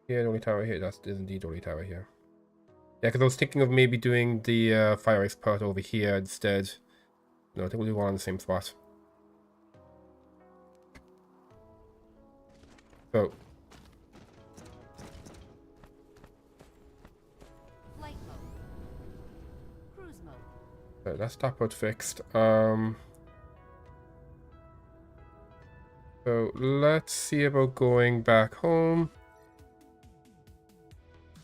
Yeah, the only tower here. That is indeed the only tower here. Yeah, because I was thinking of maybe doing the fire ice part over here instead. No, I think we'll do one on the same spot. So, Flight mode. Cruise mode. that's that part fixed. So let's see about going back home.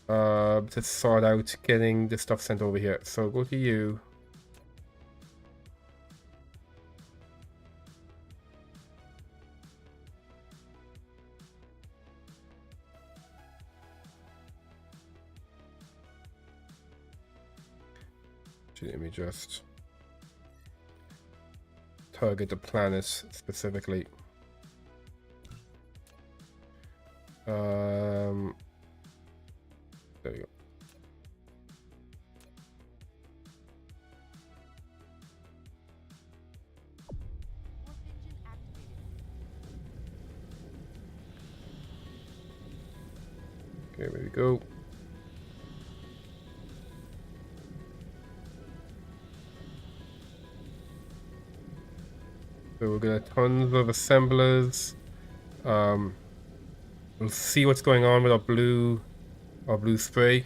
To sort out getting the stuff sent over here. So go to you. Let me just target the planet specifically. There you go. Warp engine activated. Okay, there we go. So we're gonna tons of assemblers. We'll see what's going on with our blue spray.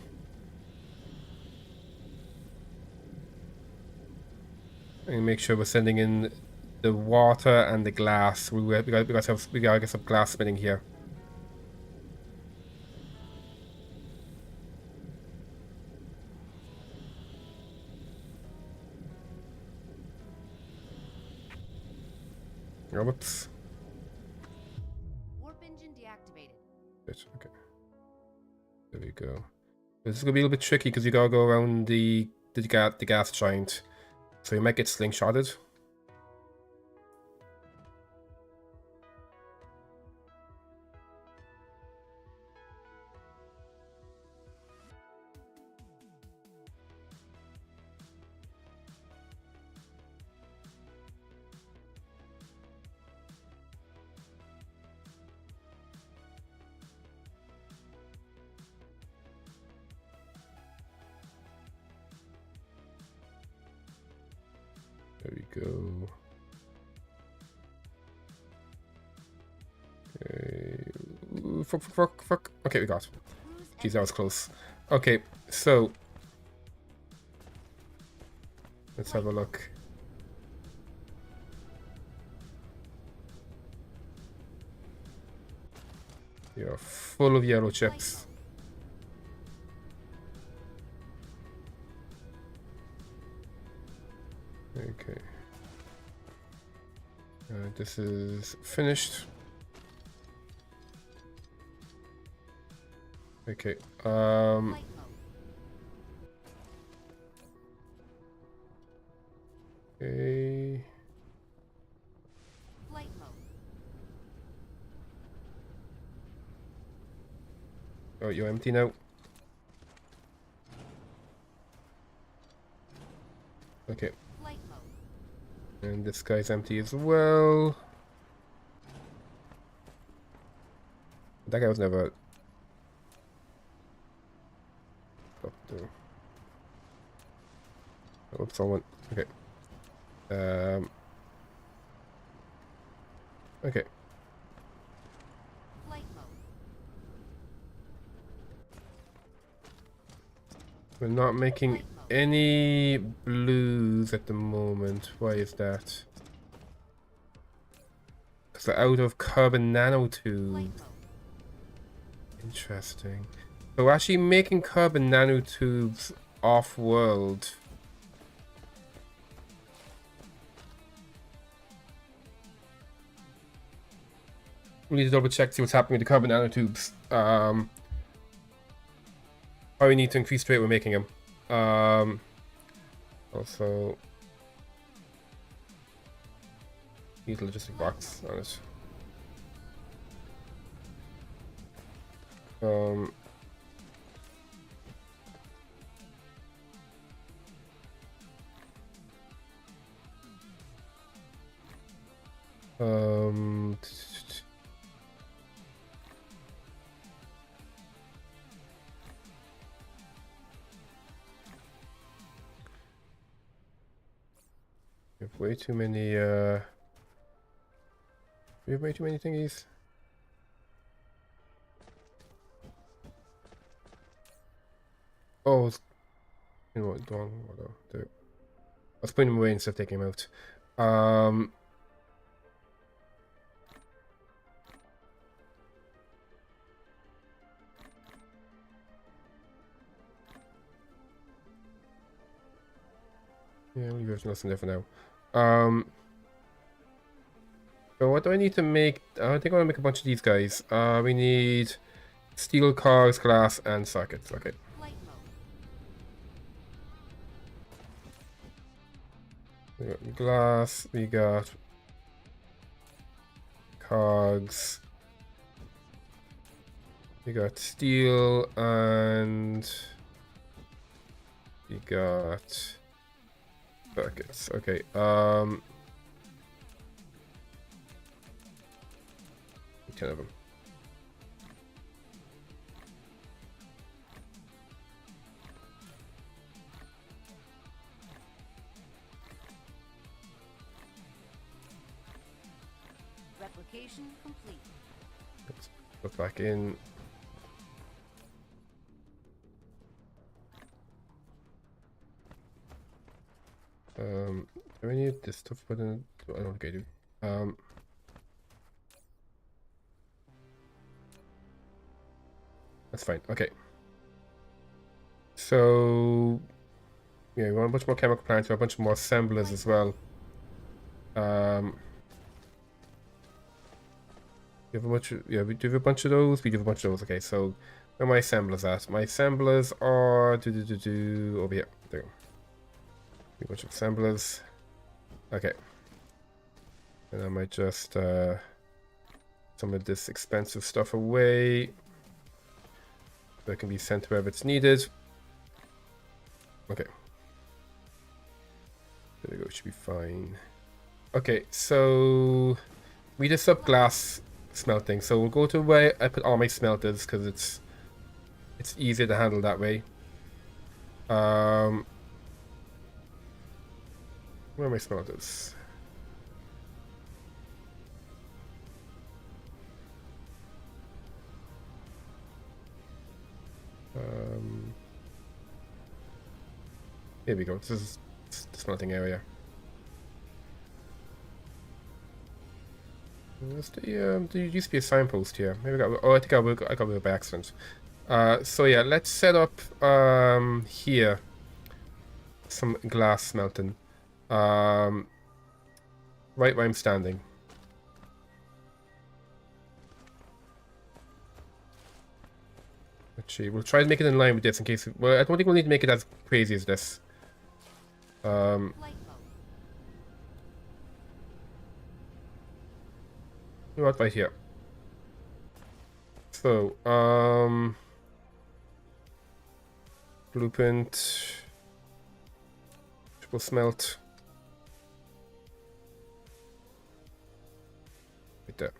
And make sure we're sending in the water and the glass. We gotta get some glass spinning here. Oh, whoops. Warp engine deactivated. Okay. There we go. This is gonna be a little bit tricky because you gotta go around the gas giant, so you might get slingshotted. There we go. Okay. Ooh, fuck. Okay, we got it. Jeez, that was close. Okay, so let's have a look. You're full of yellow chips. Okay. This is finished. Okay. Flight mode. Okay. Flight mode. Oh, you're empty now. Okay. Flight mode. And this guy's empty as well. That guy was never. Oops, someone. Okay. Okay. Flight mode. We're not making any blues at the moment. Why is that? Because they're out of carbon Flight nanotubes. mode. Interesting. So we're actually making carbon nanotubes off-world. We need to double check to see what's happening with the carbon nanotubes. Probably need to increase the rate we're making them. Also, use logistic box on it. Um, um, we have way too many, we have way too many thingies. Oh, you know what, wrong. Let's put him away instead of taking him out. Yeah, we'll leave nothing there for now. So what do I need to make? I think I want to make a bunch of these guys. We need steel, cars, glass, and sockets. Okay. Flight mode. We got glass, we got cogs, we got steel, and we got buckets. Okay, 10 of them. Replication complete. Let's put back in. Do I need this stuff put in? I don't think I do. That's fine. Okay. So yeah, we want a bunch more chemical plants, a bunch more assemblers as well. We have a bunch of, yeah, we do have a bunch of those. We do have a bunch of those. Okay, so where are my assemblers at? My assemblers are over here. There. A bunch of assemblers. Okay. And I might just some of this expensive stuff away. So it can be sent wherever it's needed. Okay. There we go, should be fine. Okay, so we just up glass smelting. So we'll go to where I put all my smelters because it's easier to handle that way. Where are my smelters? Here we go. This is the smelting area. There used to be a signpost here. Maybe I got. Oh, I think I got it by accident. So yeah, let's set up here some glass smelting. Right where I'm standing. Let's see. We'll try to make it in line with this in case. Well, I don't think we'll need to make it as crazy as this. Flight mode. What right here? So, blueprint, triple smelt, right there.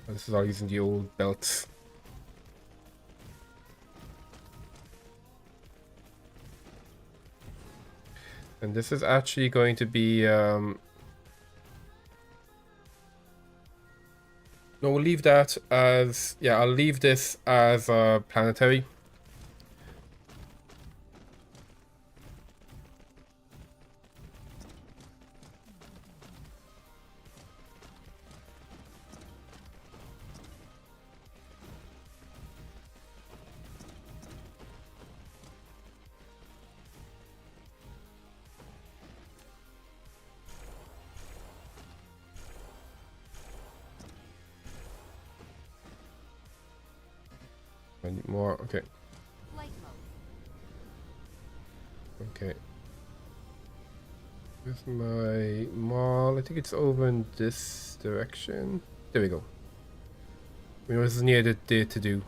This is all using the old belts. And this is actually going to be, no, we'll leave that as, yeah, I'll leave this as planetary. I need more. Okay. Flight mode. Okay. Where's my mall? I think it's over in this direction. There we go. We know this is near the day to do.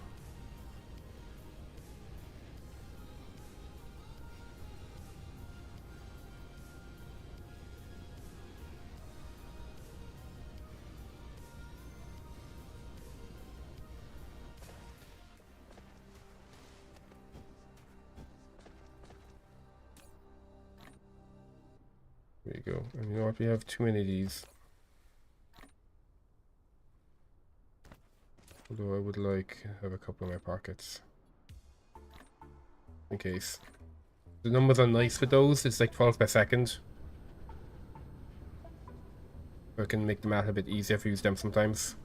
There you go. And you know what? We have too many of these. Although I would like to have a couple in my pockets. In case. The numbers are nice with those. It's like 12 per second. So it can make the math a bit easier if you use them sometimes.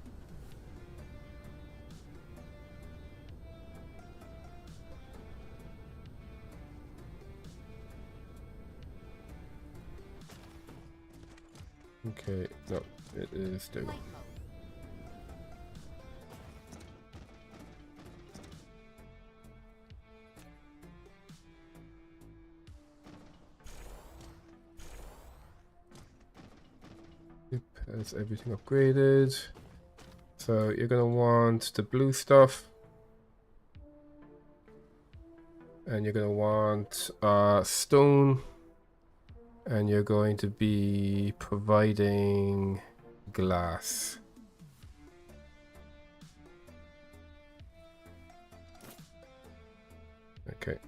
Okay, no, it is there. Flight mode. Yep, has everything upgraded. So you're gonna want the blue stuff. And you're gonna want stone. And you're going to be providing glass. Okay.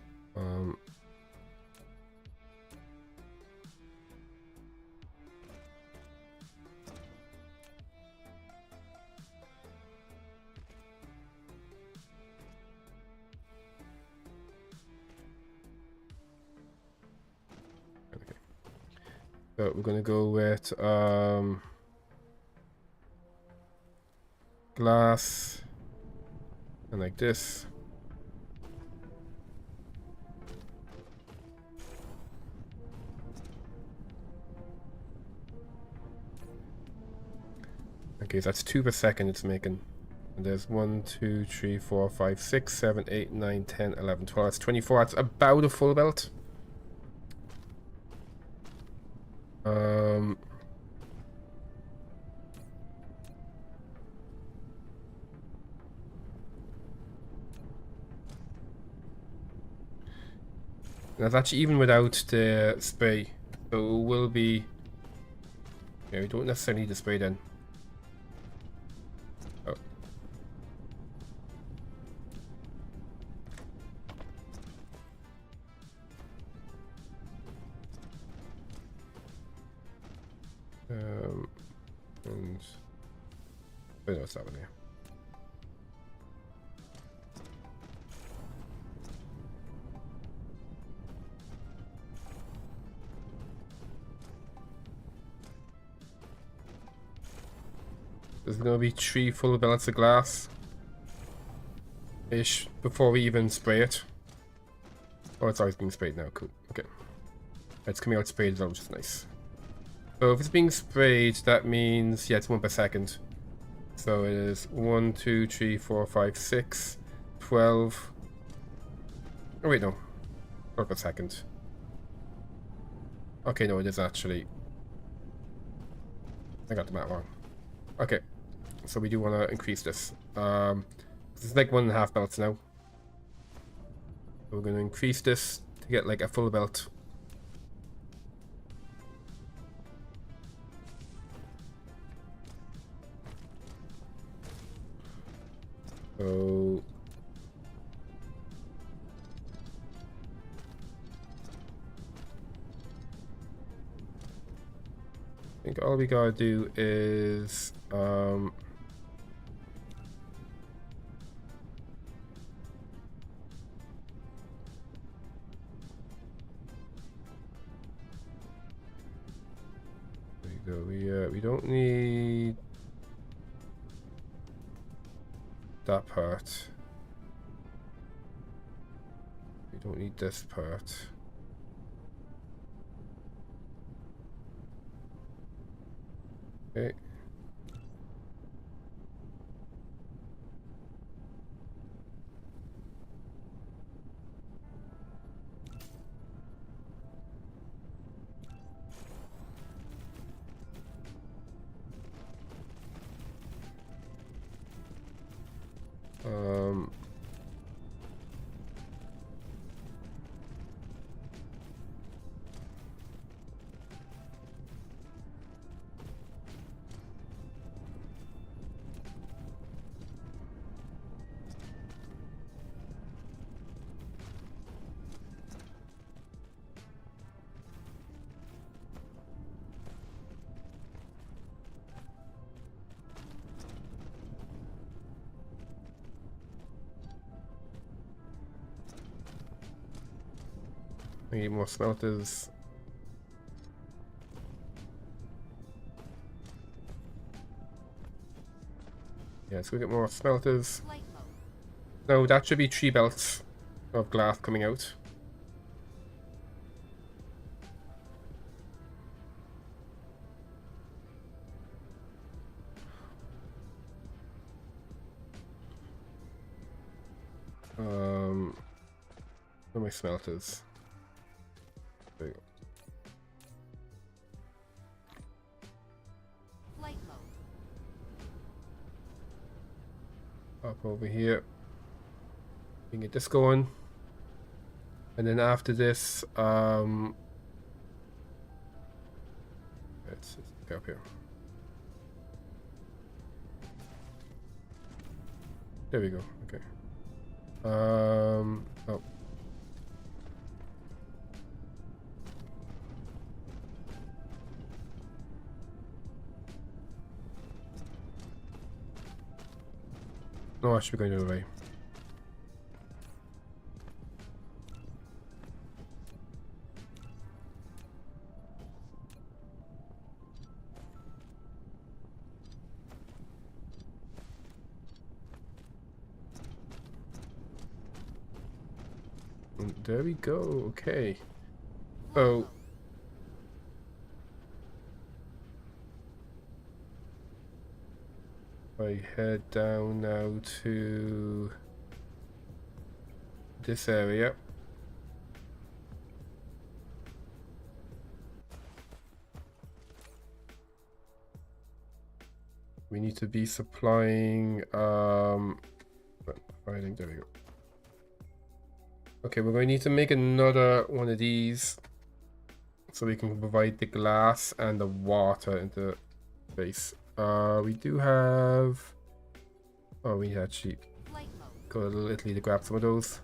So we're gonna go with glass and like this. Okay, so that's 2 per second it's making. And there's 1, 2, 3, 4, 5, 6, 7, 8, 9, 10, 11, 12. That's 24. That's about a full belt. That's actually even without the spray. So it will be... Yeah, we don't necessarily need the spray then. Oh. And... Oh, no, it's that one here. There's gonna be 3 full bellets of glass ish before we even spray it. Oh, it's always being sprayed now. Cool. Okay. It's coming out sprayed as well, which is nice. So if it's being sprayed, that means, yeah, it's 1 per second. So it is 1, 2, 3, 4, 5, 6, 12. Oh, wait, no. 12 per second. Okay, no, it is actually. I got the math wrong. Okay. So we do want to increase this. It's like 1.5 belts now. So we're going to increase this to get like a full belt. So I think all we gotta do is there you go. We don't need that part. We don't need this part. Okay. I need more smelters. Yeah, let's go get more smelters. Flight mode. No, that should be 3 belts of glass coming out. Where are my smelters? There you go. Flight mode. Up over here. We can get this going. And then after this, let's just go up here. There we go. Okay. Oh. No, I should be going the other way. And there we go. Okay. Oh. I head down now to this area. We need to be supplying I think there we go. Okay, we're going to need to make another one of these so we can provide the glass and the water into space. We do have... Oh, we actually Flight mode. go to Little Italy to grab some of those.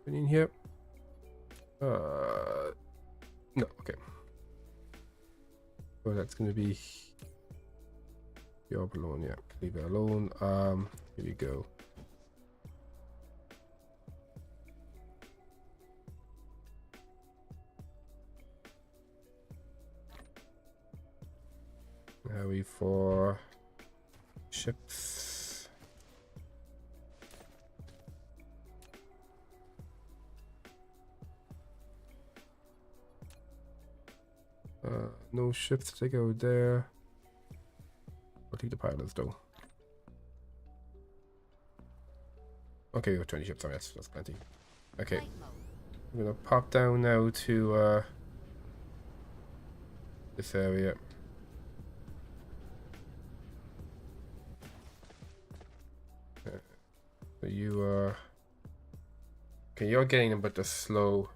In here? No, okay. So that's gonna be job alone, yeah. Leave it alone. Here we go. Now we for ships. No ships to go there. I'll take the pilots though. Okay, we got 20 ships. Sorry, that's plenty. Okay, Flight mode. I'm gonna pop down now to this area. So you are okay. You're getting them, but they're slow.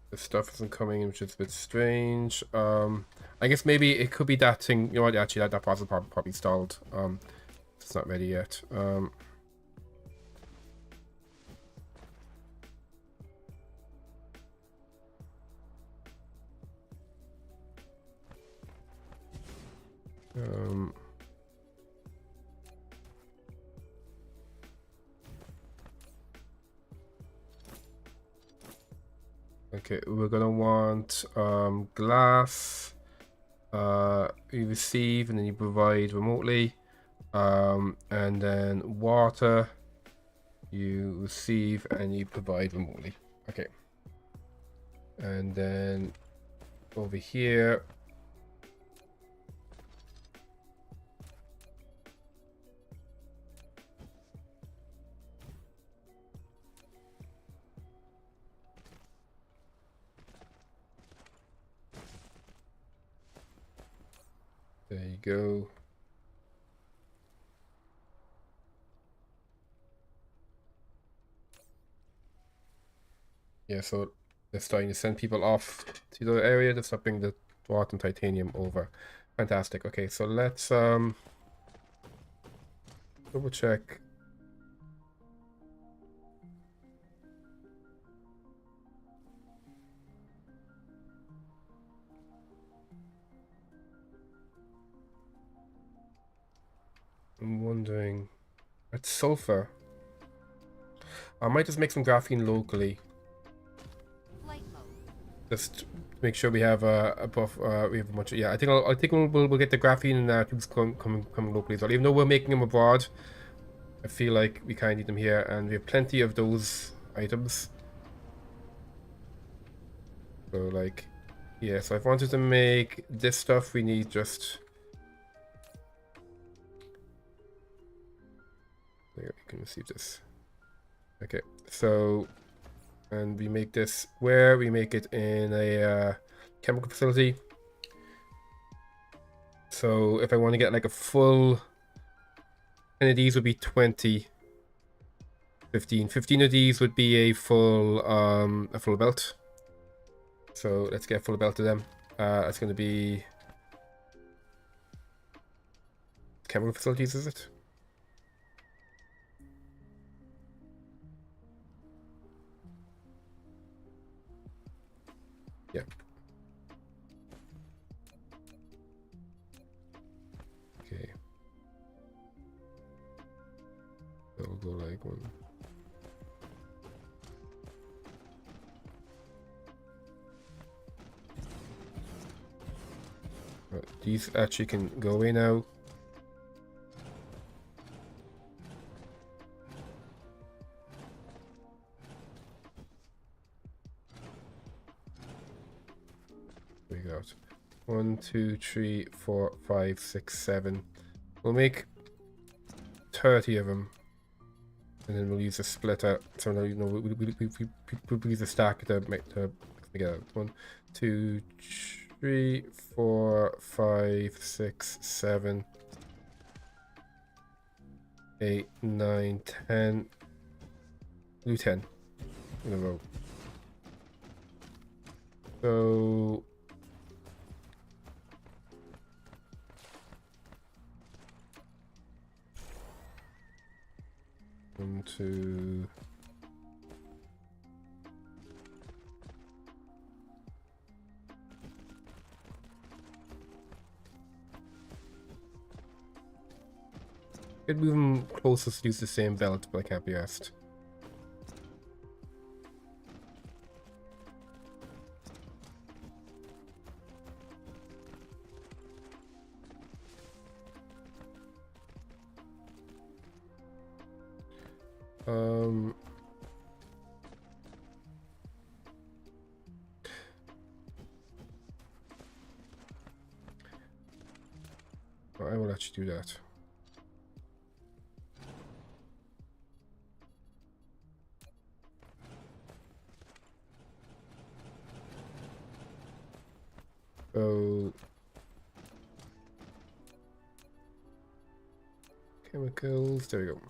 The stuff isn't coming, which is a bit strange. I guess maybe it could be that thing. You know what? Actually, that parcel probably stalled. It's not ready yet. Okay, we're gonna want glass. You receive and then you provide remotely, and then water. You receive and you provide remotely. Okay, and then over here. There you go. Yeah, so they're starting to send people off to the area to start bringing the dwarf and titanium over. Fantastic. Okay, so let's double check. I'm wondering. It's sulfur. I might just make some graphene locally. Flight mode. Just to make sure we have a buff. We have a bunch. Yeah, I think we'll get the graphene and tubes coming locally as well. Even though we're making them abroad, I feel like we kind of need them here, and we have plenty of those items. So like, yeah. So if I wanted to make this stuff, we need just. There, we can receive this. Okay, so. And we make this where we make it in a chemical facility. So if I want to get like a full 10 of these would be 20. 15 of these would be a full belt. So let's get a full belt of them. That's going to be chemical facilities, is it? Yeah. Okay. So we'll go like one. These actually can go away now. We got 1, 2, 3, 4, 5, 6, 7. We'll make 30 of them, and then we'll use a splitter. So now we'll use a stack to make to get 1, 2, 3, 4, 5, 6, 7, 8, 9, 10. Do 10 in a row. So. One, two. Could move them closer to use the same belt, but I can't be asked. I will actually do that. So chemicals, there we go.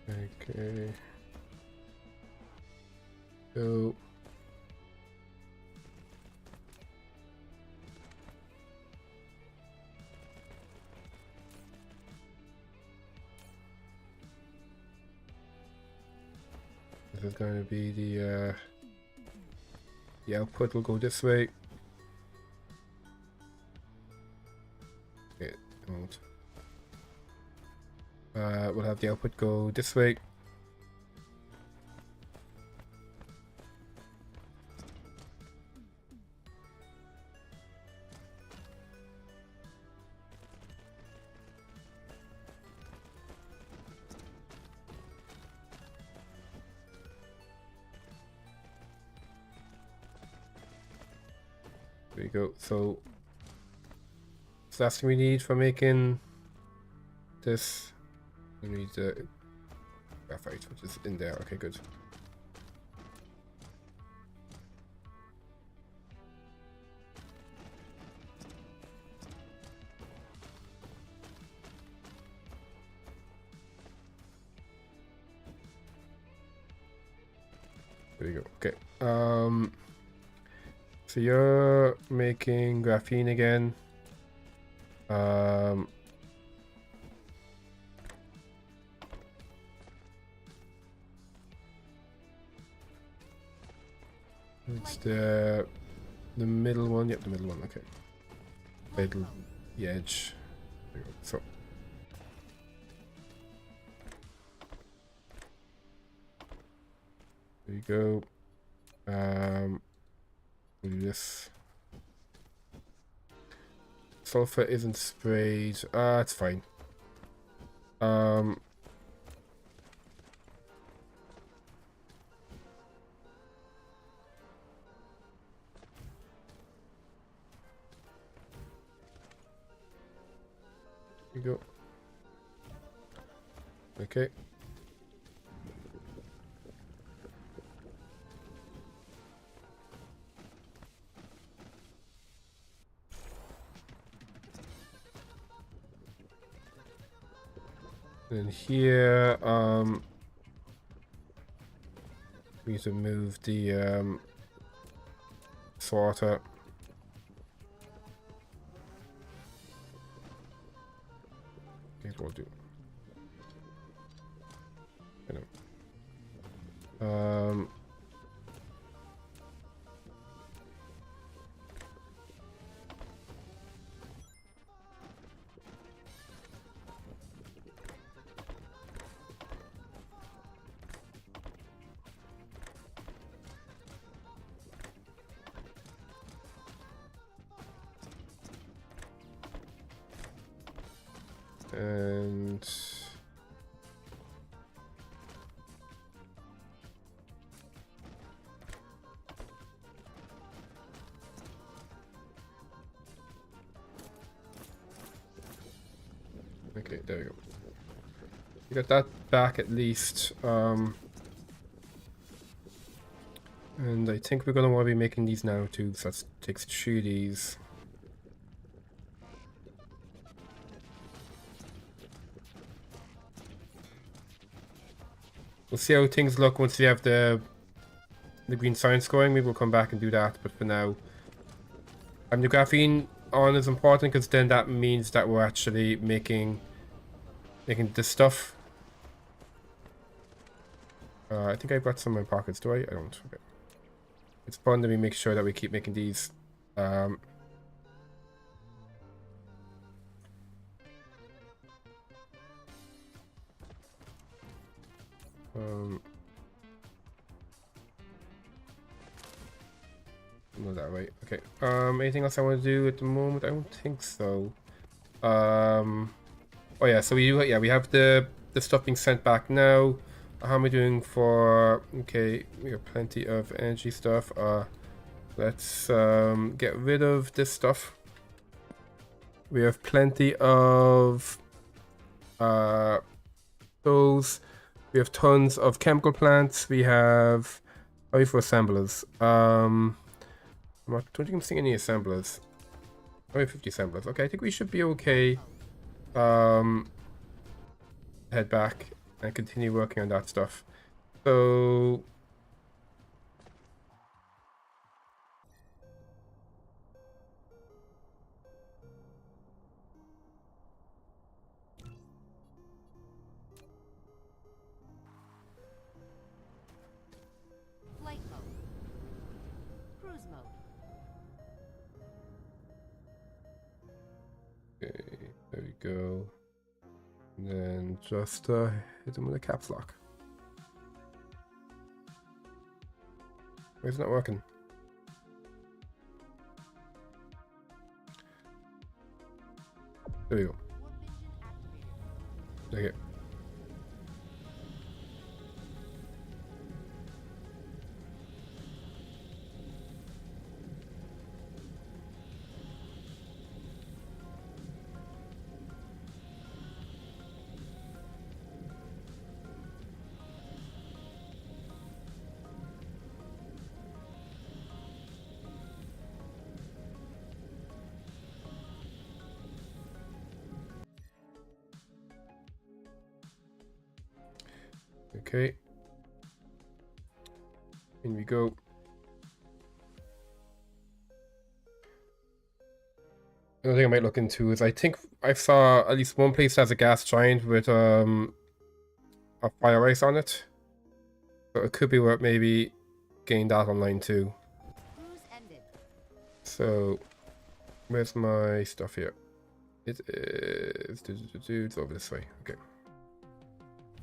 Okay. So this is going to be the output will go this way. Okay, won't. We'll have the output go this way. There you go. So the last thing we need for making this, we need the graphite, which is in there. Okay, good. There you go. Okay. So you're making graphene again. It's the middle one. Yep, the middle one. Okay. Middle, the edge. There we go. So. There you go. We'll do this. Sulfur isn't sprayed. It's fine. There you go. Okay. And here, we need to move the sorter. Okay, we'll do. I know. And okay, there we go. You got that back at least. And I think we're gonna want to be making these now too, so that takes 2 of these. We'll see how things look once we have the green science going. Maybe we'll come back and do that, but for now, having the graphene on is important because then that means that we're actually making this stuff. I think I've got some in my pockets. Do I? I don't. Okay. It's fun that we make sure that we keep making these. No, that way. Okay. Anything else I want to do at the moment? I don't think so. Oh yeah. So we have the stuff being sent back now. How am I doing for? Okay, we have plenty of energy stuff. Let's get rid of this stuff. We have plenty of those. We have tons of chemical plants. We have for assemblers. I don't think I'm seeing any assemblers. Only 50 assemblers. Okay, I think we should be okay. Head back and continue working on that stuff. So Flight mode. Cruise mode. okay, there we go. And then just hit them with a caps lock. Why is it not working? There we go. Warp engine activated. Okay. Okay. In we go. Another thing I might look into is I think I saw at least one place that has a gas giant with a fire ice on it. So it could be worth maybe getting that online too. Cruise ended. So where's my stuff here? It is it's over this way. Okay.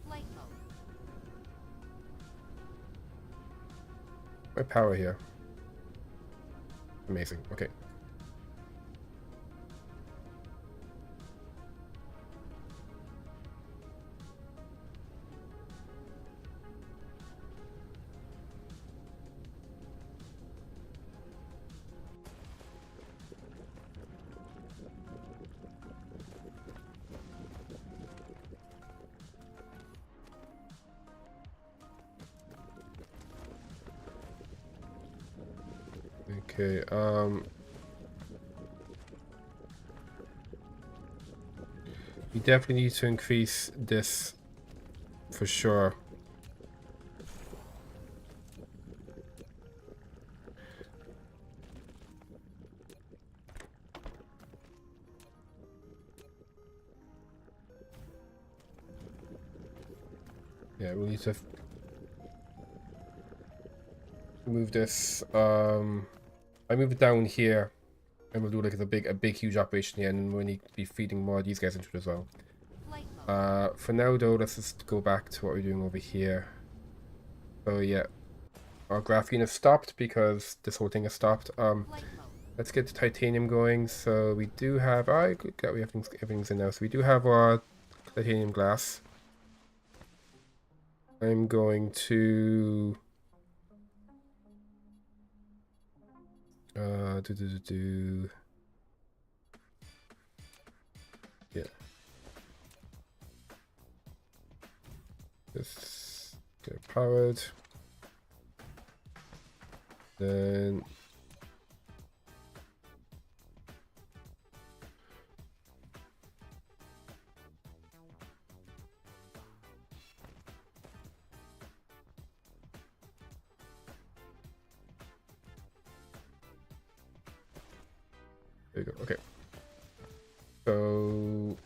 Flight mode. My power here. Amazing. Okay. Okay, we definitely need to increase this for sure. Yeah, we need to move this. I move it down here, and we'll do like a big, huge operation here, and we'll need to be feeding more of these guys into it as well. Flight mode. For now though, let's just go back to what we're doing over here. So yeah, our graphene has stopped because this whole thing has stopped. Flight mode. Let's get the titanium going. So we do have, alright, good, we have everything's in now. So we do have our titanium glass. I'm going to yeah. This get powered. Then there you go. Okay. So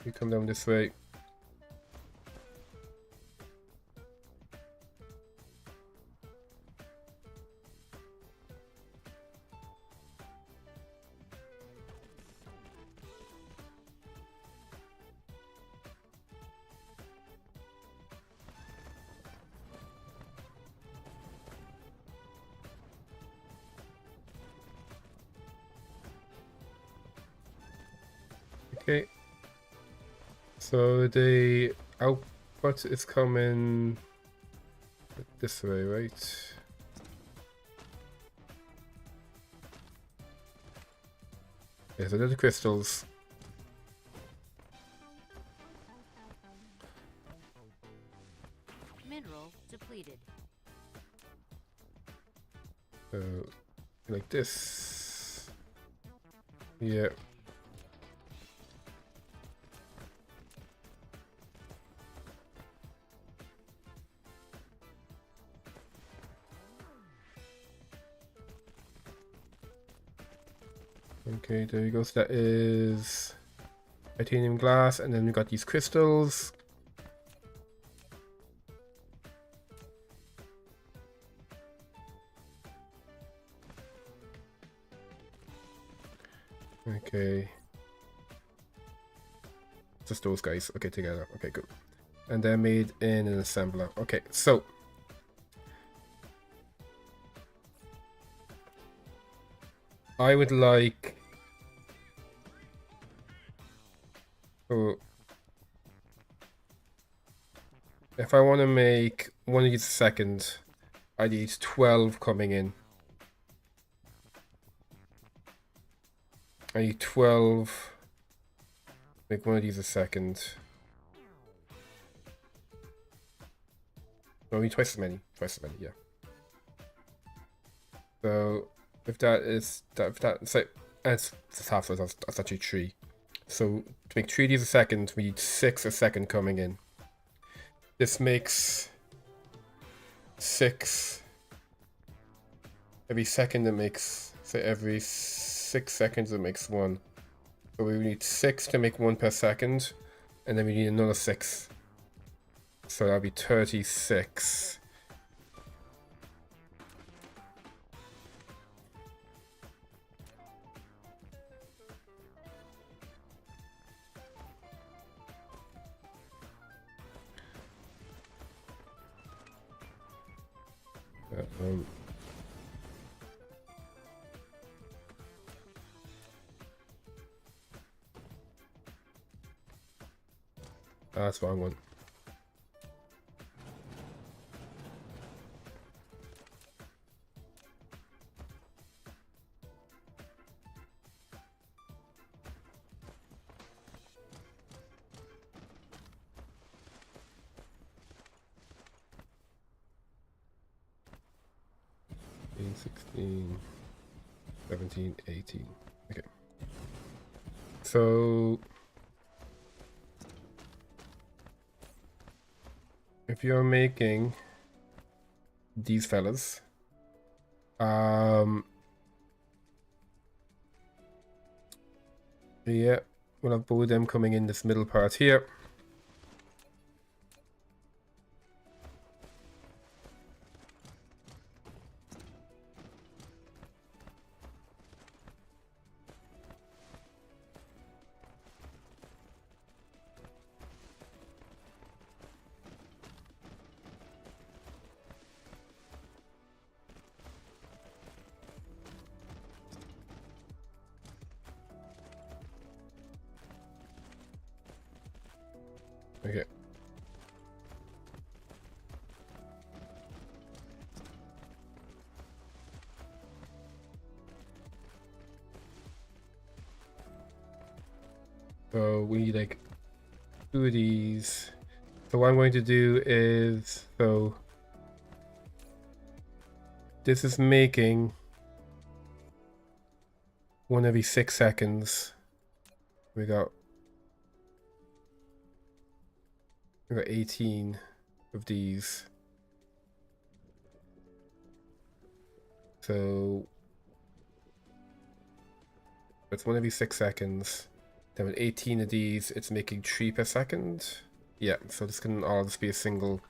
you come down this way. Okay, so the output is coming this way, right? Yeah, so they're the crystals. Mineral depleted. So, like this. Yeah. Okay, there you go. So that is titanium glass, and then we got these crystals. Okay. Just those guys. Okay, together. Okay, good. And they're made in an assembler. Okay, so I would like. So if I want to make one of these a second, I need 12 coming in. I need 12. Make one of these a second. No, I need twice as many. Twice as many, yeah. So if that is so it's half, so that's actually 3. So to make 3 of these a second, we need 6 a second coming in. This makes 6 every second. It makes say every 6 seconds it makes one. So we need 6 to make 1 per second, and then we need another 6. So that'll be 36. That's the wrong one. 16, 17, 18. Okay. So if you're making these fellas, yeah, we'll have both of them coming in this middle part here. Okay. So we need like 2 of these. So what I'm going to do is, so this is making 1 every 6 seconds. We got 18 of these. So it's 1 every 6 seconds. Then with 18 of these, it's making 3 per second. Yeah, so this can all just be a single.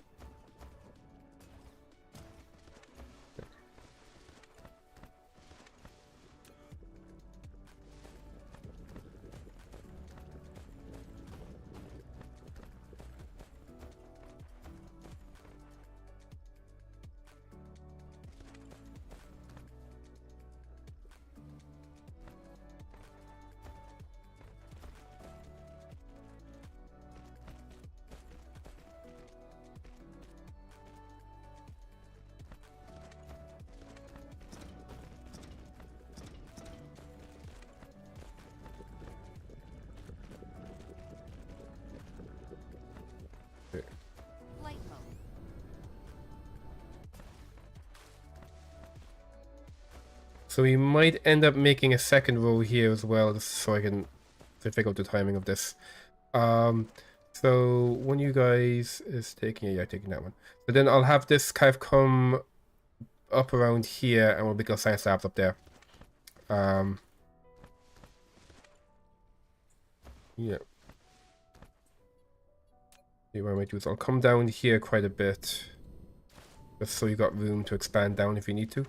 Flight mode. So we might end up making a second row here as well, just so I can figure out the timing of this. So one of you guys is taking it, yeah, taking that one. But then I'll have this kind of come up around here, and we'll make our science labs up there. Yeah. What I might do is I'll come down here quite a bit, just so you got room to expand down if you need to.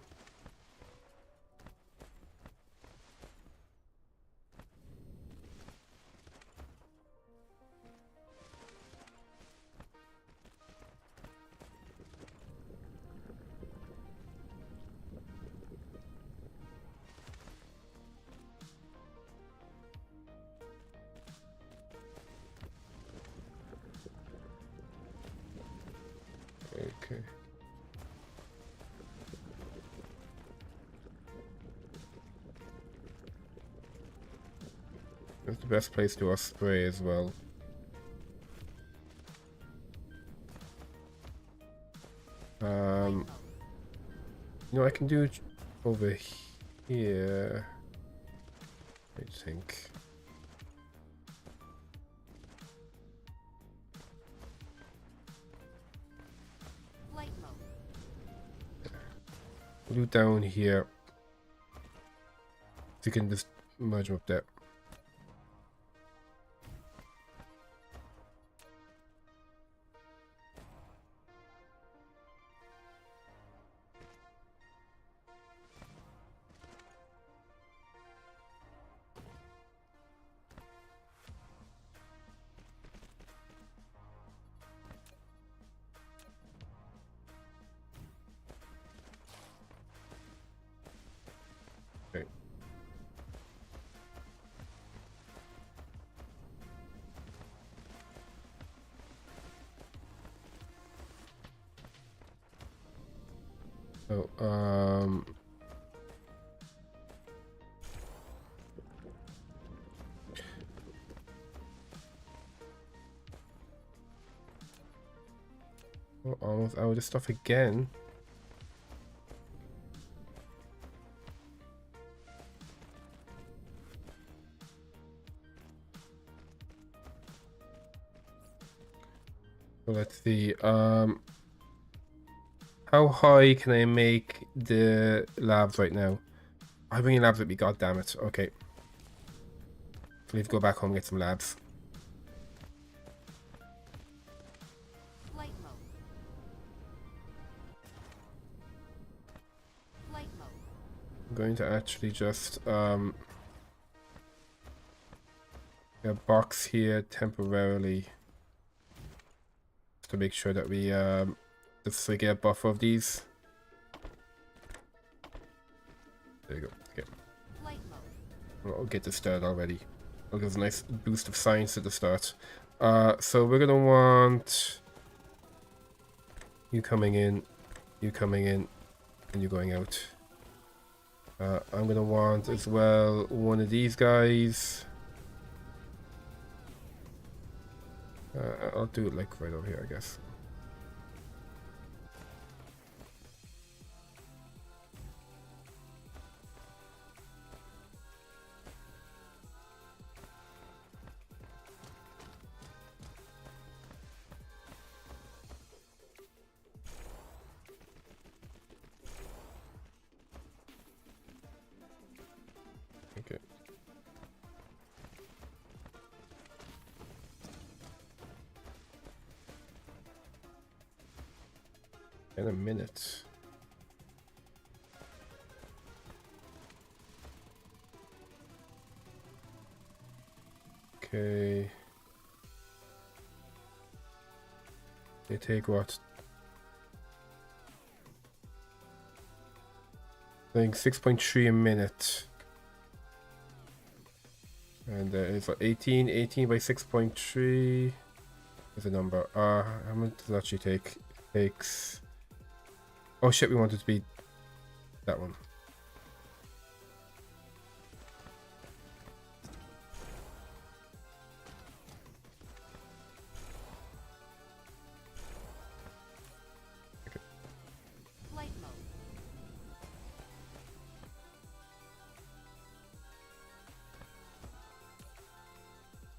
Okay. That's the best place to spray as well. You know, I can do it over here, I think. Flight mode. We'll do down here. You can just merge them up there. Okay. So, we're almost out of stuff again. So let's see. How high can I make the labs right now? How many labs with me? God damn it. Okay. I need to go back home and get some labs. Flight mode. Flight mode. I'm going to actually just get a box here temporarily to make sure that we just get a buffer of these. There you go. Okay. Flight mode. I'll get this started already. I'll give us a nice boost of science at the start. So we're gonna want you coming in, and you going out. I'm gonna want as well one of these guys. I'll do it like right over here, I guess. Okay. In a minute. Okay. They take what? I think 6.3 a minute. And it's 18 by 6.3 is a number. How much does it actually take? It takes. Oh shit, we want it to be that one. Okay. Flight mode.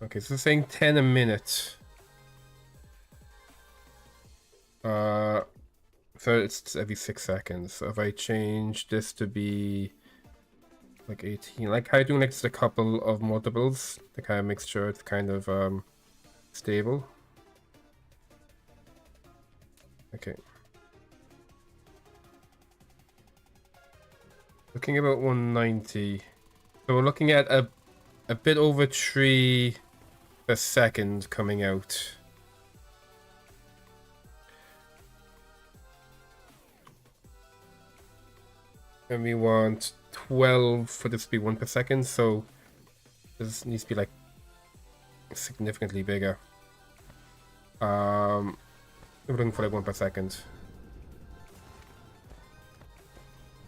Okay, so it's saying 10 a minute. So it's every 6 seconds. So if I change this to be like 18, like how doing like just a couple of multiples to kind of make sure it's kind of stable. Okay. Looking about 190. So we're looking at a bit over 3 a second coming out. And we want 12 for this to be 1 per second, so this needs to be like significantly bigger. We're looking for like 1 per second.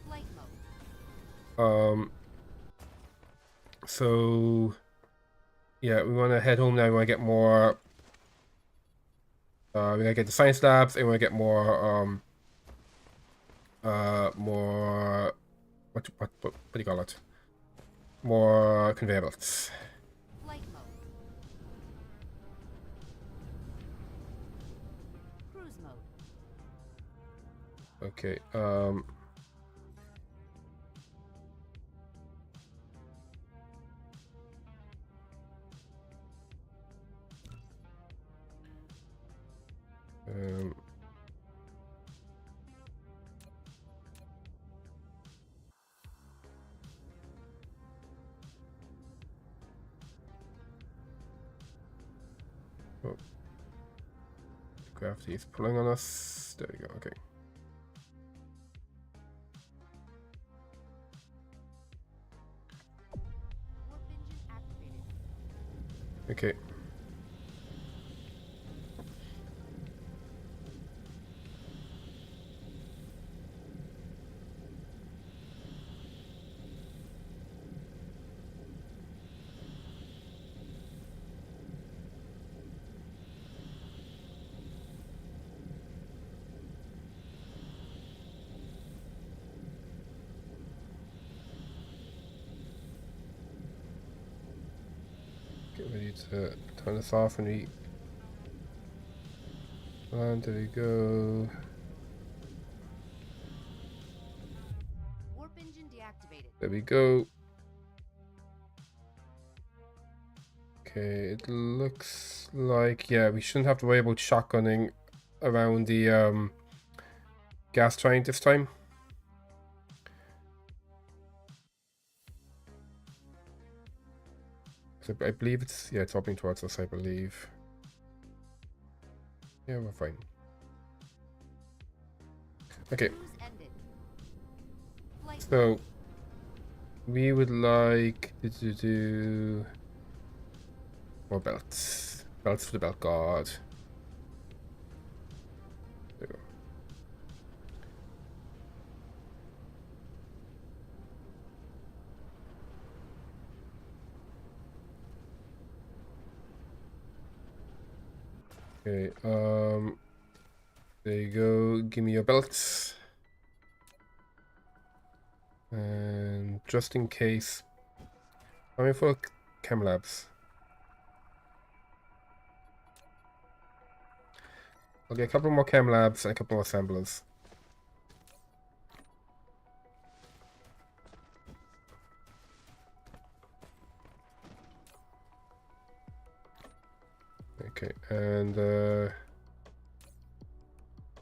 Flight mode. So yeah, we want to head home now. We want to get more. We want to get the science labs, and we want to get more. More. What do you call it? More conveyor belts. Flight mode. Cruise mode. Okay. Oh. Gravity is pulling on us. There we go. Okay. Warp engine activated. Okay. Get ready to turn this off when we land. There we go. Warp engine deactivated. There we go. Okay, it looks like, yeah, we shouldn't have to worry about shotgunning around the gas giant this time. So I believe it's, yeah, it's hopping towards us, I believe. Yeah, we're fine. Okay, Cruise ended. Flight so we would like to do more belts. Belts for the belt guard. There we go. Okay, there you go. Give me your belts. And just in case, how many for chem labs? I'll get a couple more chem labs and a couple more assemblers. Okay, and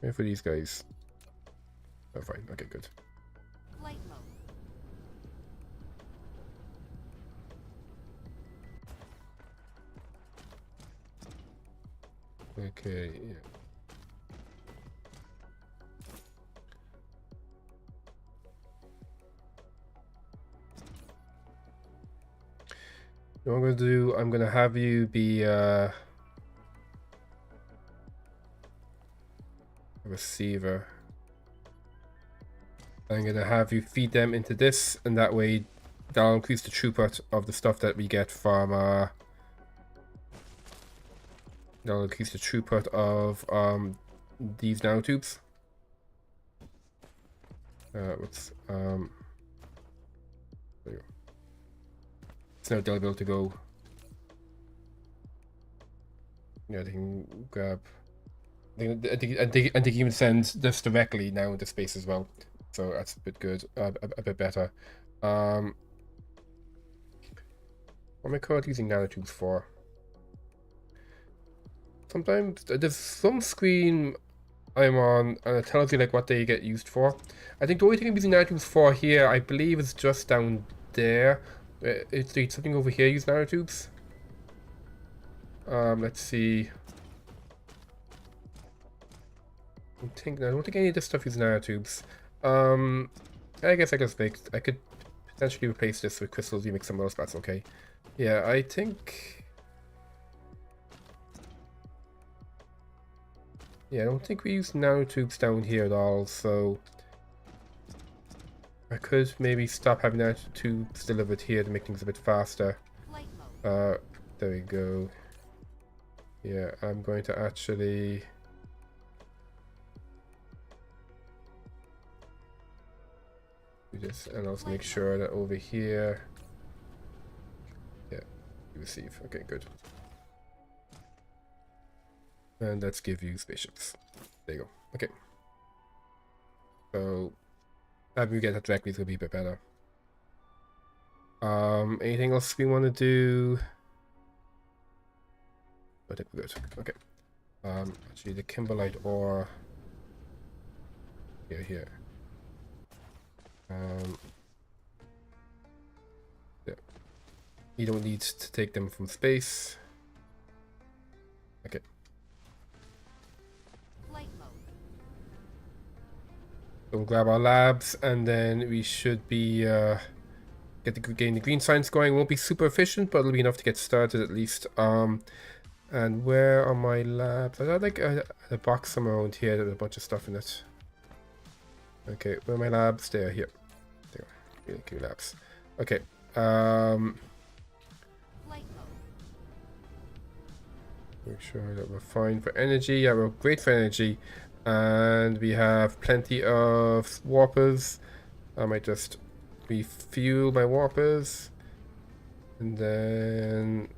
wait for these guys. Oh, fine. Okay, good. flight mode. Okay, yeah. What I'm gonna do, I'm gonna have you be a receiver. I'm gonna have you feed them into this, and that way that'll increase the throughput of the stuff that we get from that'll increase the throughput of these nanotubes. What's there you go. It's now they'll be able to go. Yeah, they can grab. I think you can even send this directly now into space as well. So that's a bit good, a bit better. What am I currently using nanotubes for? Sometimes there's some screen I'm on and it tells you like what they get used for. I think the only thing I'm using nanotubes for here, I believe, is just down there. It's something over here use nanotubes. Let's see. I don't think any of this stuff uses nanotubes. I guess I could potentially replace this with crystals. You make some else, that's okay. Yeah, I think. Yeah, I don't think we use nanotubes down here at all, so I could maybe stop having nanotubes delivered here to make things a bit faster. Flight mode. There we go. Yeah, I'm going to actually do this, and also make sure that over here, yeah, you receive. Okay, good. And let's give you spaceships. There you go. Okay. So having you get that directly is gonna be a bit better. Anything else we want to do? I think we're good. Okay. Actually, the kimberlite ore here. Yeah. You don't need to take them from space. Okay. Flight mode. So we'll grab our labs, and then we should be getting the green science going. Won't be super efficient, but it'll be enough to get started at least. And where are my labs? I got like a box somewhere around here with a bunch of stuff in it. Okay, where are my labs? They are here. There. Really cool labs. Okay. Flight mode. Make sure that we're fine for energy. Yeah, we're great for energy. And we have plenty of warpers. I might just refuel my warpers. And then...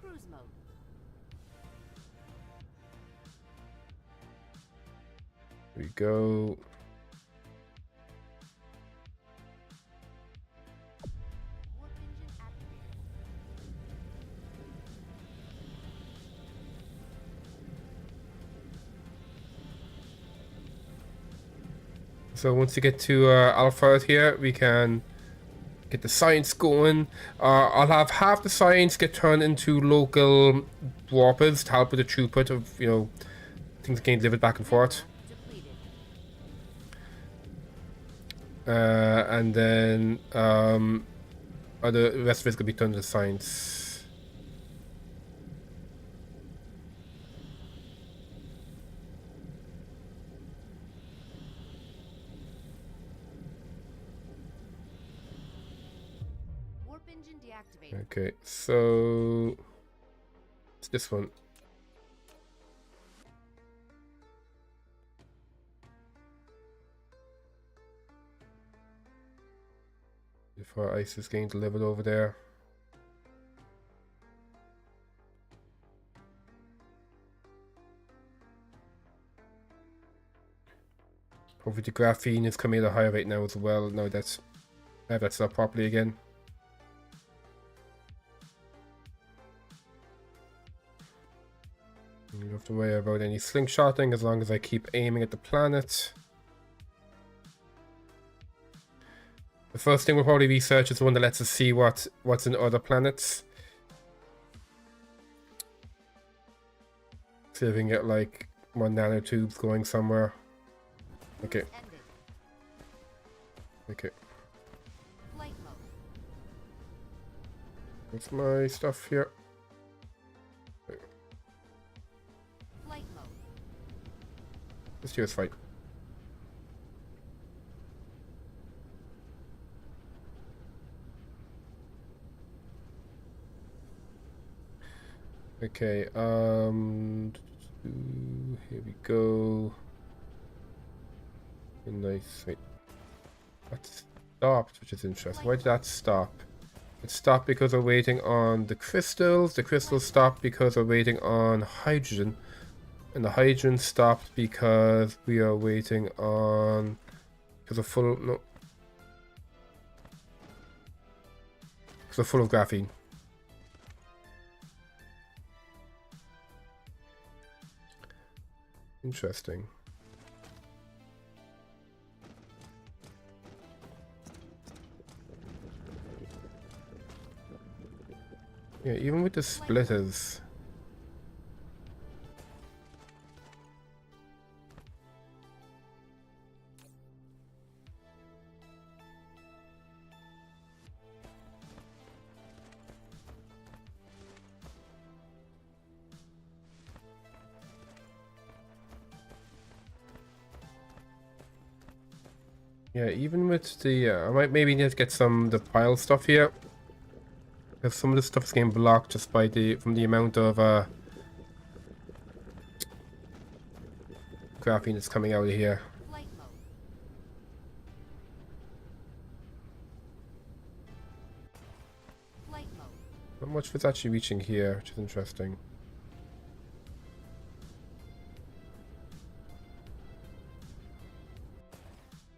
Cruise mode. Here we go. Warp engine activated. So once you get to Alpha out here, we can get the science going. I'll have half the science get turned into local warpers to help with the throughput of, you know, things getting delivered back and forth. Depleted. And then the rest of it's gonna be turned to science. Warp engine deactivated. Okay, so it's this one. Before ice is getting delivered over there. Hopefully the graphene is coming at a higher rate now as well. Now that's I have that set up properly again. You don't have to worry about any slingshotting as long as I keep aiming at the planet. The first thing we'll probably research is the one that lets us see what's in other planets. See if we can get like more nanotubes going somewhere. Okay. Ended. Okay. Flight mode. What's my stuff here? Flight mode. Let's do this fight. Okay, here we go. Nice. Wait. That stopped, which is interesting. Why did that stop? It stopped because we're waiting on the crystals. The crystals stopped because we're waiting on hydrogen. And the hydrogen stopped because we are waiting on... Because we're full... No. Because we're full of graphene. Interesting. Yeah, even with the splitters. Yeah, even with the, I might maybe need to get some of the pile stuff here. Because some of the stuff is getting blocked just by from the amount of graphene that's coming out of here. Flight mode. Flight mode. Not much of it's actually reaching here, which is interesting.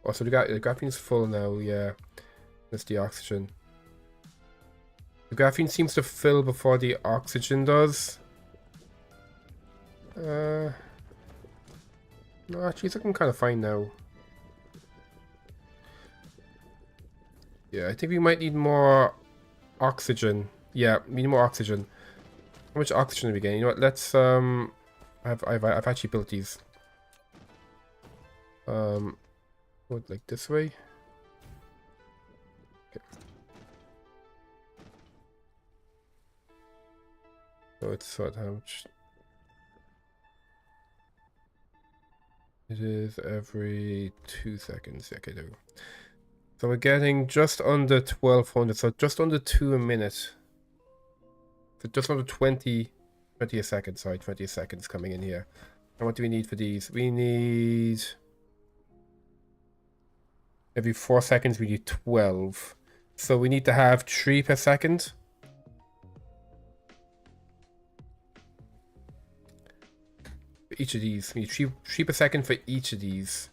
Oh, so the graphene's full now, yeah. That's the oxygen. The graphene seems to fill before the oxygen does. No, actually, it's looking kind of fine now. Yeah, I think we might need more oxygen. Yeah, we need more oxygen. How much oxygen are we getting? You know what? Let's I've actually built these. What, like this way? Okay. So it's what, how much? It is every 2 seconds. Okay, there we go. So we're getting just under 1200, so just under 2 a minute. So just under 20 a second, sorry, 20 seconds coming in here. And what do we need for these? We need... Every 4 seconds we need 12. So we need to have 3 per second. For each of these. We need 3 per second for each of these.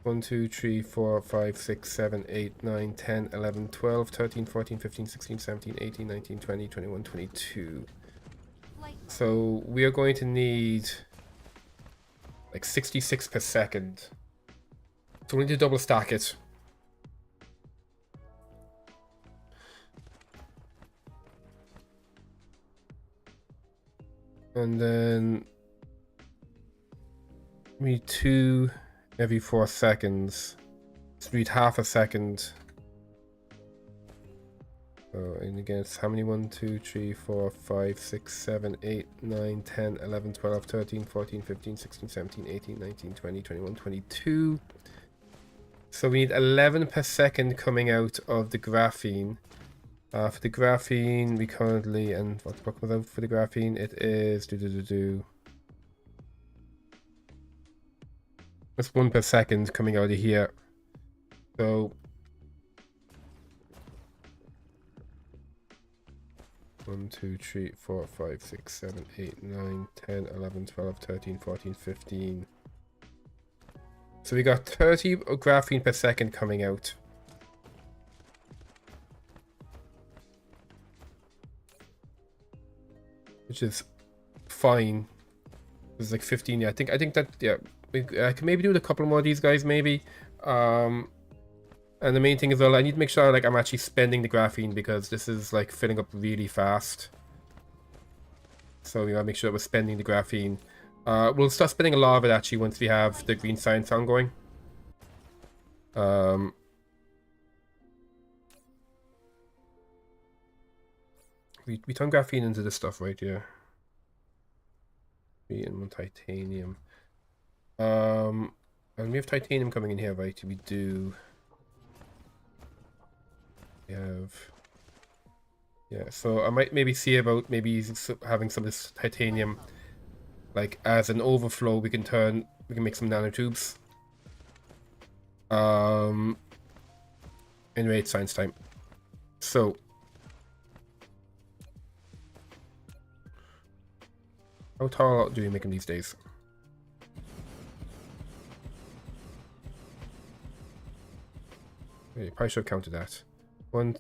1, 2, 3, 4, 5, 6, 7, 8, 9, 10, 11, 12, 13, 14, 15, 16, 17, 18, 19, 20, 21, 22. So we are going to need like 66 per second. So we need to double stack it. And then we need 2 every 4 seconds. So we need half a second. So, and again, it's how many? 1, 2, 3, 4, 5, 6, 7, 8, 9, 10, 11, 12, 13, 14, 15, 16, 17, 18, 19, 20, 21, 22. So we need 11 per second coming out of the graphene. For the graphene, we currently, and what the fuck was out for the graphene? It is That's 1 per second coming out of here. So 1, 2, 3, 4, 5, 6, 7, 8, 9, 10, 11, 12, 13, 14, 15. So we got 30 graphene per second coming out. Which is fine. There's like 15. Yeah, I think that, yeah, I can maybe do a couple more of these guys, maybe. And the main thing is, well, I need to make sure like I'm actually spending the graphene, because this is like filling up really fast. So we gotta make sure that we're spending the graphene. We'll start spending a lot of it actually once we have the green science ongoing. We turn graphene into this stuff, right? Yeah. And titanium. And we have titanium coming in here, right? We do. We have. Yeah, so I might maybe see about maybe having some of this titanium, like as an overflow. We can make some nanotubes. Anyway, it's science time. So. How tall do we make them these days? Okay, probably should have counted that. One.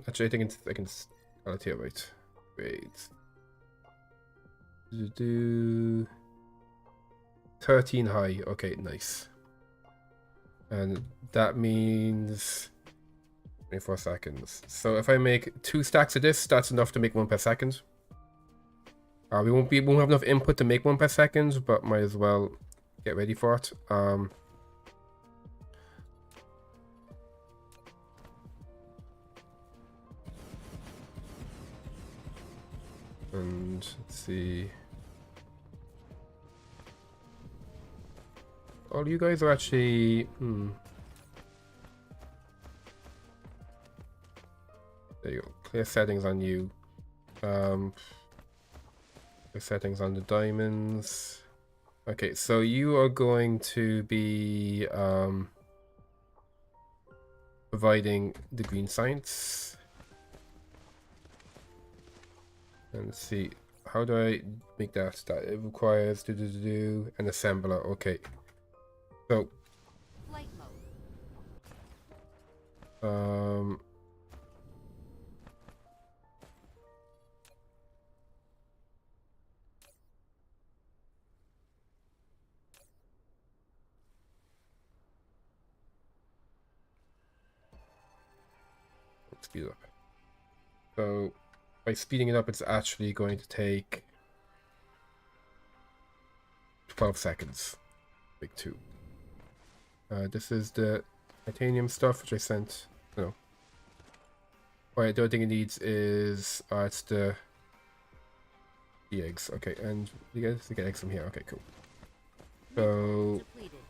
Actually, I can tell it here. Wait. Do 13 high. Okay, nice. And that means 24 seconds. So if I make 2 stacks of this, that's enough to make 1 per second. We won't have enough input to make 1 per second, but might as well get ready for it. And let's see. All you guys are actually There you go. Clear settings on you. Settings on the diamonds. Okay, so you are going to be providing the green science. And let's see, how do I make that? It requires an assembler. Okay, so Flight mode. speed it up. So by speeding it up, it's actually going to take 12 seconds. Big 2. This is the titanium stuff which I sent. No. Oh, yeah, the other thing it needs is it's the eggs. Okay, and you get eggs from here. Okay, cool. So Depleted.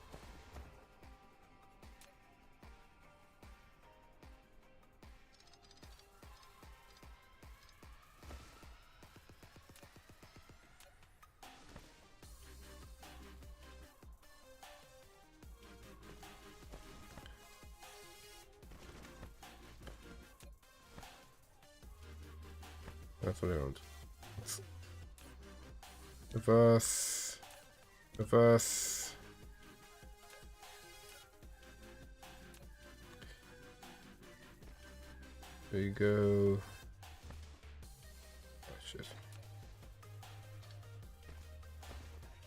that's what I want. Let's reverse. Reverse. There you go. Oh shit.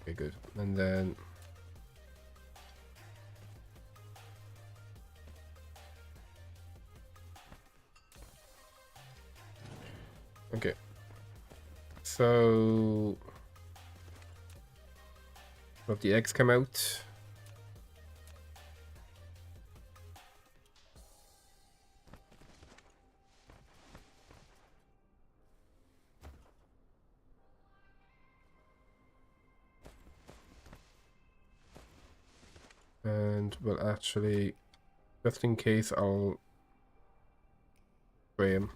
Okay, good. And then okay. So let the eggs come out. And well, actually, just in case, I'll spray him.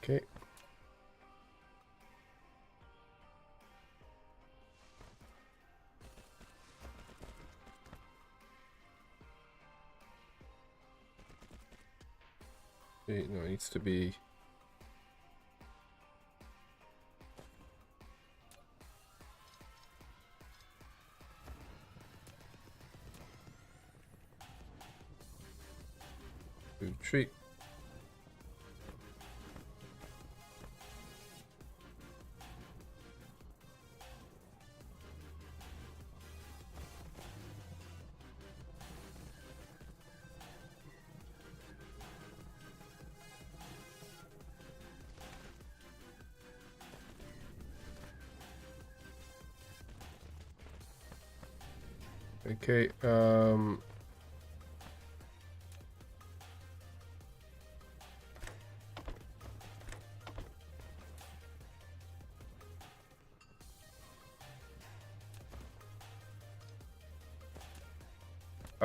Okay. Okay, no, it needs to be. Retreat. Okay, power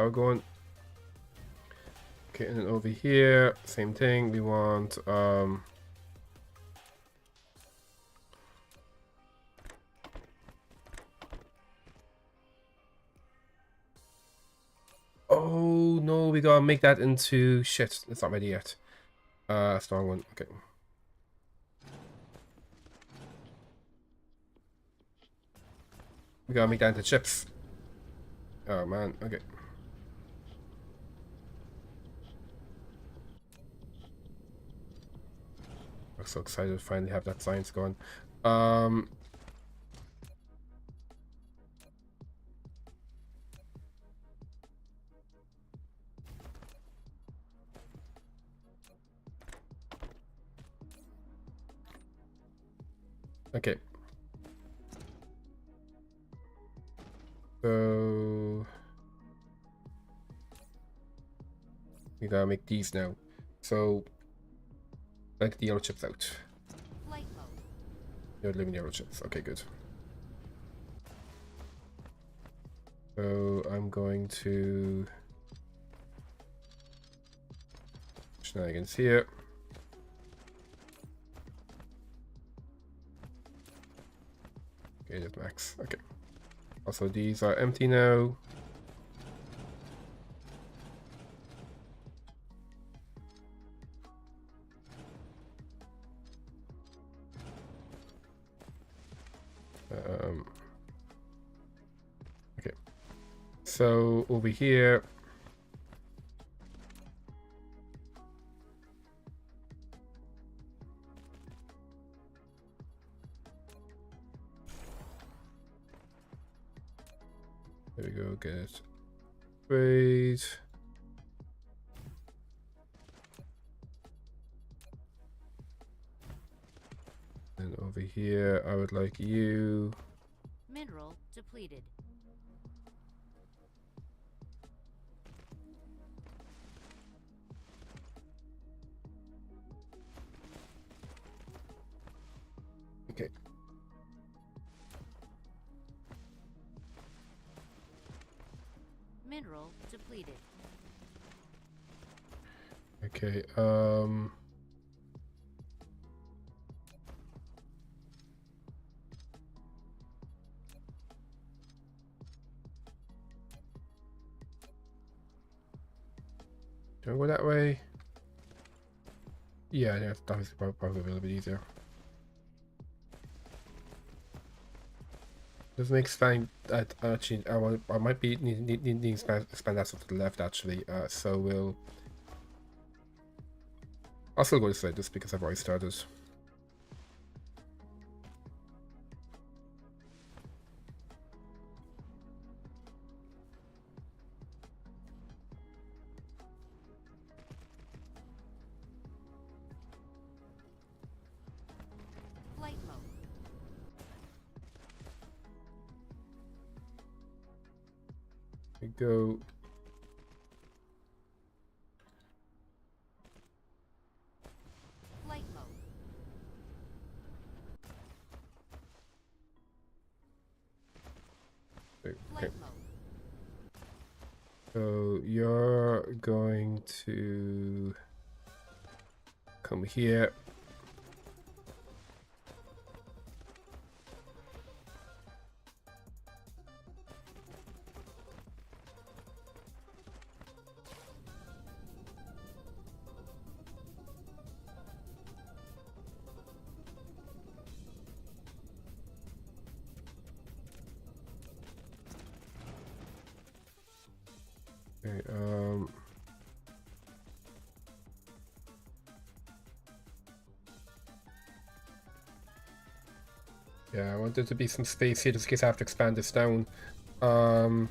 going. Okay, and then over here, same thing. We want oh no, we gotta make that into shit. It's not ready yet. That's the wrong one. Okay. We gotta make that into chips. Oh man, okay. I'm so excited to finally have that science going. Okay. So we gotta make these now. So let the yellow chips out. Flight mode. You're living yellow chips. Okay, good. So I'm going to shenanigans here. Okay, there's max. Okay. Also, these are empty now. So over here, there we go, get it. Great. And over here, I would like you. Mineral depleted. Okay. Mineral depleted. Okay, do I go that way? Yeah, that was probably a little bit easier. Doesn't expand that actually. I might be needing to expand that stuff to the left actually. So I'll still go this way just because I've already started. Flight mode. We go. Flight mode. Okay. Flight mode. So you're going to come here. Okay, yeah, I want there to be some space here just in case I have to expand this down. So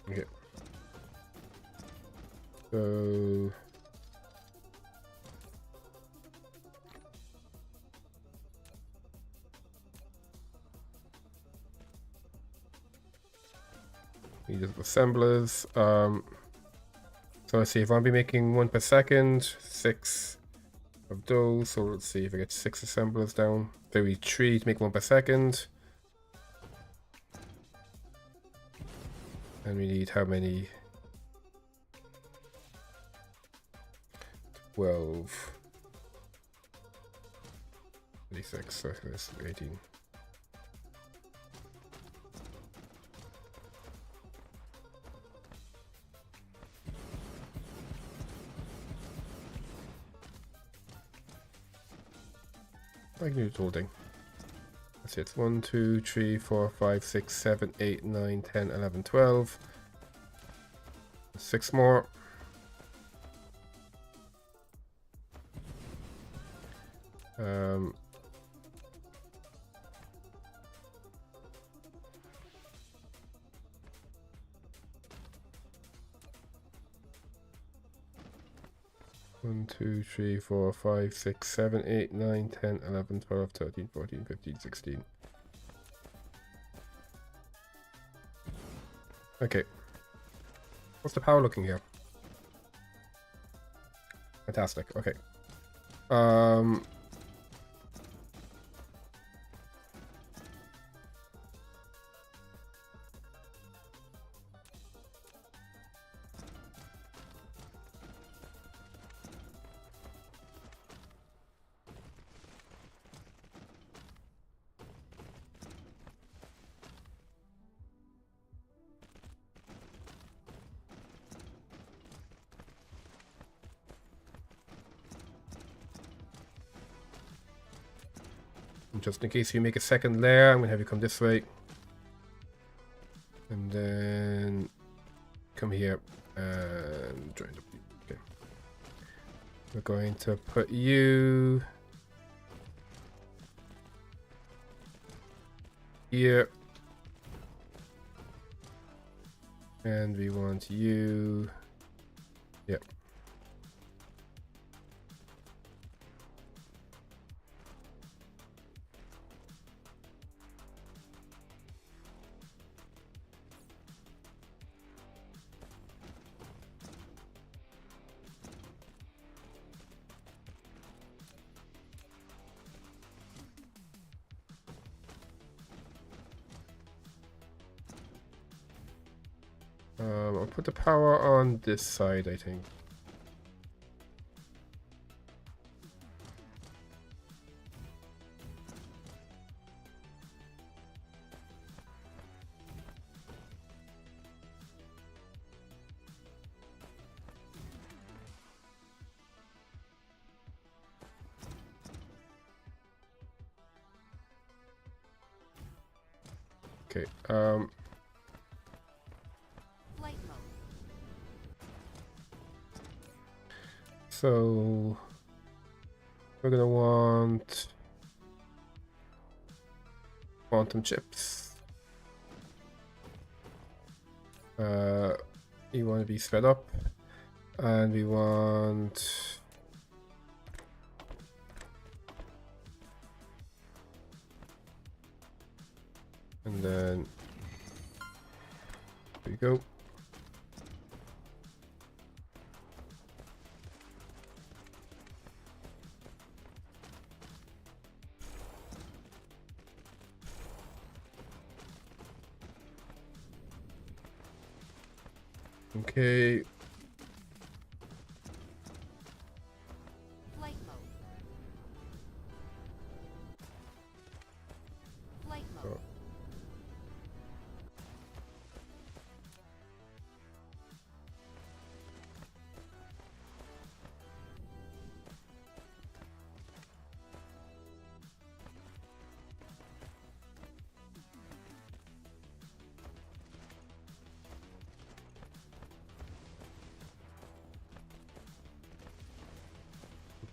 okay. So we just assemblers. So let's see if I'll be making 1 per second, 6 of those. So let's see if I get 6 assemblers down. Maybe 3 to make 1 per second. And we need how many? 12. 36, so that's 18. I can do the whole thing. That's it. 1, 2, 3, 4, 5, 6, 7, 8, 9, 10, 11, 12. 6 more. One, 2, 3, 4, 5, 6, 7, 8, 9, 10, 11, 12, 13, 14, 15, 16. Okay. What's the power looking here? Fantastic. Okay. And just in case you make a second layer, I'm gonna have you come this way. And then come here and join the... Okay. We're going to put you here. And we want you... Yep. I'll put the power on this side, I think. Okay, Flight mode. so we're gonna want quantum chips. You want to be sped up, and we want and then there you go. Okay. Flight mode. Flight mode. Oh.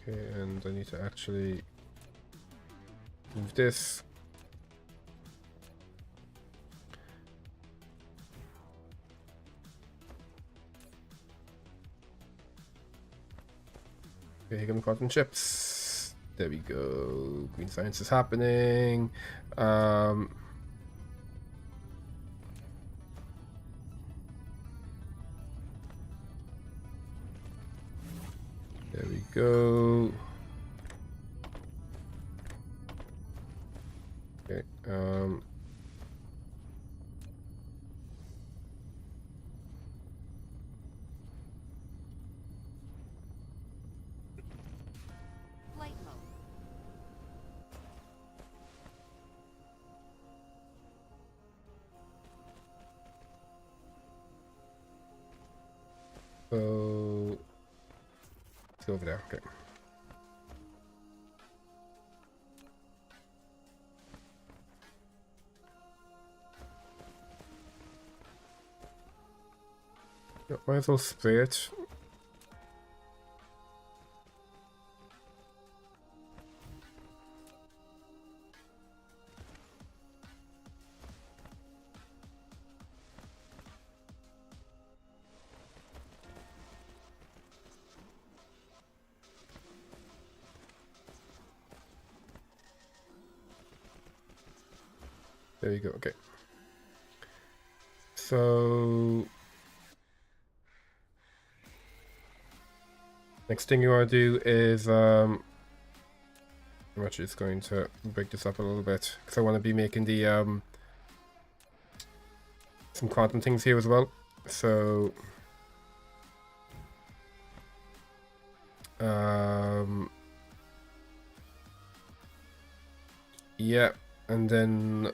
Okay, and I need to actually move this. Okay, here come the cotton chips. There we go. Green science is happening. There we go. Okay, Flight mode. so it's over there. Okay. Yeah, might as well spray it. There we go. Okay. So next thing you want to do is I'm actually just going to break this up a little bit because I want to be making the some quantum things here as well. So yeah, and then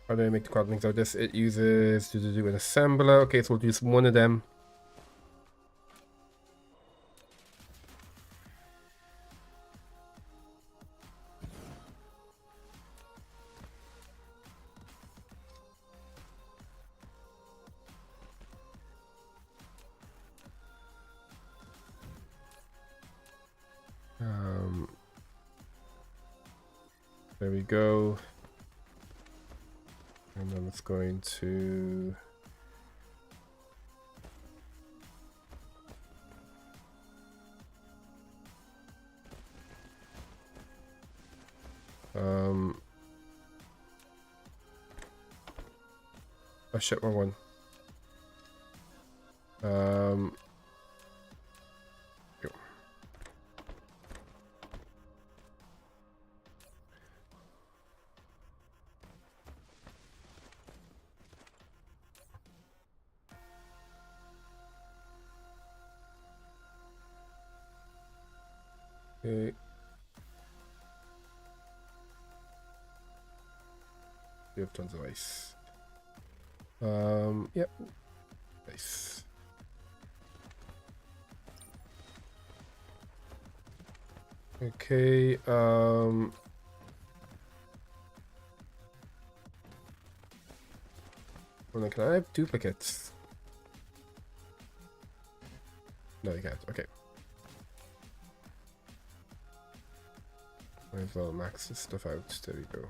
how do I make the quantum things out of this? It uses to do an assembler. Okay, so we'll use one of them. There we go. And then it's going to... Oh shit, wrong one. Go. Okay. We have tons of ice. Yep. Nice. Okay, well, then can I have duplicates? No, you can't. Okay. Might as well max this stuff out. There we go.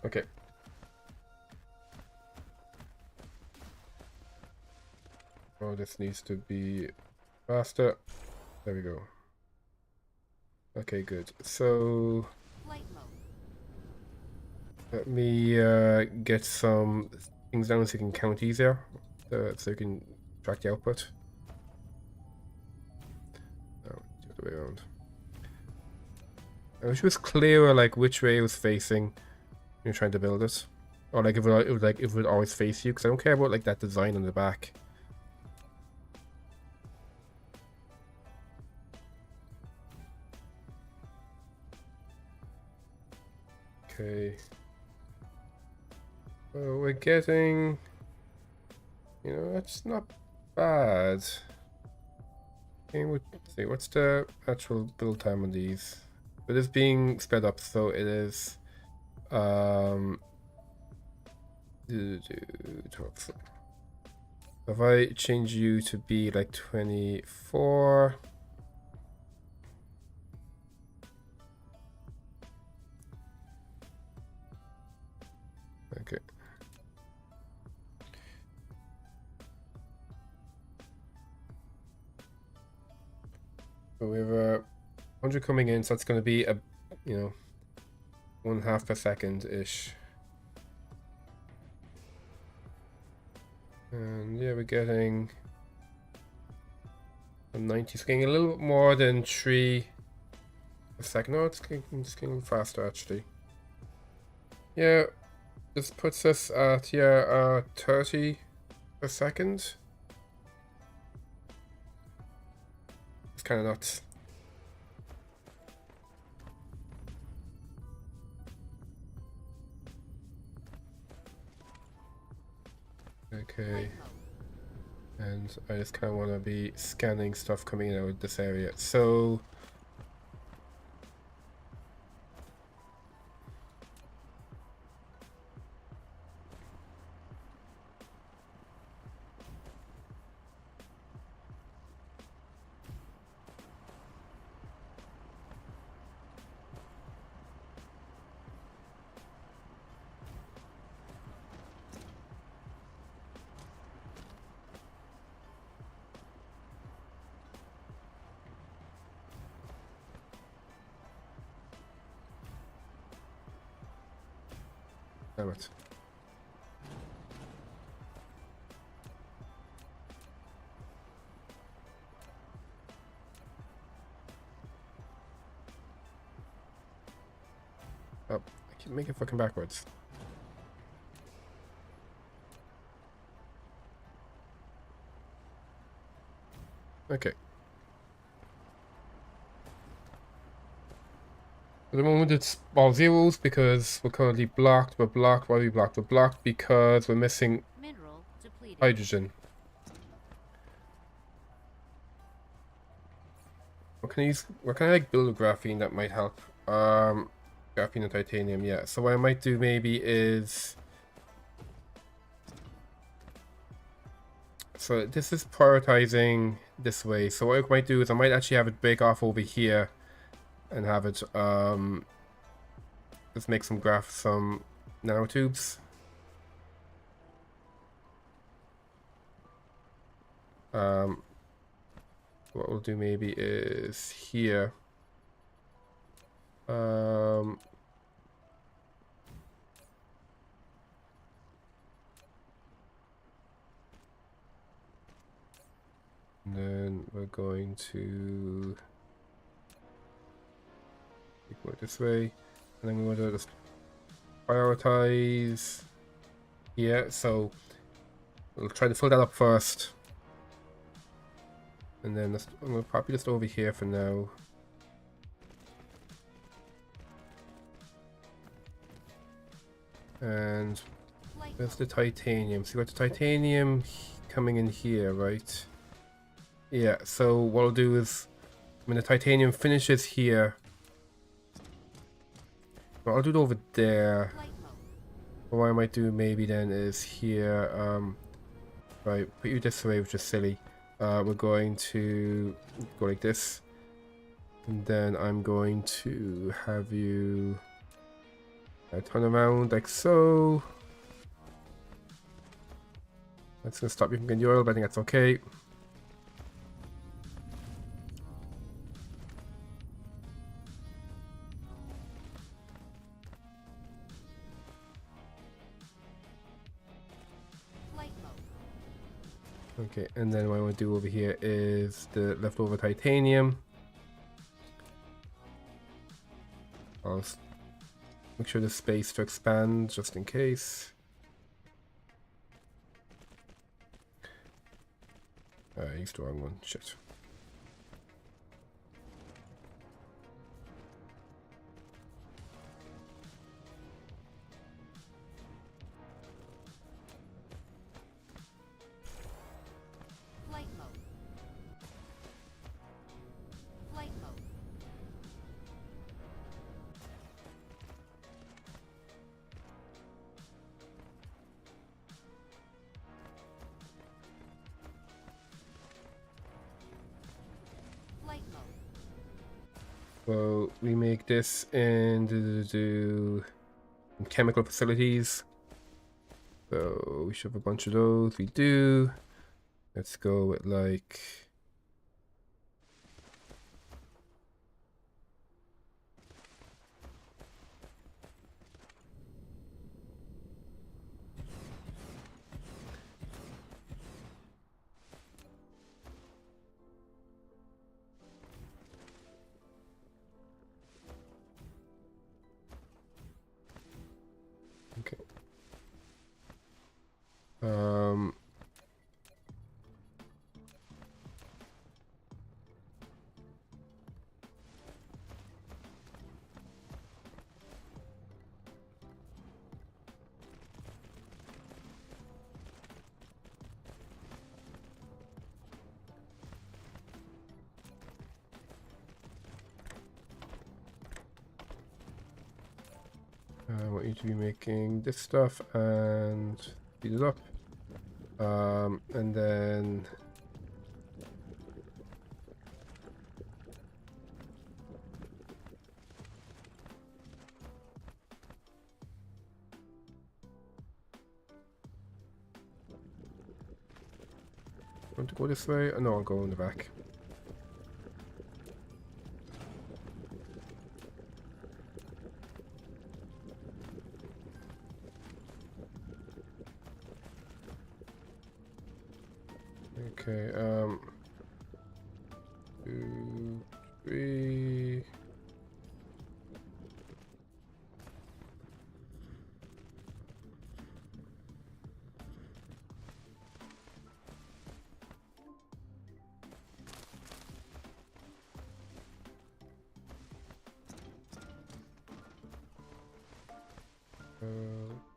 Okay. Oh, this needs to be faster. There we go. Okay, good. So Flight mode. let me get some things down so you can count easier, so you can track the output. No, the other way around. I wish it was clearer, like which way it was facing when you're trying to build it, or like if it would always face you. Because I don't care about like that design on the back. Okay. So we're getting, you know, that's not bad. Okay, let's see, what's the actual build time on these? It is being sped up, so it is 12. If I change you to be like 24. Okay. So we have 100 coming in, so that's going to be a, you know, 1/2 per second ish. And yeah, we're getting a 90. It's getting a little bit more than 3 a second. No, it's getting faster actually. Yeah. This puts us at 30 a second. It's kind of nuts. Okay. And I just kind of want to be scanning stuff coming in out of this area. So damn it. Oh, I keep making fucking backwards. Okay. At the moment it's all zeros because we're currently blocked. We're blocked. Why are we blocked? We're blocked because we're missing Mineral depleted. hydrogen. What can I use? What can I like build with graphene that might help? Graphene and titanium, yeah. So what I might do maybe is So this is prioritizing this way. So what I might do is I might actually have it break off over here and have it just make some some nanotubes. What we'll do maybe is here. And then we're going to go this way, and then we want to just prioritize here. So we'll try to fill that up first, and then I'm going to pop it just over here for now. And there's the titanium. So you got the titanium coming in here, right? Yeah, so what I'll do is when the titanium finishes here, well, I'll do it over there. But what I might do maybe then is here, right, put you this way, which is silly. We're going to go like this. And then I'm going to have you turn around like so. That's going to stop you from getting the oil, but I think that's okay. Okay, and then what I want to do over here is the leftover titanium. I'll make sure the space to expand just in case. I used the wrong one. Shit. So we make this in chemical facilities. So we should have a bunch of those. We do. Let's go with like okay. I want you to be making this stuff and speed it up. And then want to go this way? Oh, no, I'll go in the back. Okay, 2, 3.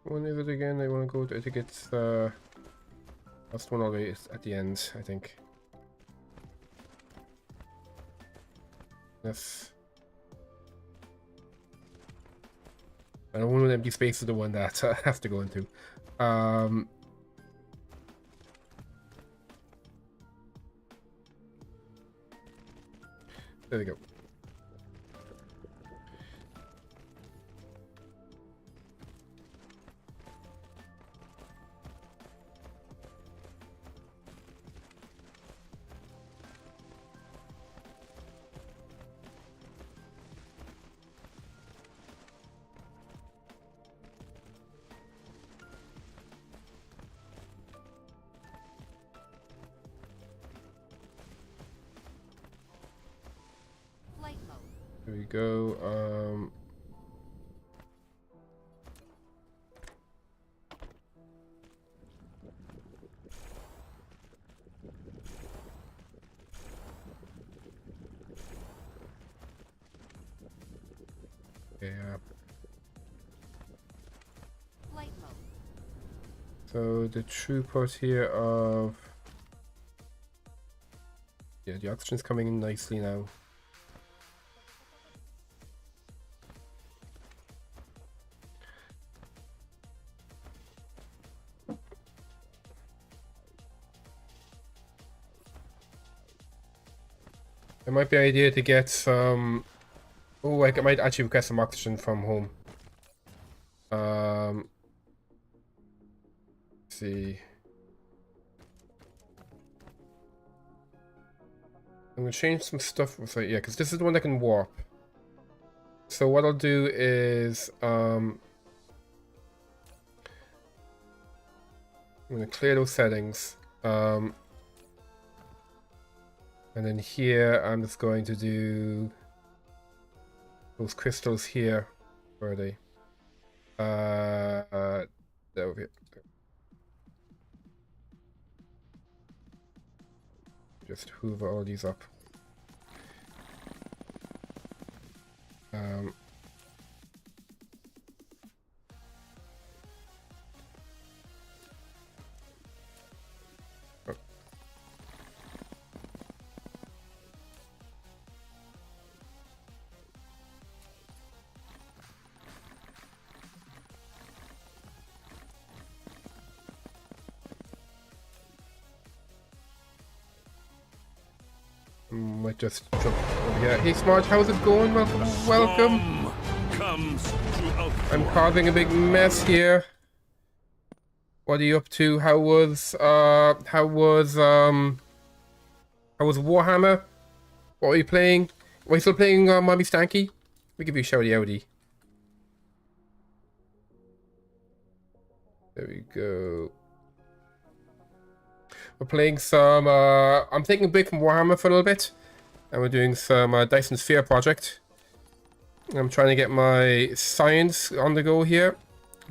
When is it again? I want to go to, I think it's last one always at the end, I think. Yes. I don't want an empty space is the one that I have to go into. There we go. Flight mode. There we go. Yeah. Flight mode. So the throughput here of the oxygen's coming in nicely now. It might be an idea to get some. Oh, I might actually request some oxygen from home. Let's see. I'm gonna change some stuff. So yeah, because this is the one that can warp. So what I'll do is I'm gonna clear those settings. And then here I'm just going to do those crystals here. Where are they? There we go. Just hoover all these up. Might just jump over here. Hey Smart, how's it going? Welcome. I'm causing a big mess here. What are you up to? How was Warhammer? What are you playing? Are you still playing Mommy Stanky? We give you a shouty outy. There we go. We're playing some, I'm taking a break from Warhammer for a little bit. And we're doing some Dyson Sphere project. I'm trying to get my science on the go here.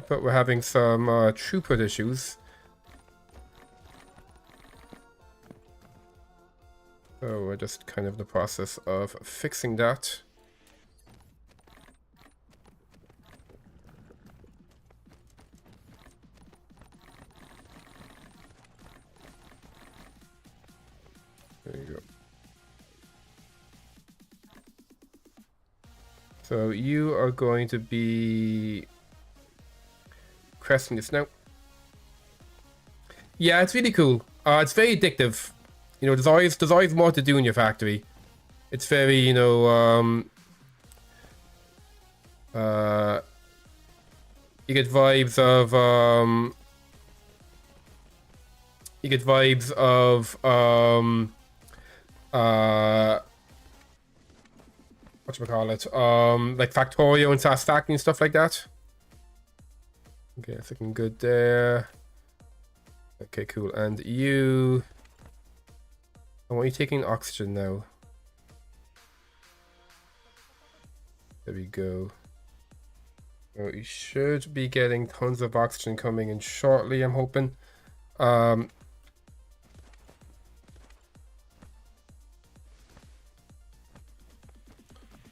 But we're having some throughput issues. So we're just kind of in the process of fixing that. There you go. So you are going to be cresting this now. Yeah, it's really cool. It's very addictive. You know, there's always more to do in your factory. It's very, you know, you get vibes of whatchamacallit, like Factorio and SAS stacking and stuff like that. Okay, it's looking good there. Okay, cool. And you, I want you taking oxygen now. There we go. So you should be getting tons of oxygen coming in shortly, I'm hoping.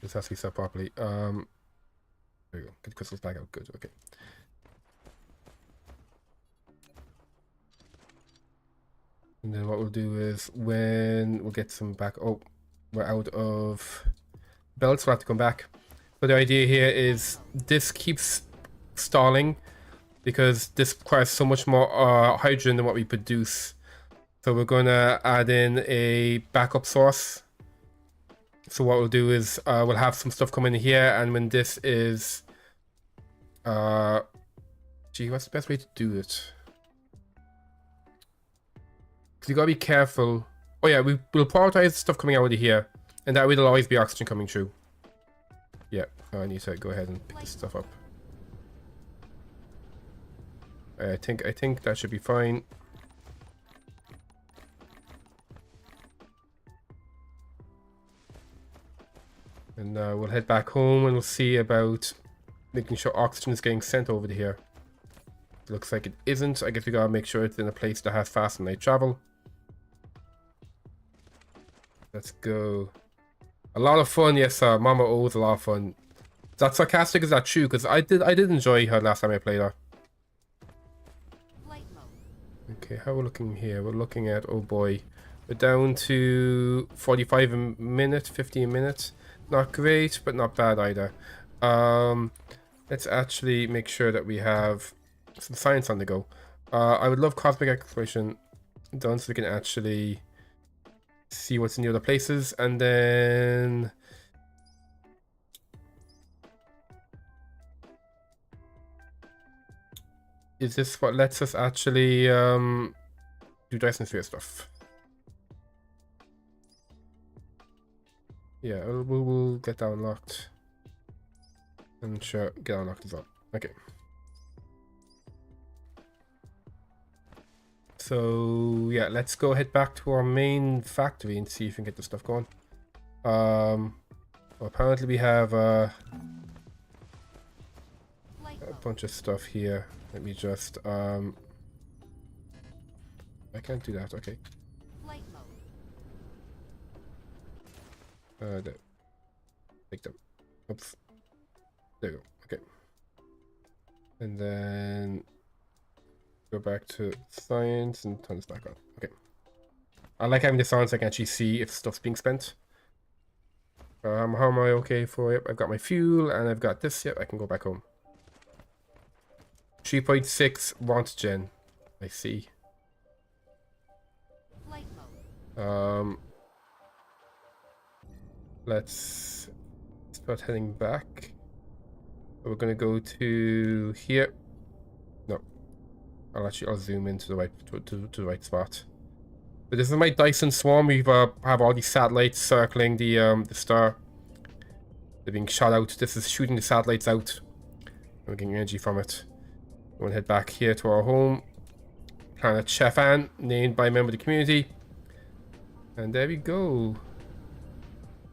This has to be set properly. There we go. Get the crystals back out. Good. Okay. And then what we'll do is when we'll get some back. Oh, we're out of belts. We'll have to come back. But the idea here is this keeps stalling because this requires so much more hydrogen than what we produce. So we're going to add in a backup source. So what we'll do is we'll have some stuff come in here, and when this is gee, what's the best way to do it? Because you gotta be careful. Oh yeah, we'll prioritize stuff coming out of here, and that way there'll always be oxygen coming through. Yeah, I need to go ahead and pick this stuff up. I think that should be fine. And we'll head back home and we'll see about making sure oxygen is getting sent over to here. Looks like it isn't. I guess we gotta make sure it's in a place that has fast and light travel. Let's go. A lot of fun, yes sir. Mama O's a lot of fun. Is that sarcastic? Is that true? Because I did enjoy her last time I played her. Flight mode. Okay, how are we looking here? We're looking at, oh boy, we're down to 45 a minute, 50 a minute. Not great, but not bad either. Let's actually make sure that we have some science on the go. I would love cosmic exploration done so we can actually see what's in the other places, and then is this what lets us actually do Dyson sphere stuff? Yeah, we'll get that unlocked. And sure, get unlocked as well. Okay. So yeah, let's go head back to our main factory and see if we can get the stuff going. Well, apparently we have a bunch of stuff here. Let me just I can't do that. Okay. Flight mode. There. Take them. Oops. There you go. Okay. And then go back to science and turn this back on. Okay. I like having this on so I can actually see if stuff's being spent. How am I okay for? Yep, I've got my fuel and I've got this. Yep, I can go back home. 3.6 want gen. I see. Flight mode. Let's start heading back. We're gonna go to here. No, I'll zoom into the right to the right spot. But this is my Dyson swarm. We've have all these satellites circling the star. They're being shot out. This is shooting the satellites out. We're getting energy from it. We're gonna head back here to our home planet Chefan, named by a member of the community. And there we go.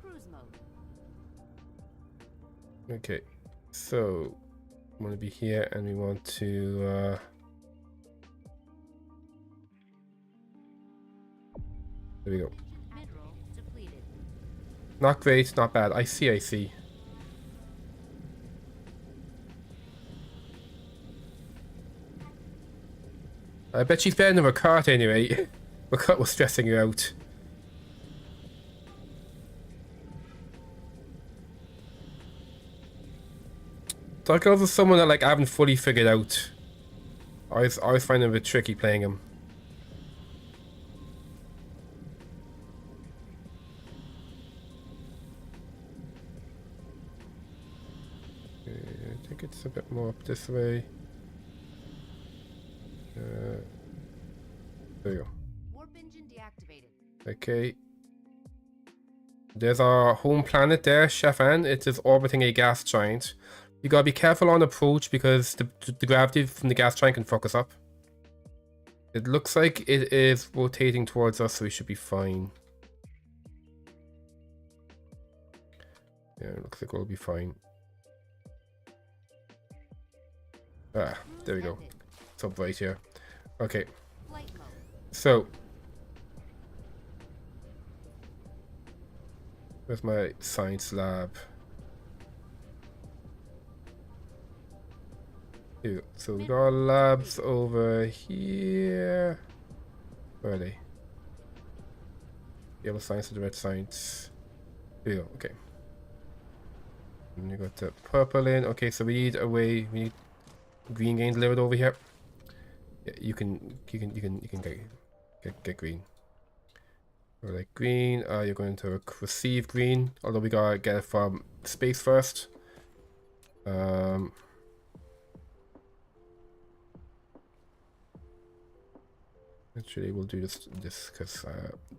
Cruise mode. Okay, so I'm gonna be here, and we want to. There we go. Mineral depleted. Not great, not bad. I see, I see. I bet she's better than Rakata anyway. Rakata was stressing her out. Dark Elves is someone that like I haven't fully figured out. I always find him a bit tricky playing him. I think it's a bit more up this way. There you go. Warp engine deactivated. Okay. There's our home planet there, Chefan. It is orbiting a gas giant. You gotta be careful on approach because the gravity from the gas giant can fuck us up. It looks like it is rotating towards us, so we should be fine. Yeah, it looks like we'll be fine. Ah, there we go. It's up right here. Okay. Flight mode. So, where's my science lab? Here we go. So we got our labs over here. Where are they? Yellow science and the red science. Here we go. Okay. And you got the purple in. Okay, so we need a way. We need green getting delivered over here. Yeah, you can get green. Like green, you're going to receive green, although we gotta get it from space first. Actually, we'll do this because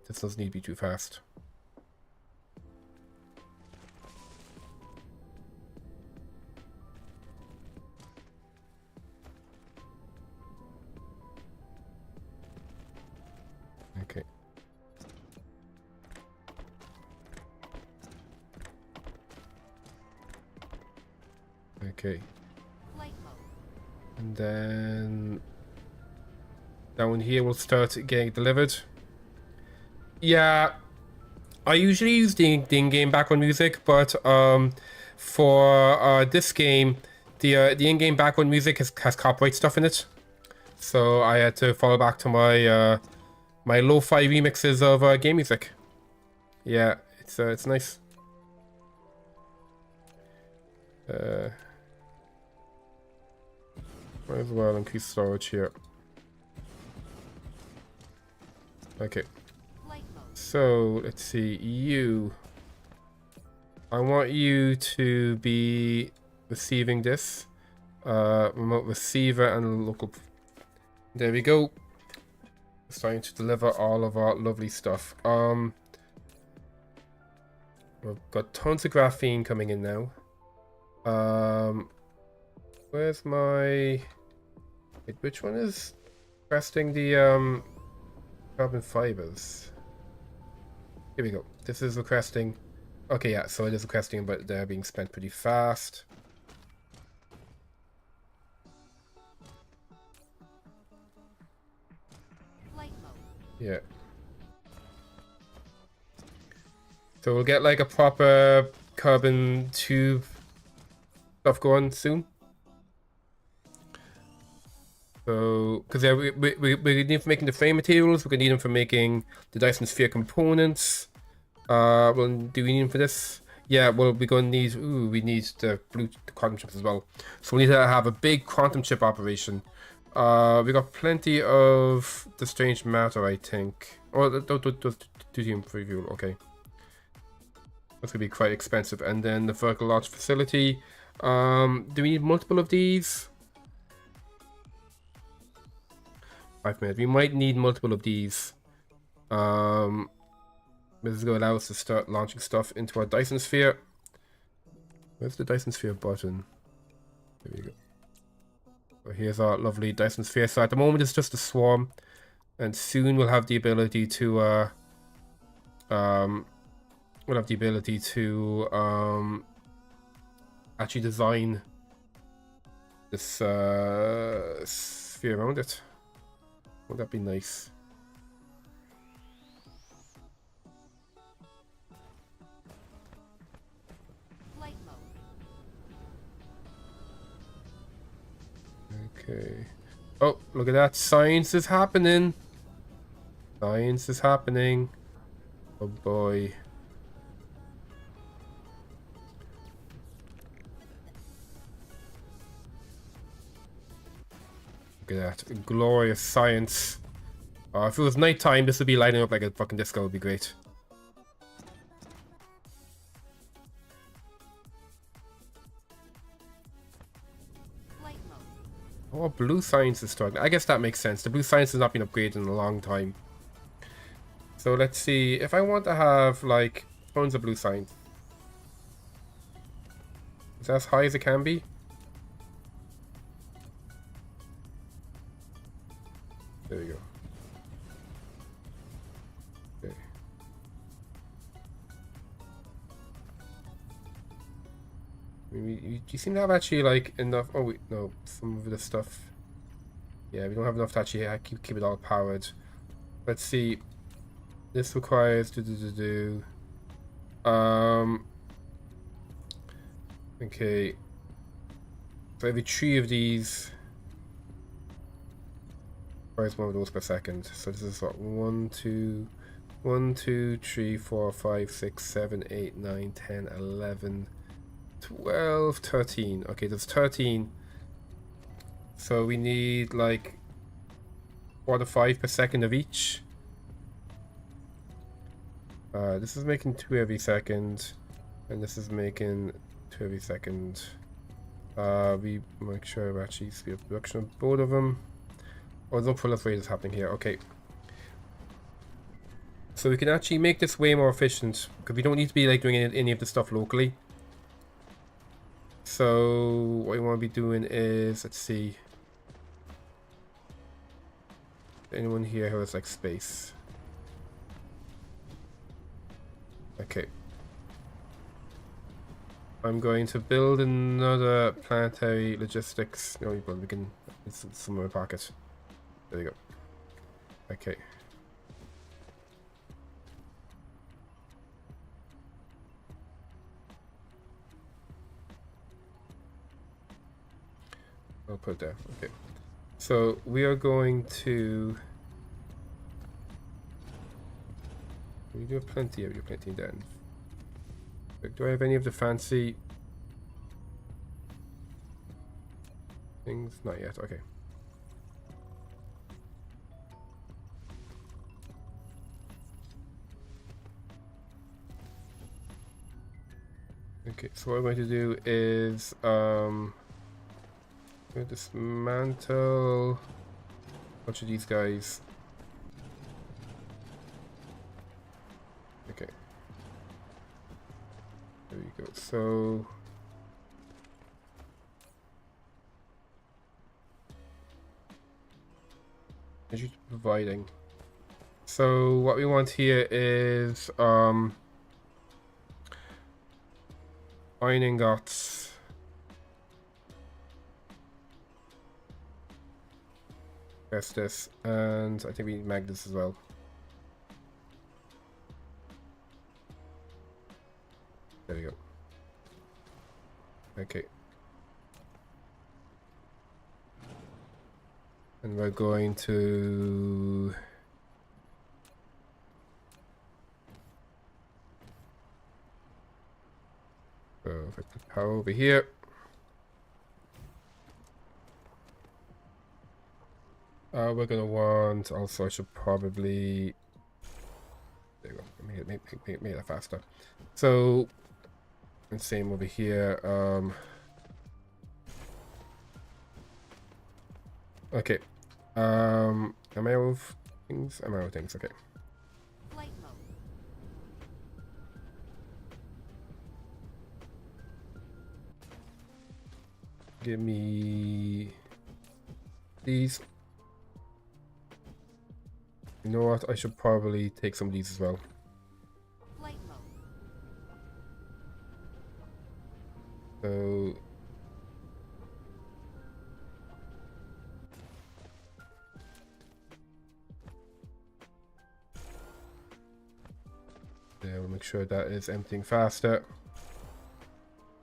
this doesn't need to be too fast. Okay. Okay. Flight mode. And then down here will start getting delivered. Yeah, I usually use the in-game background music, but for this game, the in-game background music has copyright stuff in it, so I had to fall back to my my lo-fi remixes of game music. Yeah, it's nice. Might as well increase storage here. Okay. Flight mode. So let's see, you. I want you to be receiving this. Remote receiver and local. There we go. Starting to deliver all of our lovely stuff. We've got tons of graphene coming in now. Where's my? Wait, which one is requesting the carbon fibers? Here we go. This is requesting. Okay, yeah, so it is requesting, but they're being spent pretty fast. Flight mode. Yeah. So we'll get like a proper carbon tube stuff going soon. So, because yeah, we need them for making the frame materials, we're gonna need them for making the Dyson Sphere components. Well, do we need them for this? Yeah, well, we're gonna need, we need the quantum chips as well. So we need to have a big quantum chip operation. We got plenty of the strange matter, I think. Oh, deuterium preview, okay. That's gonna be quite expensive. And then the vertical launch facility. Do we need multiple of these? 5 minutes. We might need multiple of these. This is going to allow us to start launching stuff into our Dyson Sphere. Where's the Dyson Sphere button? There we go. So here's our lovely Dyson Sphere. So at the moment it's just a swarm, and soon we'll have the ability to actually design this sphere around it. Would that be nice? Flight mode. Okay. Oh, look at that. Science is happening. Science is happening. Oh boy. Look at that. Glorious science. If it was nighttime, this would be lighting up like a fucking disco. It would be great. Flight mode. Oh, blue science is starting. I guess that makes sense. The blue science has not been upgraded in a long time. So let's see. If I want to have, like, tons of blue science. Is that as high as it can be? There we go. Okay. I mean, you seem to have actually like enough. Oh wait, no, some of the stuff. Yeah, we don't have enough to actually keep it all powered. Let's see. This requires Okay. So every 3 of these. Requires 1 of those per second. So this is what 1, 2, 3, 4, 5, 6, 7, 8, 9, 10, 11, 12, 13. Okay, there's 13. So we need like 4 to 5 per second of each. This is making 2 every second, and this is making 2 every second. We make sure we actually speed up production of both of them. Oh, no proliferate is happening here. Okay. So we can actually make this way more efficient because we don't need to be like doing any of the stuff locally. So what we want to be doing is, let's see. Anyone here who has like space? Okay. I'm going to build another planetary logistics. No, but we can. It's somewhere in my pocket. There we go. Okay. I'll put it there. Okay. So we are going to. We do have plenty. We do plenty then. Do I have any of the fancy things? Not yet. Okay. Okay, so what I'm going to do is I'm going to dismantle a bunch of these guys. Okay. There we go. So energy providing. So what we want here is iron ingots. Press this, and I think we need magnets as well. There we go. Okay. And we're going to so if I put power over here. We're gonna want also I should probably there you go. Make it faster. So and same over here. Okay. Am I out of things? I'm out of things, okay. Flight mode. Give me these. You know what? I should probably take some of these as well. Flight mode. So yeah, we'll make sure that is emptying faster.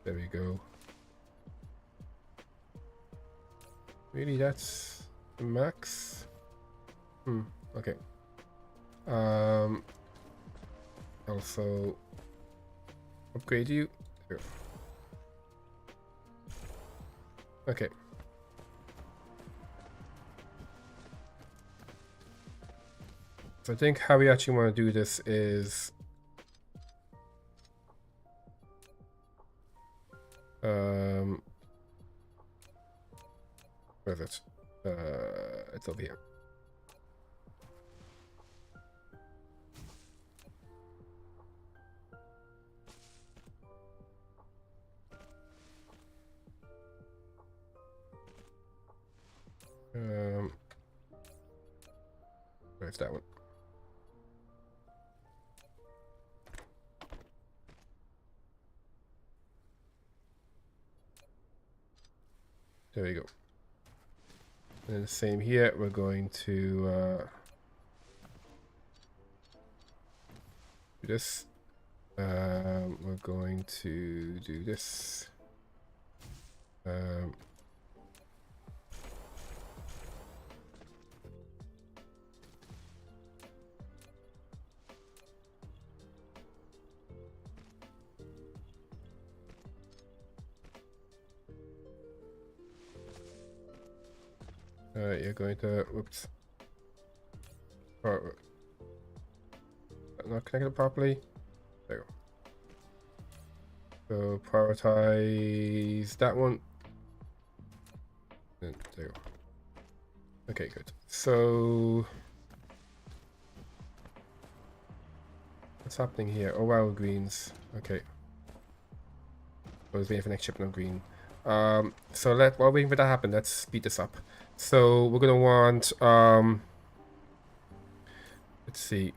There we go. Really, that's the max? Okay. Also upgrade you. Here. Okay. So I think how we actually want to do this is where is it? It's over here. Where's that one? There we go. And the same here, we're going to do this. We're going to do this. You're going to, oops. Oh, not connected properly. There you go. So prioritize that one. And there you go. Okay, good. So what's happening here? Oh wow, greens. Okay. I was waiting for next shipment of green. So while we're waiting for that to happen, let's speed this up. So we're gonna want let's see.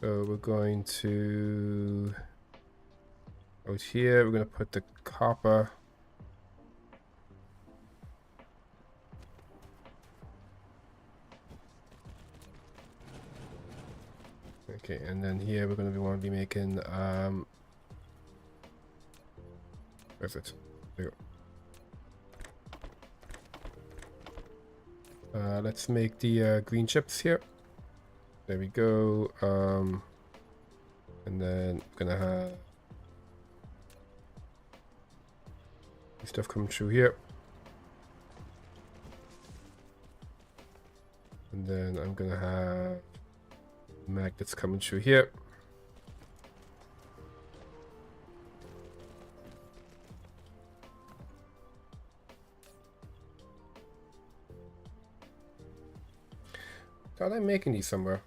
So we're going to out here, we're going to put the copper. Okay, and then here we're going to want to be making where's it? There you go. Let's make the green chips here. There we go. And then we're gonna have stuff coming through here. And then I'm gonna have magnets coming through here. Thought I'm making these somewhere.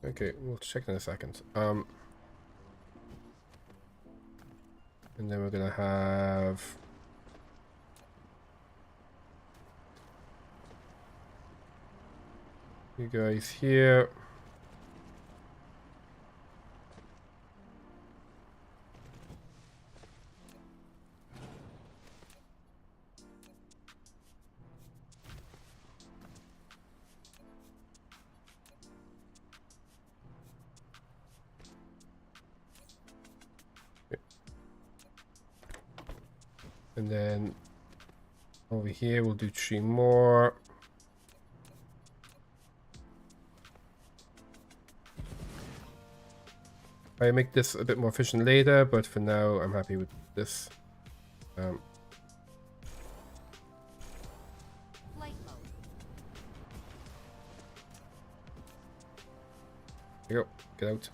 Okay, we'll check in a second. And then we're gonna have you guys here. And then over here we'll do 3 more. I make this a bit more efficient later, but for now I'm happy with this. Flight mode. There you go, get out.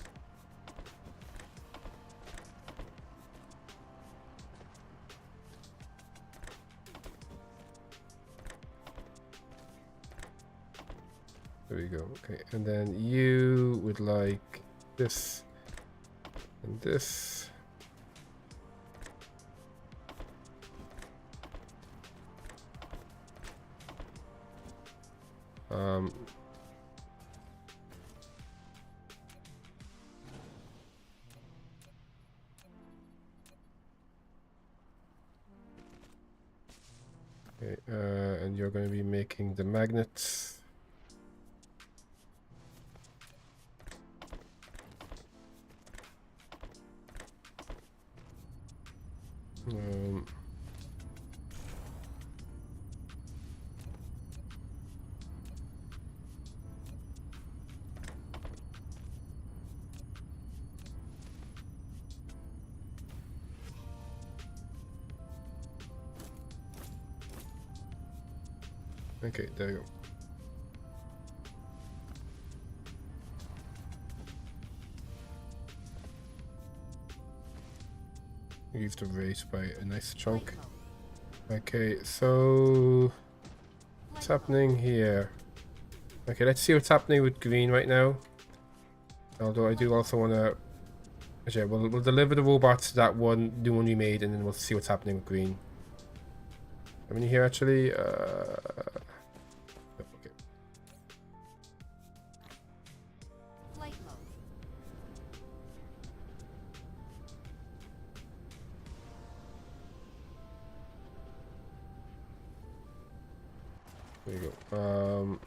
There we go. Okay, and then you would like this and this. Okay, and you're going to be making the magnets. Okay, there you go. Use the rate by a nice chunk. Okay, so what's happening here? Okay, let's see what's happening with green right now. Although I do also want to... Actually, we'll deliver the robots to that new one we made, and then we'll see what's happening with green. How many here actually? Okay. Flight mode. There you go.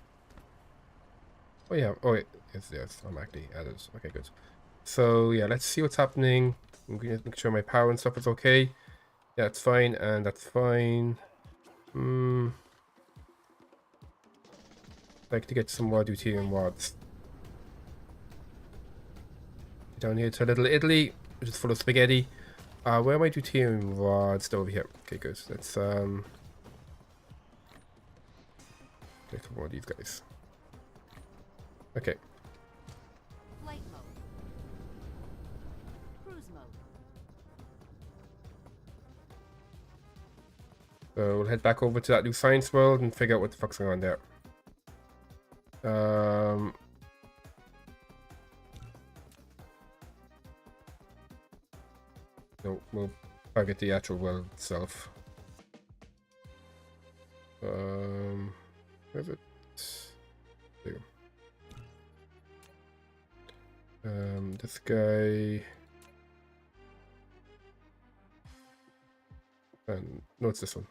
Oh yeah. Oh wait. Yes. I'm actually added. Okay, good. So yeah, let's see what's happening. I'm gonna make sure my power and stuff is okay. Yeah, it's fine, and that's fine. Like to get some more deuterium rods. Down here to Little Italy, which is full of spaghetti. Where are my deuterium rods? They're over here. Okay, good. Let's get some more of these guys. Okay. Flight mode. Cruise mode. So we'll head back over to that new science world and figure out what the fuck's going on there. No, we'll target the actual world itself. Where is it? There you go. This guy. And no, it's this one.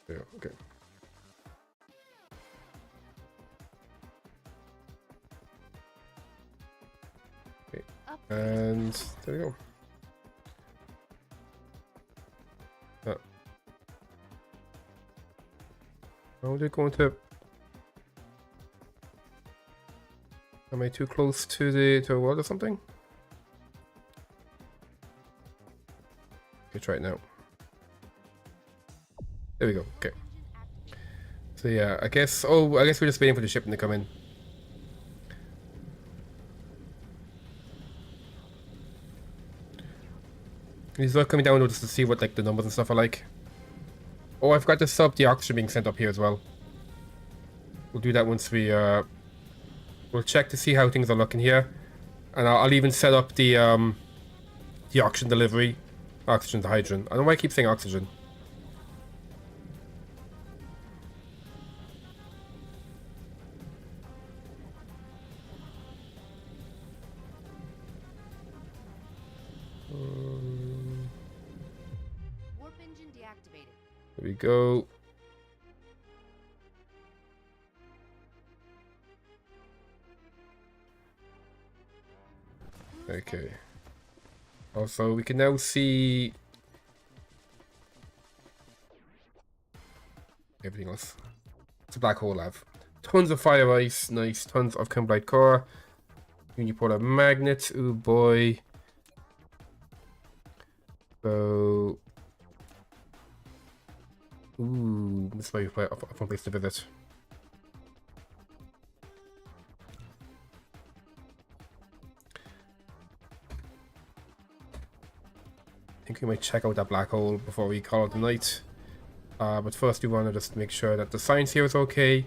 Yeah, okay. Okay. And there we go. Oh, they're going to. Am I too close to a world or something? Okay, try it now. There we go. Okay. So yeah, I guess. Oh, I guess we're just waiting for the shipment to come in. He's not coming down just to see what like the numbers and stuff are like. Oh, I've got to sub the oxygen being sent up here as well. We'll do that once we we'll check to see how things are looking here, and I'll even set up the oxygen delivery, oxygen to hydrogen. I don't know why I keep saying oxygen. Warp engine deactivated. There we go. Okay. Also, we can now see everything else. It's a black hole lab. Tons of fire ice, nice. Tons of Kimblite core. Unipolar magnets, ooh boy. So, ooh, this might be a fun place to visit. I think we might check out that black hole before we call it a night. But first we want to just make sure that the science here is okay. We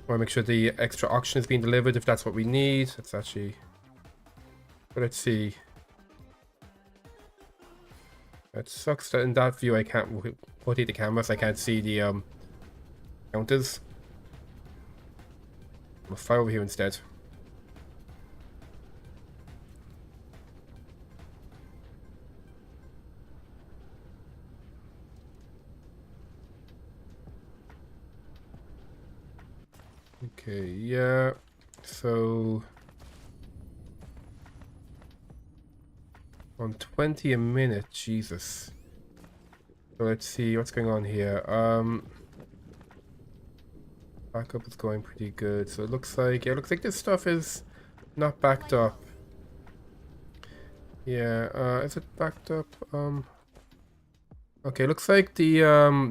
want to make sure the extra oxygen is being delivered if that's what we need. It's actually... But let's see. It sucks that in that view I can't rotate the camera, so I can't see the counters. We'll fly over here instead. Okay, yeah, so on 20 a minute, Jesus. So let's see what's going on here. Backup is going pretty good. So it looks like, yeah, it looks like this stuff is not backed up. Yeah, is it backed up? Okay, looks like the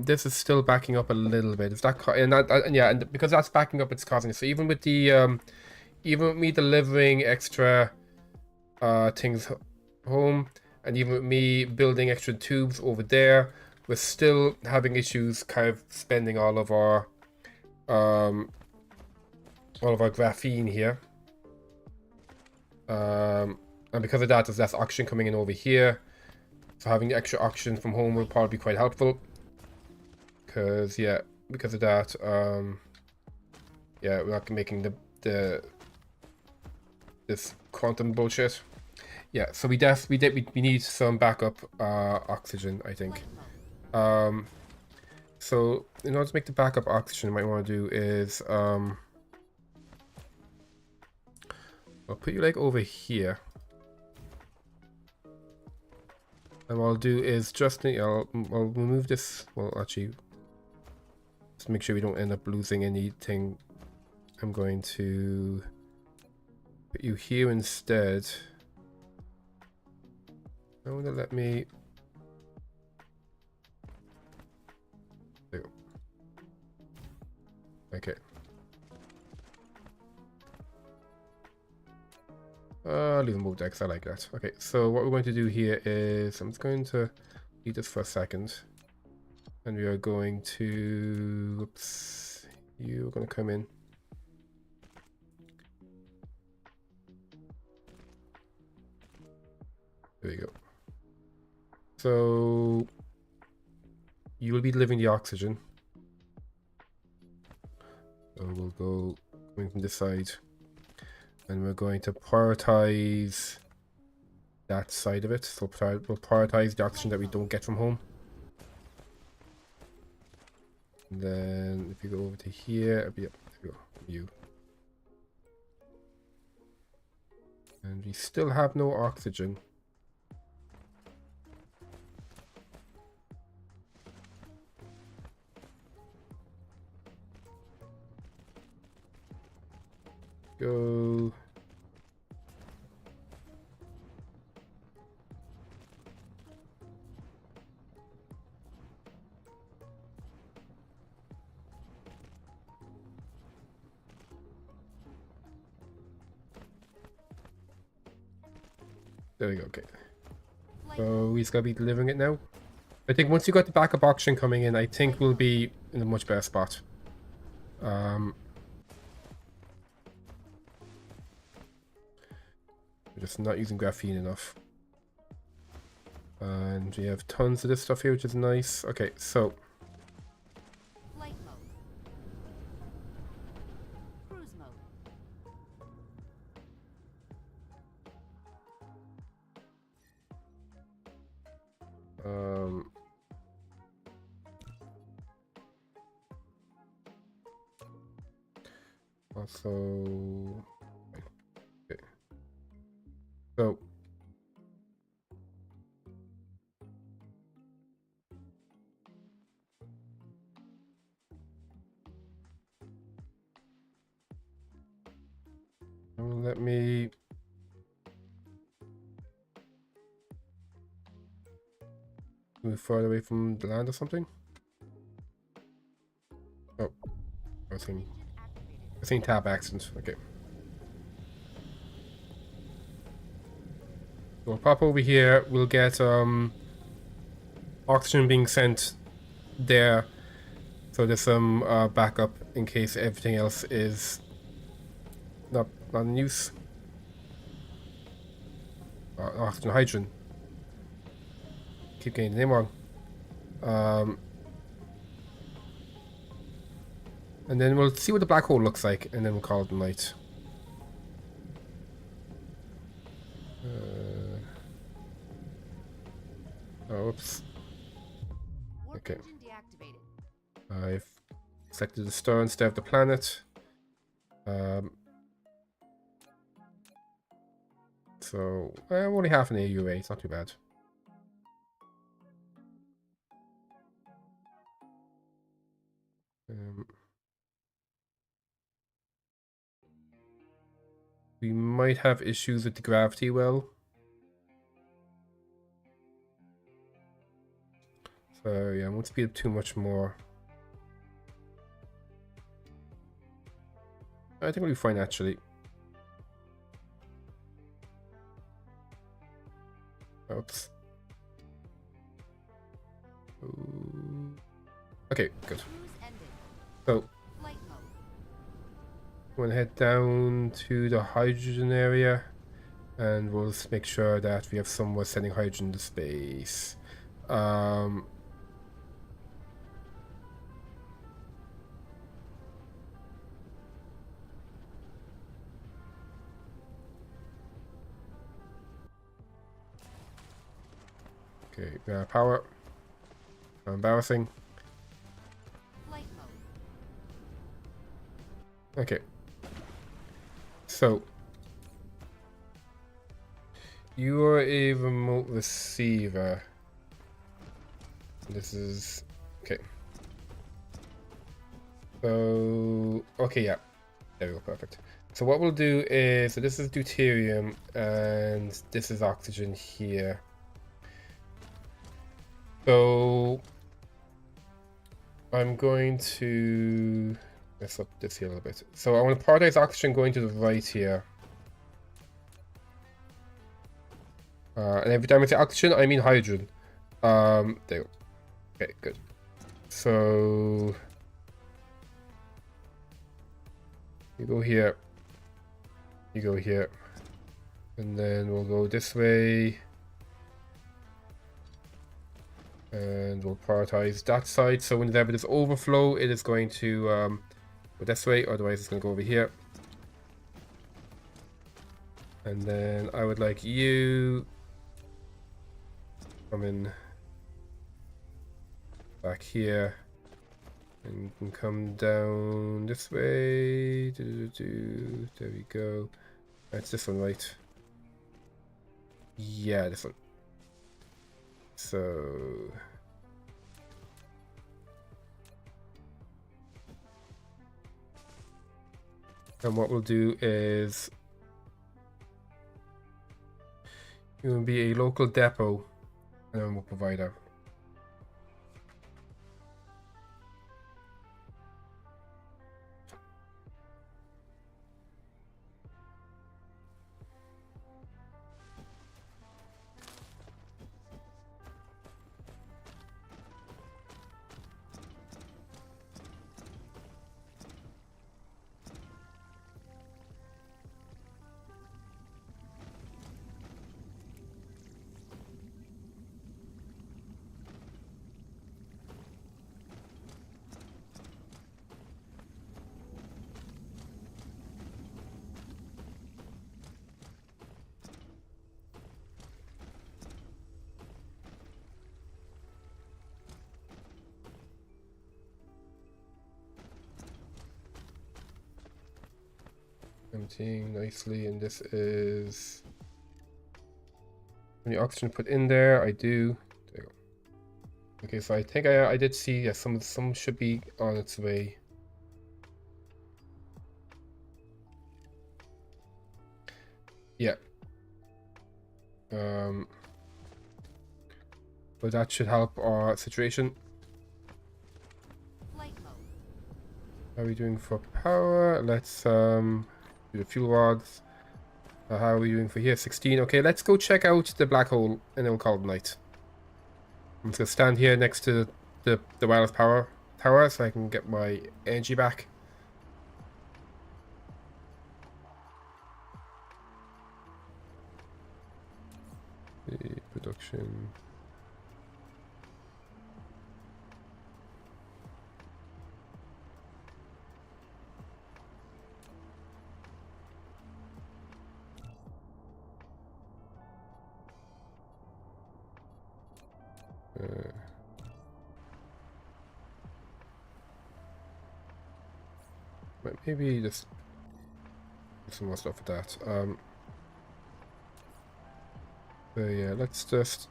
this is still backing up a little bit. Is that and yeah, and because that's backing up, it's causing it. So even with the even with me delivering extra things home, and even with me building extra tubes over there, we're still having issues kind of spending all of our graphene here. And because of that, there's less oxygen coming in over here. So having extra oxygen from home will probably be quite helpful. Because yeah, because of that, yeah, we're not making this quantum bullshit. Yeah, so we need some backup oxygen, I think. So in order to make the backup oxygen, what you want to do is I'll put you like over here. And what I'll do is I'll remove this. Well, actually, just make sure we don't end up losing anything. I'm going to put you here instead. I want to let me. There you go. Okay. Leave them both decks. I like that. Okay, so what we're going to do here is I'm just going to leave this for a second, and we are going to. Oops, you're going to come in. There you go. So you will be delivering the oxygen. So we'll go coming from this side. And we're going to prioritize that side of it. So we'll prioritize the oxygen that we don't get from home. And then if you go over to here, there we go, you. And we still have no oxygen. Go. There we go, okay. So he's gonna be delivering it now. I think once you got the backup oxygen coming in, I think we'll be in a much better spot. We're just not using graphene enough. And we have tons of this stuff here, which is nice. Okay, so. Flight mode. Cruise mode. Also. Okay. So. Let me move further away from the land or something. Oh, I think tab accident. Okay. So we'll pop over here. We'll get oxygen being sent there. So there's some backup in case everything else is not in use. Oxygen, hydrogen. Keep getting the name wrong. And then we'll see what the black hole looks like, and then we'll call it a night. Oh, oops. Okay. I've selected the star instead of the planet. So, only half an AUA, it's not too bad. We might have issues with the gravity well. So yeah, I won't speed up too much more. I think we'll be fine actually. Oops. Ooh. Okay, good. So we'll head down to the hydrogen area, and we'll just make sure that we have somewhere sending hydrogen to space. Okay, power. Embarrassing. Okay. So you are a remote receiver. This is okay. So okay, yeah, there we go, perfect. So what we'll do is, so this is deuterium and this is oxygen here. So I'm going to mess up this here a little bit. So I want to prioritize oxygen going to the right here. And every time I say oxygen, I mean hydrogen. There you go. Okay, good. So you go here, you go here, and then we'll go this way, and we'll prioritize that side. So whenever there's overflow, it is going to go this way, otherwise it's going to go over here. And then I would like you come in back here, and you can come down this way. There we go. That's this one, right? Yeah, this one. So and what we'll do is it will be a local depot, and then we'll provide our. Emptying nicely, and this is any oxygen put in there. I do. There you go. Okay, so I think I did see, yeah, some should be on its way. Yeah. But that should help our situation. Flight mode. How are we doing for power? Let's do the fuel rods. How are we doing for here? 16. Okay, let's go check out the black hole, and then we'll call it night. I'm just gonna stand here next to the wireless power tower so I can get my energy back. The production. Maybe just some more stuff with that. So yeah, let's just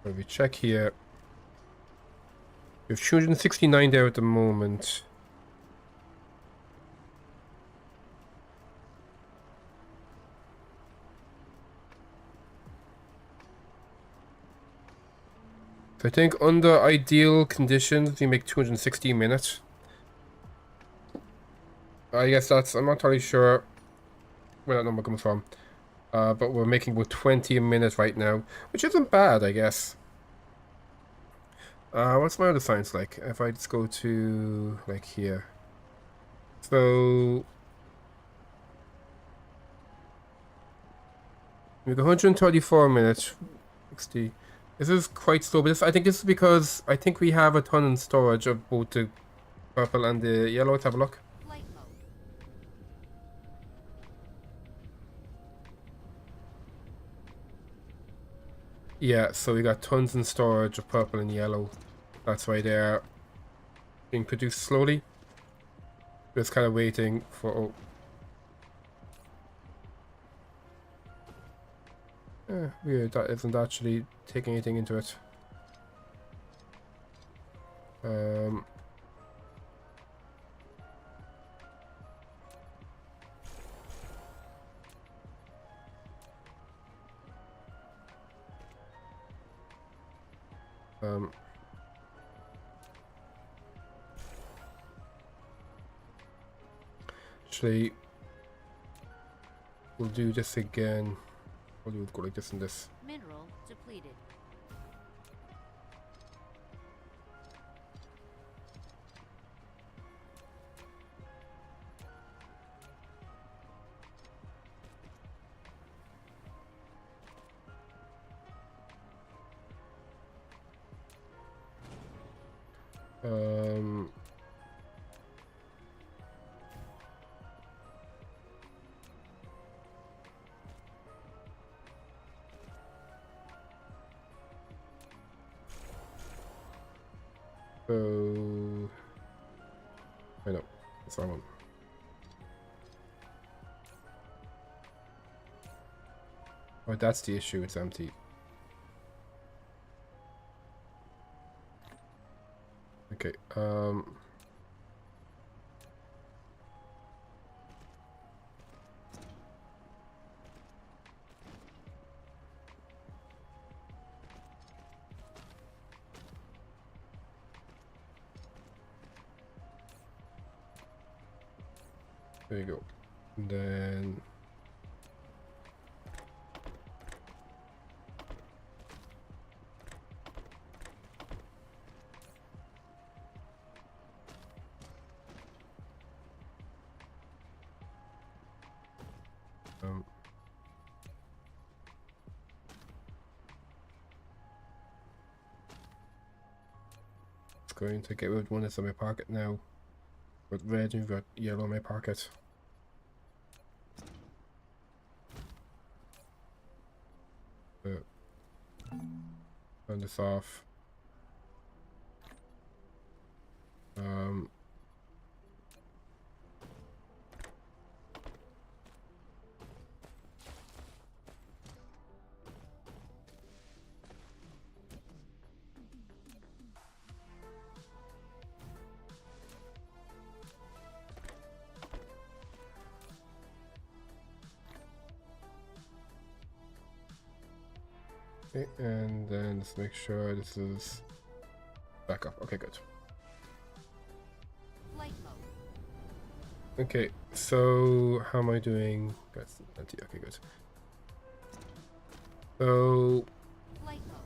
we check here. We have 269 there at the moment. So I think under ideal conditions, we make 260 minutes. I guess that's, I'm not entirely sure where that number comes from. But we're making about 20 a minute right now, which isn't bad, I guess. What's my other science like? If I just go to, like, here. So we go 134 minutes, 60. This is quite slow, but I think this is because I think we have a ton in storage of both the purple and the yellow. Let's have a look. Flight mode. Yeah, so we got tons in storage of purple and yellow. That's why they're being produced slowly. Just kind of waiting for... Oh. Weird, that isn't actually taking anything into it. Um, um, actually, we'll do this again. We'll go like this and this. Mineral depleted. Um, so I know that's that one. Oh, that's the issue. It's empty. Okay. There you go. And then it's going to get rid of one that's in my pocket now. With red and we've got yellow in my pocket. Turn this off. Okay, and then let's make sure this is back up. Okay, good. Flight mode. Okay, so how am I doing? That's empty. Okay, good. So Flight mode.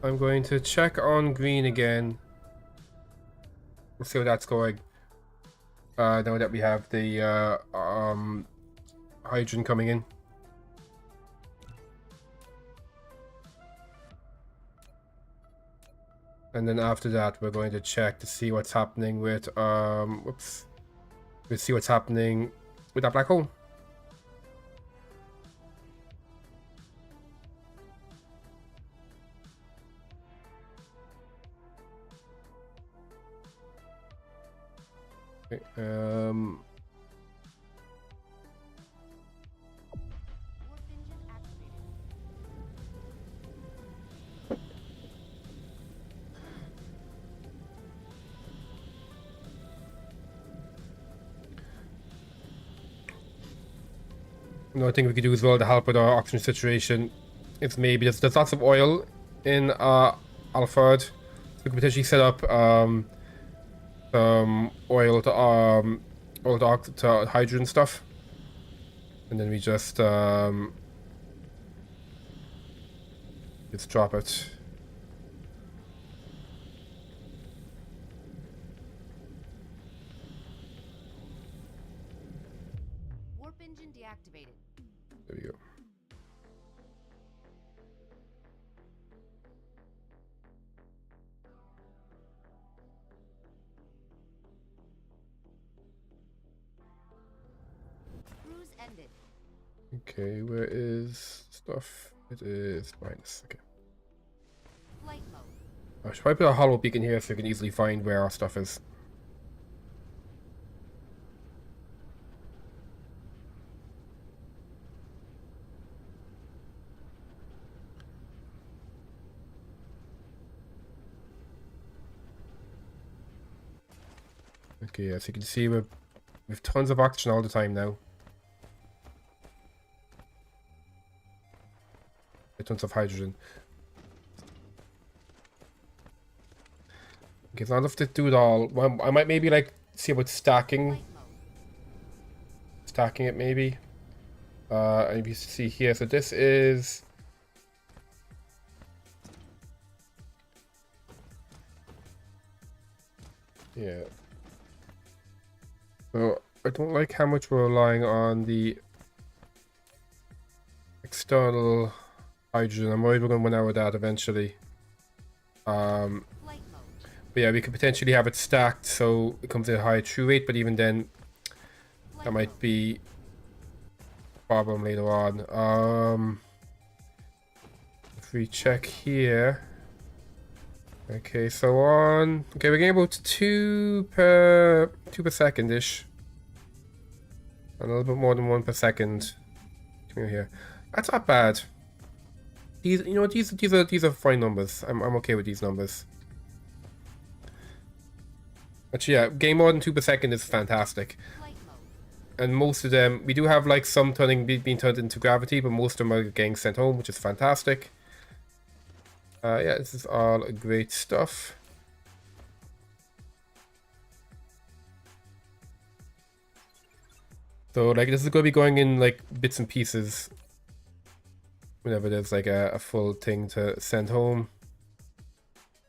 I'm going to check on green again. We'll see how that's going. Now that we have the hydrogen coming in. And then after that, we're going to check to see what's happening with whoops. We'll see what's happening with that black hole. Okay, Warp engine activated. another thing we could do as well to help with our oxygen situation is maybe there's lots of oil in Alfred. So we could potentially set up oil to hydrogen stuff, and then we just drop it. Warp engine deactivated. There we go. Cruise ended. Okay, where is stuff? It is behind us. Okay. Flight mode. I should probably put a hollow beacon here so we can easily find where our stuff is. Okay, as you can see, we've tons of oxygen all the time now. Tons of hydrogen. Okay, so I'll have to do it all. Well, I might maybe like see about stacking. Flight mode. Stacking it maybe. And you see here, so this is... Yeah. So I don't like how much we're relying on the external hydrogen. I'm worried we're going to run out of that eventually. Flight mode. But yeah, we could potentially have it stacked so it comes in a higher true rate, but even then, that might be a problem later on. If we check here. Okay, so on. Okay, we're getting about 2 per second-ish. A little bit more than 1 per second. Come here. That's not bad. These, you know, these are fine numbers. I'm okay with these numbers. Actually, yeah, getting more than 2 per second is fantastic. Flight mode. And most of them, we do have like some being turned into gravity, but most of them are getting sent home, which is fantastic. Yeah, this is all great stuff. So like this is going to be going in like bits and pieces whenever there's like a full thing to send home.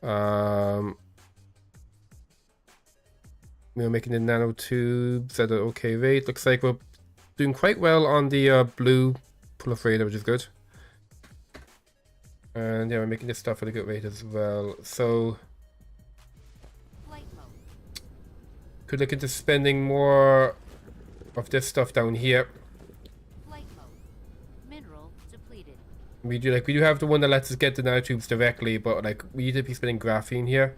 We're making the nanotubes at an okay rate. Looks like we're doing quite well on the blue proliferator, which is good. And yeah, we're making this stuff at a good rate as well. So Flight mode. could look into spending more of this stuff down here. Flight mode. Mineral depleted. We do have the one that lets us get the nanotubes directly, but like we need to be spending graphene here.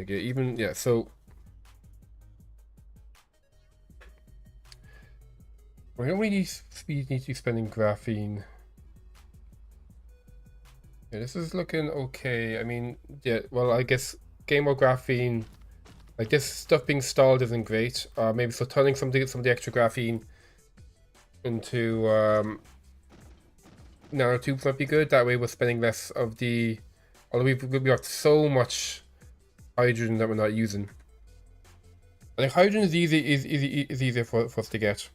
Okay, even yeah, so we don't really need to be spending graphene. Yeah, this is looking okay. I mean, yeah, well, I guess game or graphene, like this stuff being stalled isn't great. Maybe so turning some of the extra graphene into nanotubes might be good. That way we're spending less of the, although we've got so much hydrogen that we're not using. I think hydrogen is easier for us to get.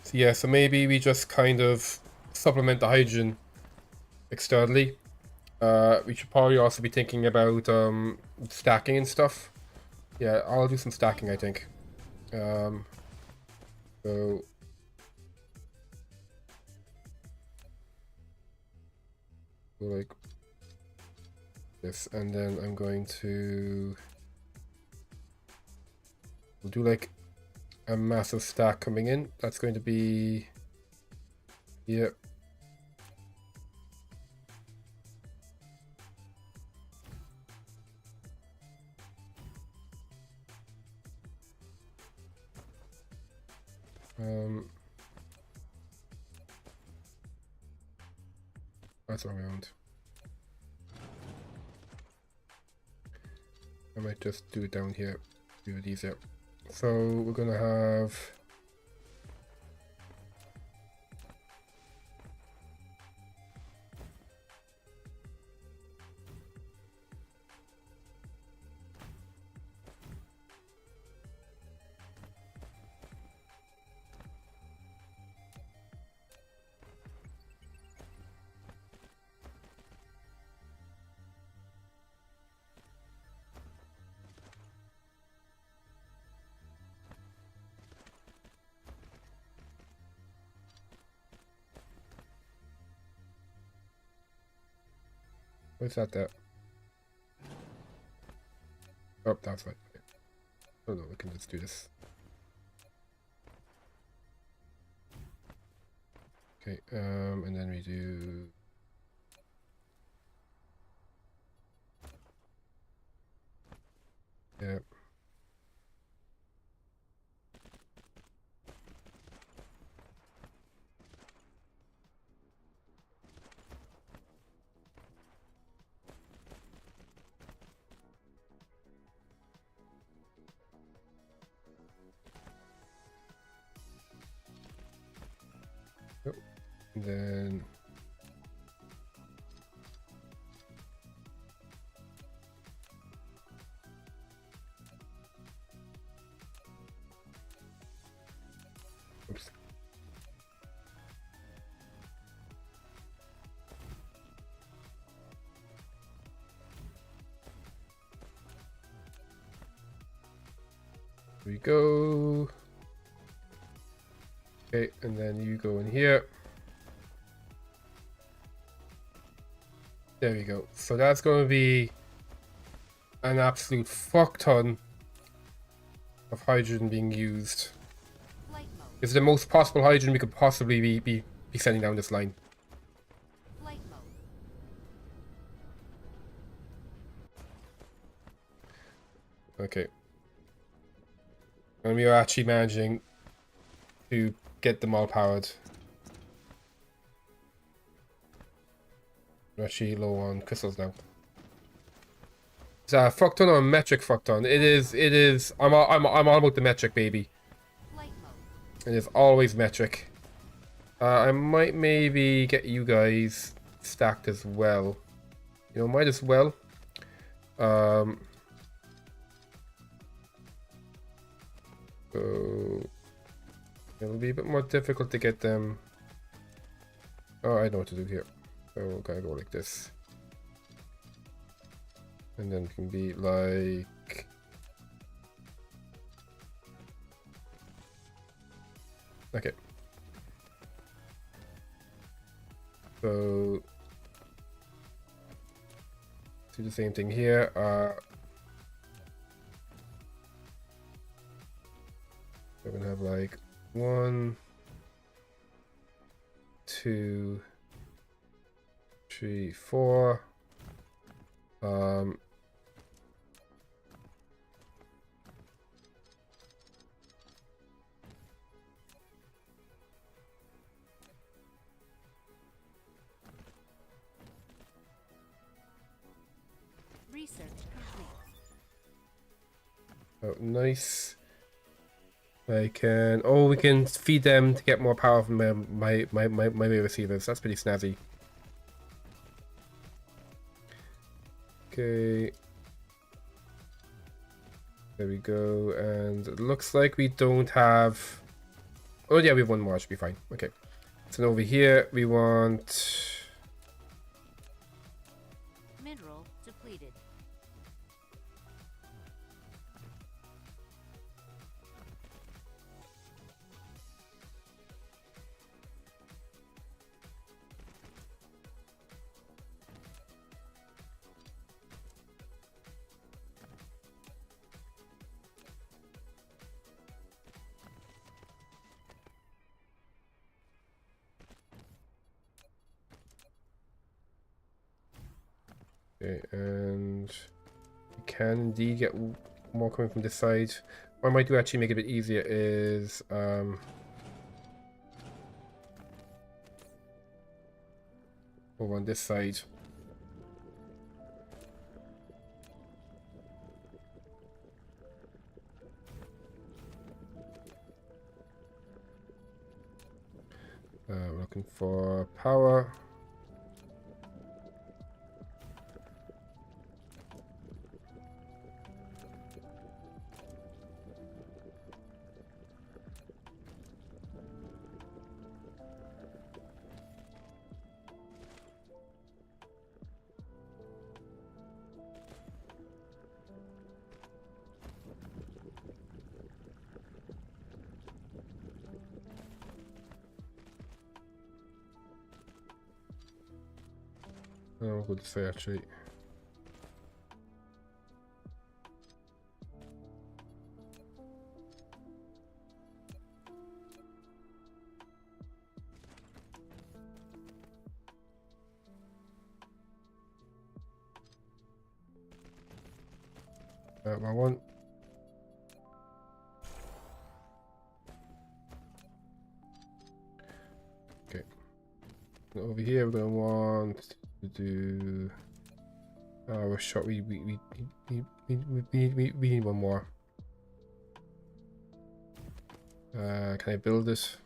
So yeah, so maybe we just kind of supplement the hydrogen externally. We should probably also be thinking about stacking and stuff. Yeah, I'll do some stacking, I think. So like this, and then I'm going to we'll do like a massive stack coming in. That's going to be, yeah. That's around. I might just do it down here. Do these out. So we're gonna have what's that there? Oh, that's right. Oh no, we can just do this. Okay, and then we do yeah. Yep. And then oops. Here we go. Okay, and then you go in here. There we go. So that's going to be an absolute fuck ton of hydrogen being used. Flight mode. It's the most possible hydrogen we could possibly be sending down this line. Flight mode. Okay. And we are actually managing to get them all powered. We're actually low on crystals now. It's a fuck ton or a metric fuck ton. It is. I'm all about the metric, baby. Flight mode. It is always metric. I might maybe get you guys stacked as well. You know, might as well. So it'll be a bit more difficult to get them. Oh, I know what to do here. So we're gonna go like this. And then it can be like... Okay. So... do the same thing here. We're gonna have like 1, 2, 3, 4. Research complete. Oh, nice. I can. Oh, we can feed them to get more power from my receivers. That's pretty snazzy. Okay. There we go. And it looks like we don't have. Oh yeah, we have one more. Should be fine. Okay. So over here we want. Mineral depleted. Okay, and we can indeed get more coming from this side. What I might do actually make it a bit easier is over on this side. We're looking for power. Oh, good to say actually. My one. Okay. Over here, we're gonna want to do. We're short. We need one more. Can I build this?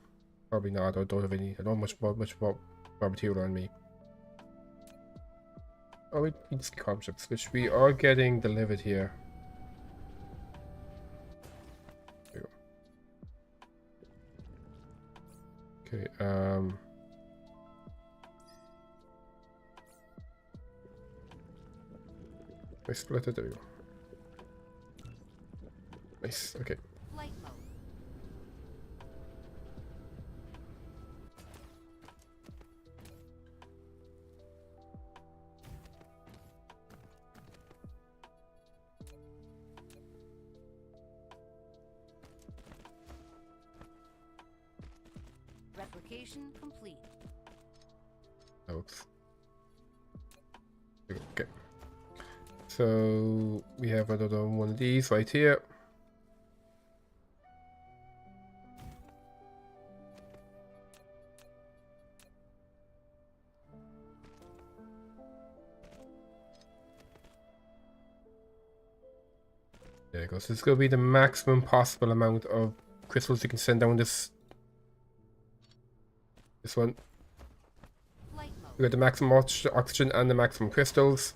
Probably not. I don't have any. I don't have much more material on me. Oh, we need carbon chips, which we are getting delivered here. There we go. Okay. I split it. There we go. Nice. Okay. Flight mode. Replication complete. Oops. Okay. So we have another one of these right here. There it goes. This is going to be the maximum possible amount of crystals you can send down this one. Flight mode. We got the maximum oxygen and the maximum crystals.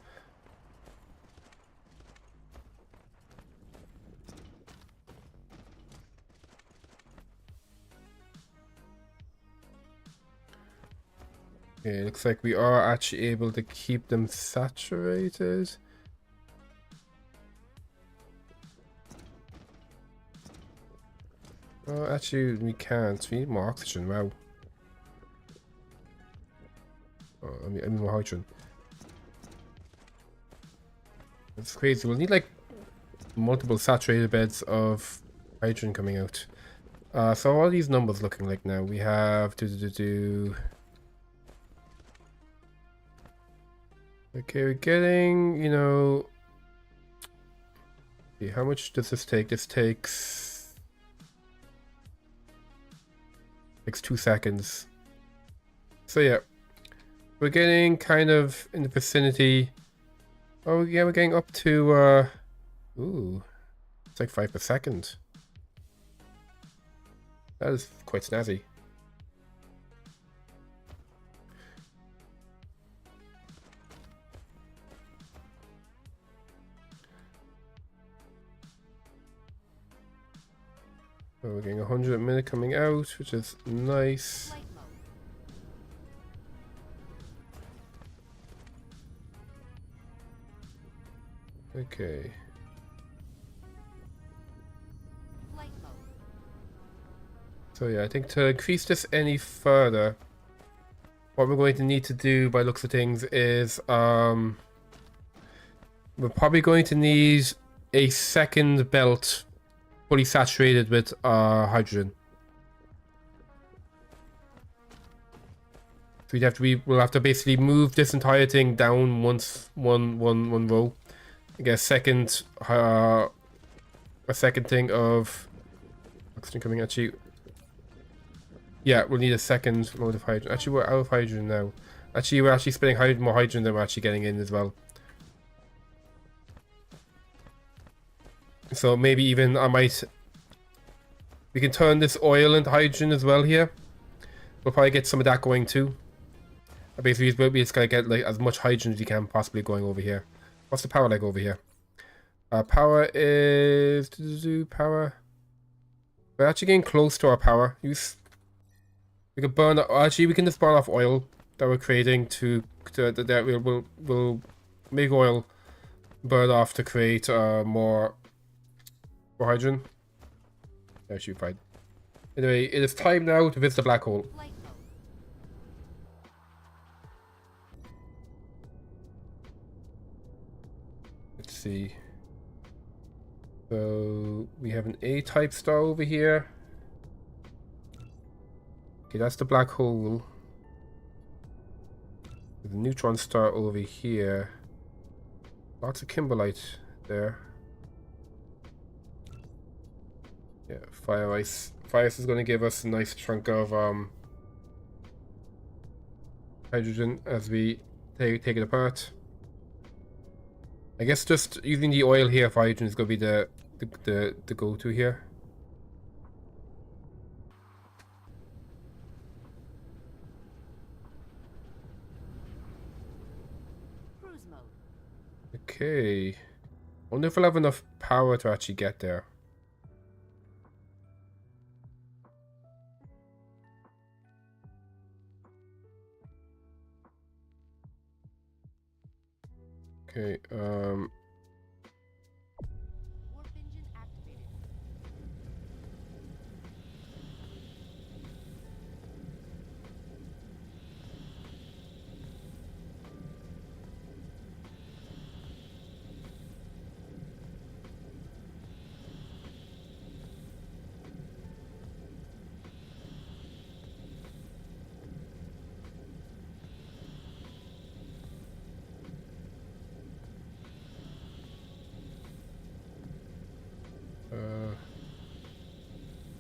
Okay, looks like we are actually able to keep them saturated. Oh, actually, we can't. We need more oxygen. Wow. Oh, I mean more hydrogen. That's crazy. We'll need like multiple saturated beds of hydrogen coming out. So what are these numbers looking like now? We have Okay, we're getting, you know. Okay, how much does this take? This takes 2 seconds. So yeah, we're getting kind of in the vicinity. Oh yeah, we're getting up to ooh, it's like 5 per second. That is quite snazzy. So we're getting 100 a minute coming out, which is nice. Flight mode. Okay. Flight mode. So yeah, I think to increase this any further, what we're going to need to do by looks of things is we're probably going to need a second belt fully saturated with hydrogen. So we'll have to basically move this entire thing down one row. Get a second thing of oxygen coming at you. Yeah, we'll need a second load of hydrogen. Actually, we're out of hydrogen now. Actually, we're actually spending more hydrogen than we're actually getting in as well. So maybe even we can turn this oil into hydrogen as well here. We'll probably get some of that going too. Basically, we're just gonna get like as much hydrogen as you can possibly going over here. What's the power like over here? Power is power. We're actually getting close to our power use. We can burn. Actually, we can just burn off oil that we're creating that we'll make oil burn off to create more hydrogen. Actually, fine. Anyway, it is time now to visit the black hole. Flight mode. Let's see. So we have an A-type star over here. Okay, that's the black hole. There's a neutron star over here. Lots of kimberlite there. Yeah, fire ice. Fire ice is going to give us a nice chunk of hydrogen as we take it apart. I guess just using the oil here for hydrogen is going to be the go-to here. Cruise mode. Okay. Wonder if we'll have enough power to actually get there. Okay, Warp engine activated.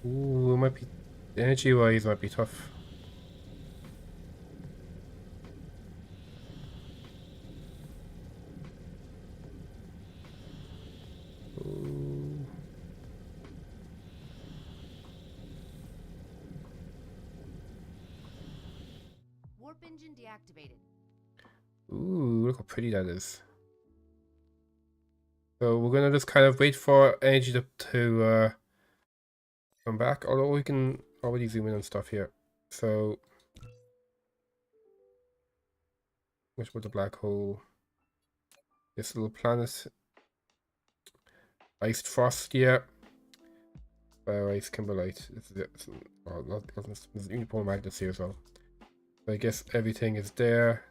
ooh, it might be energy-wise might be tough. Ooh. Warp engine deactivated. Ooh, look how pretty that is. So we're gonna just kind of wait for energy to come back. Although we can already zoom in on stuff here. So, which was the black hole? This little planet. Iced frost, yeah. Fire ice, kimberlite. This is it. Oh, there's uniform magnets here as well. So I guess everything is there.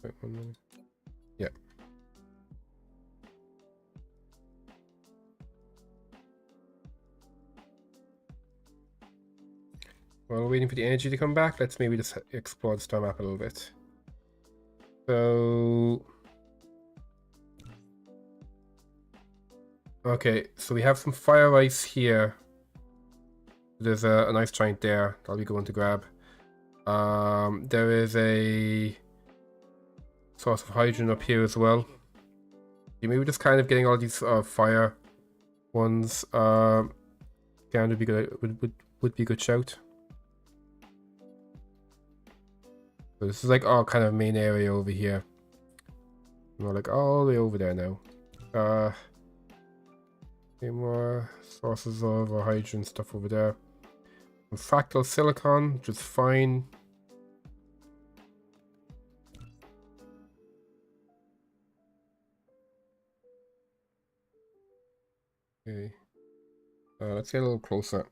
2.1 million. Yeah. While we're waiting for the energy to come back, let's maybe just explore the star map a little bit. So... okay, so we have some fire ice here. There's a nice giant there that I'll be going to grab. There is a source of hydrogen up here as well. You maybe just kind of getting all these fire ones. Down would be good. Would be a good shout. So this is like our kind of main area over here. We're like all the way over there now. Okay, more sources of hydrogen stuff over there. Some fractal silicon, which is fine. Okay. Let's get a little closer.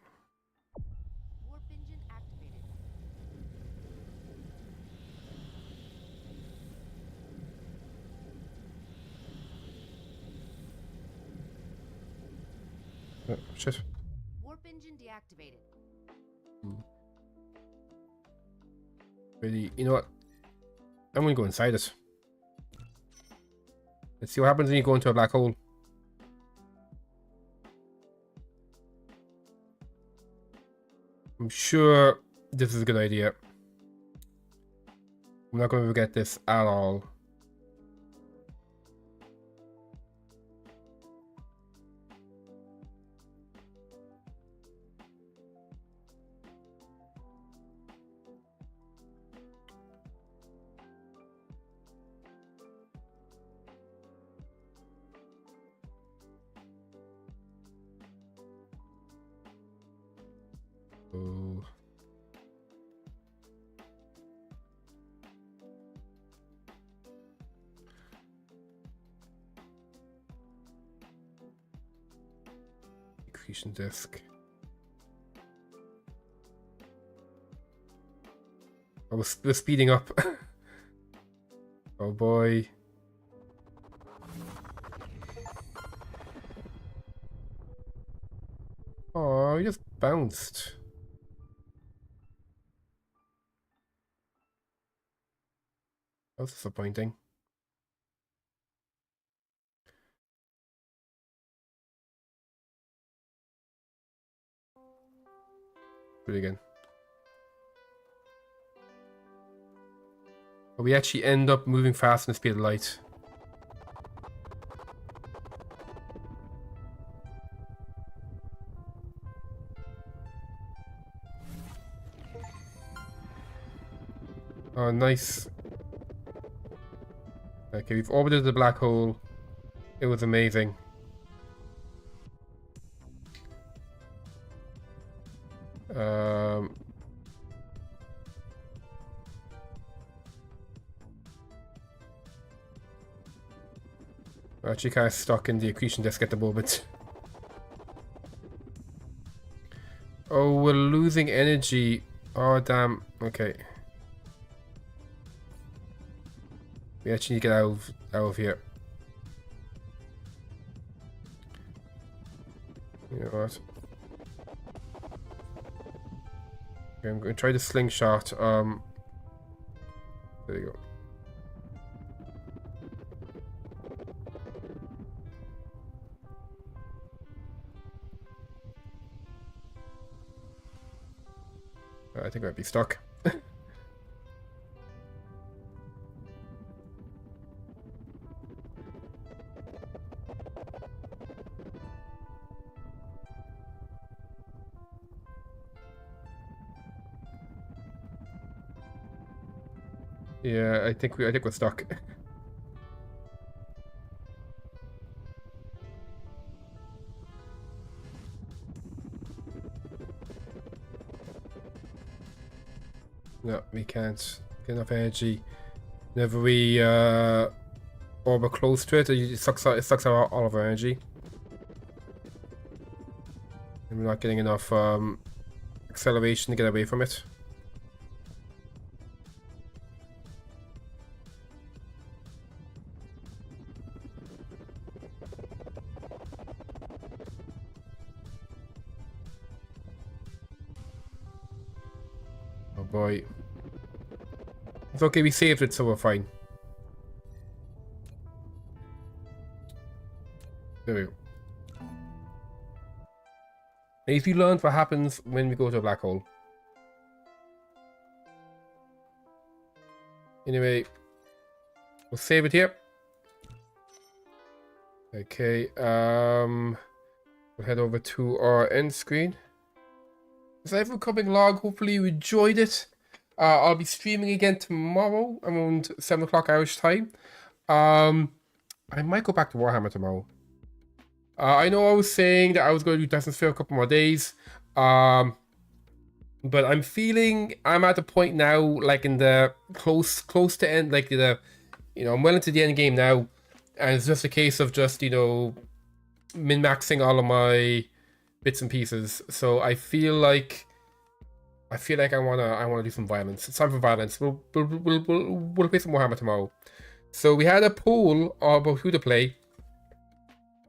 Warp engine activated. Shit. Warp engine deactivated. Really, you know what? I'm gonna go inside it. Let's see what happens when you go into a black hole. I'm sure this is a good idea. I'm not going to regret this at all. Oh. Accretion disk. Oh, we're speeding up. Oh boy. Oh, he just bounced. That was disappointing. Do it again. But we actually end up moving fast in the speed of light. Oh, nice. Okay, we've orbited the black hole. It was amazing. We're actually kind of stuck in the accretion disk at the moment. Oh, we're losing energy. Oh, damn. Okay. We actually need to get out of here. You know what? Okay, I'm going to try the slingshot. There you go. I think I might be stuck. Yeah, I think we're stuck. No, we can't get enough energy. Whenever we orbit close to it, it sucks out all of our energy. And we're not getting enough acceleration to get away from it. Oh boy. It's okay, we saved it, so we're fine. There we go. Now, if you learned what happens when we go to a black hole. Anyway, we'll save it here. Okay, we'll head over to our end screen. Thanks for coming along. Hopefully you enjoyed it. I'll be streaming again tomorrow around 7 o'clock Irish time. I might go back to Warhammer tomorrow. I know I was saying that I was going to do Dyson Sphere a couple more days. But I'm feeling I'm at the point now, like in the close to end, like I'm well into the end game now. And it's just a case of just, min-maxing all of my bits and pieces. So I feel like I wanna do some violence. It's time for violence. We'll play some Warhammer tomorrow. So we had a poll about who to play,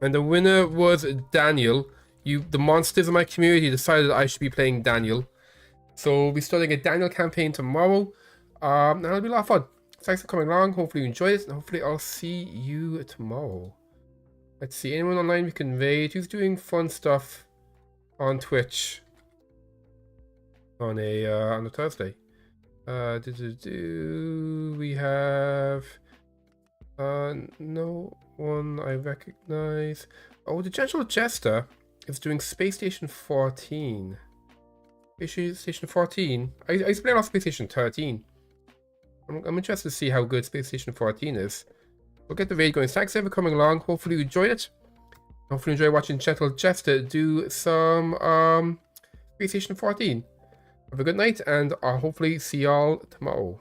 and the winner was Daniel. The monsters in my community decided I should be playing Daniel. So we'll be starting a Daniel campaign tomorrow. And it'll be a lot of fun. Thanks for coming along. Hopefully you enjoyed it, and hopefully I'll see you tomorrow. Let's see, anyone online we can invade who's doing fun stuff on Twitch on a Thursday. We have no one I recognize. Oh, the Gentle Jester is doing Space Station 14. Space Station 14. I used to play a lot of Space Station 13. I'm interested to see how good Space Station 14 is. We'll get the raid going. Thanks for coming along. Hopefully you enjoyed it. Hopefully you enjoy watching Gentle Jester do some Space Station 14. Have a good night, and I'll hopefully see y'all tomorrow.